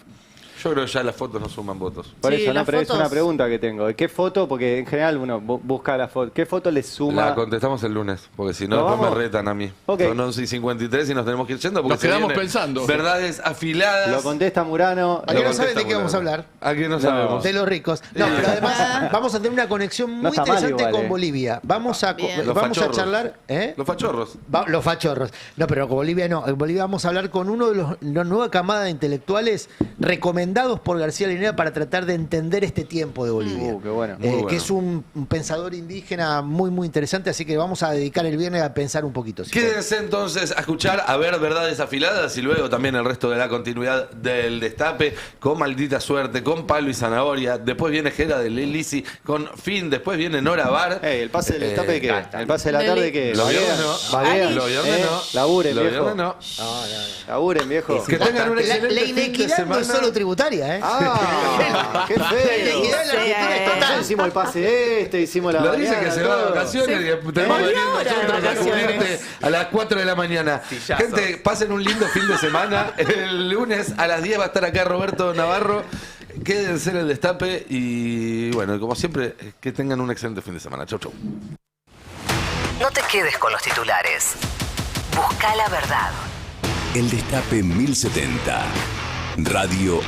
Yo creo que ya las fotos no suman votos. Por Sí, eso, no, las pero es una fotos- pregunta que tengo. ¿Qué foto? Porque en general uno busca la foto. ¿Qué foto le suma? La contestamos el lunes, porque si no, ¿Nos después me vamos? retan a mí. Ok. Son 11:53 y nos tenemos que ir yendo porque Nos se quedamos vienen pensando. verdades afiladas. Lo contesta Murano. ¿A qué no saben de qué vamos a hablar? ¿A qué no No. sabemos? De los ricos. No, pero además vamos a tener una conexión muy está mal interesante igual, con Bolivia. Vamos a Bien. Los vamos a fachorros. charlar, ¿eh? Los fachorros. Los fachorros. No, pero con Bolivia no. En Bolivia vamos a hablar con uno de la nueva camada de intelectuales recomendados recomendados por García Linera para tratar de entender este tiempo de Bolivia. Qué bueno. Que es un pensador indígena muy, muy interesante, así que vamos a dedicar el viernes a pensar un poquito. Si Quédense entonces a escuchar, a ver Verdades Afiladas y luego también el resto de la continuidad del Destape con Maldita Suerte, con Palo y Zanahoria. Después viene Jera de Lisi con Fin. Después viene Nora Bar. El pase del Destape de qué? El pase de la tarde que Los viernes no. Vaguean. Los viernes no. Laburen, Los viejo. viernes no. Laburen, viejo. Que tengan un excelente la fin de inequidad no semana. es solo tributaria, ¿eh? Qué La feo. inequidad en la Argentina es total. Hicimos el pase hicimos la Lo dice bañada, que se va de todo. vacaciones y tenemos que Volvió venir ahora de nosotros a vacaciones. cubrirte a las 4 de la mañana. Sillazo. Gente, pasen un lindo fin de semana. El lunes a las 10 va a estar acá Roberto Navarro. Quédense en el Destape y bueno, como siempre, que tengan un excelente fin de semana. Chau, chau. No te quedes con los titulares. Busca la verdad. El Destape 1070. Radio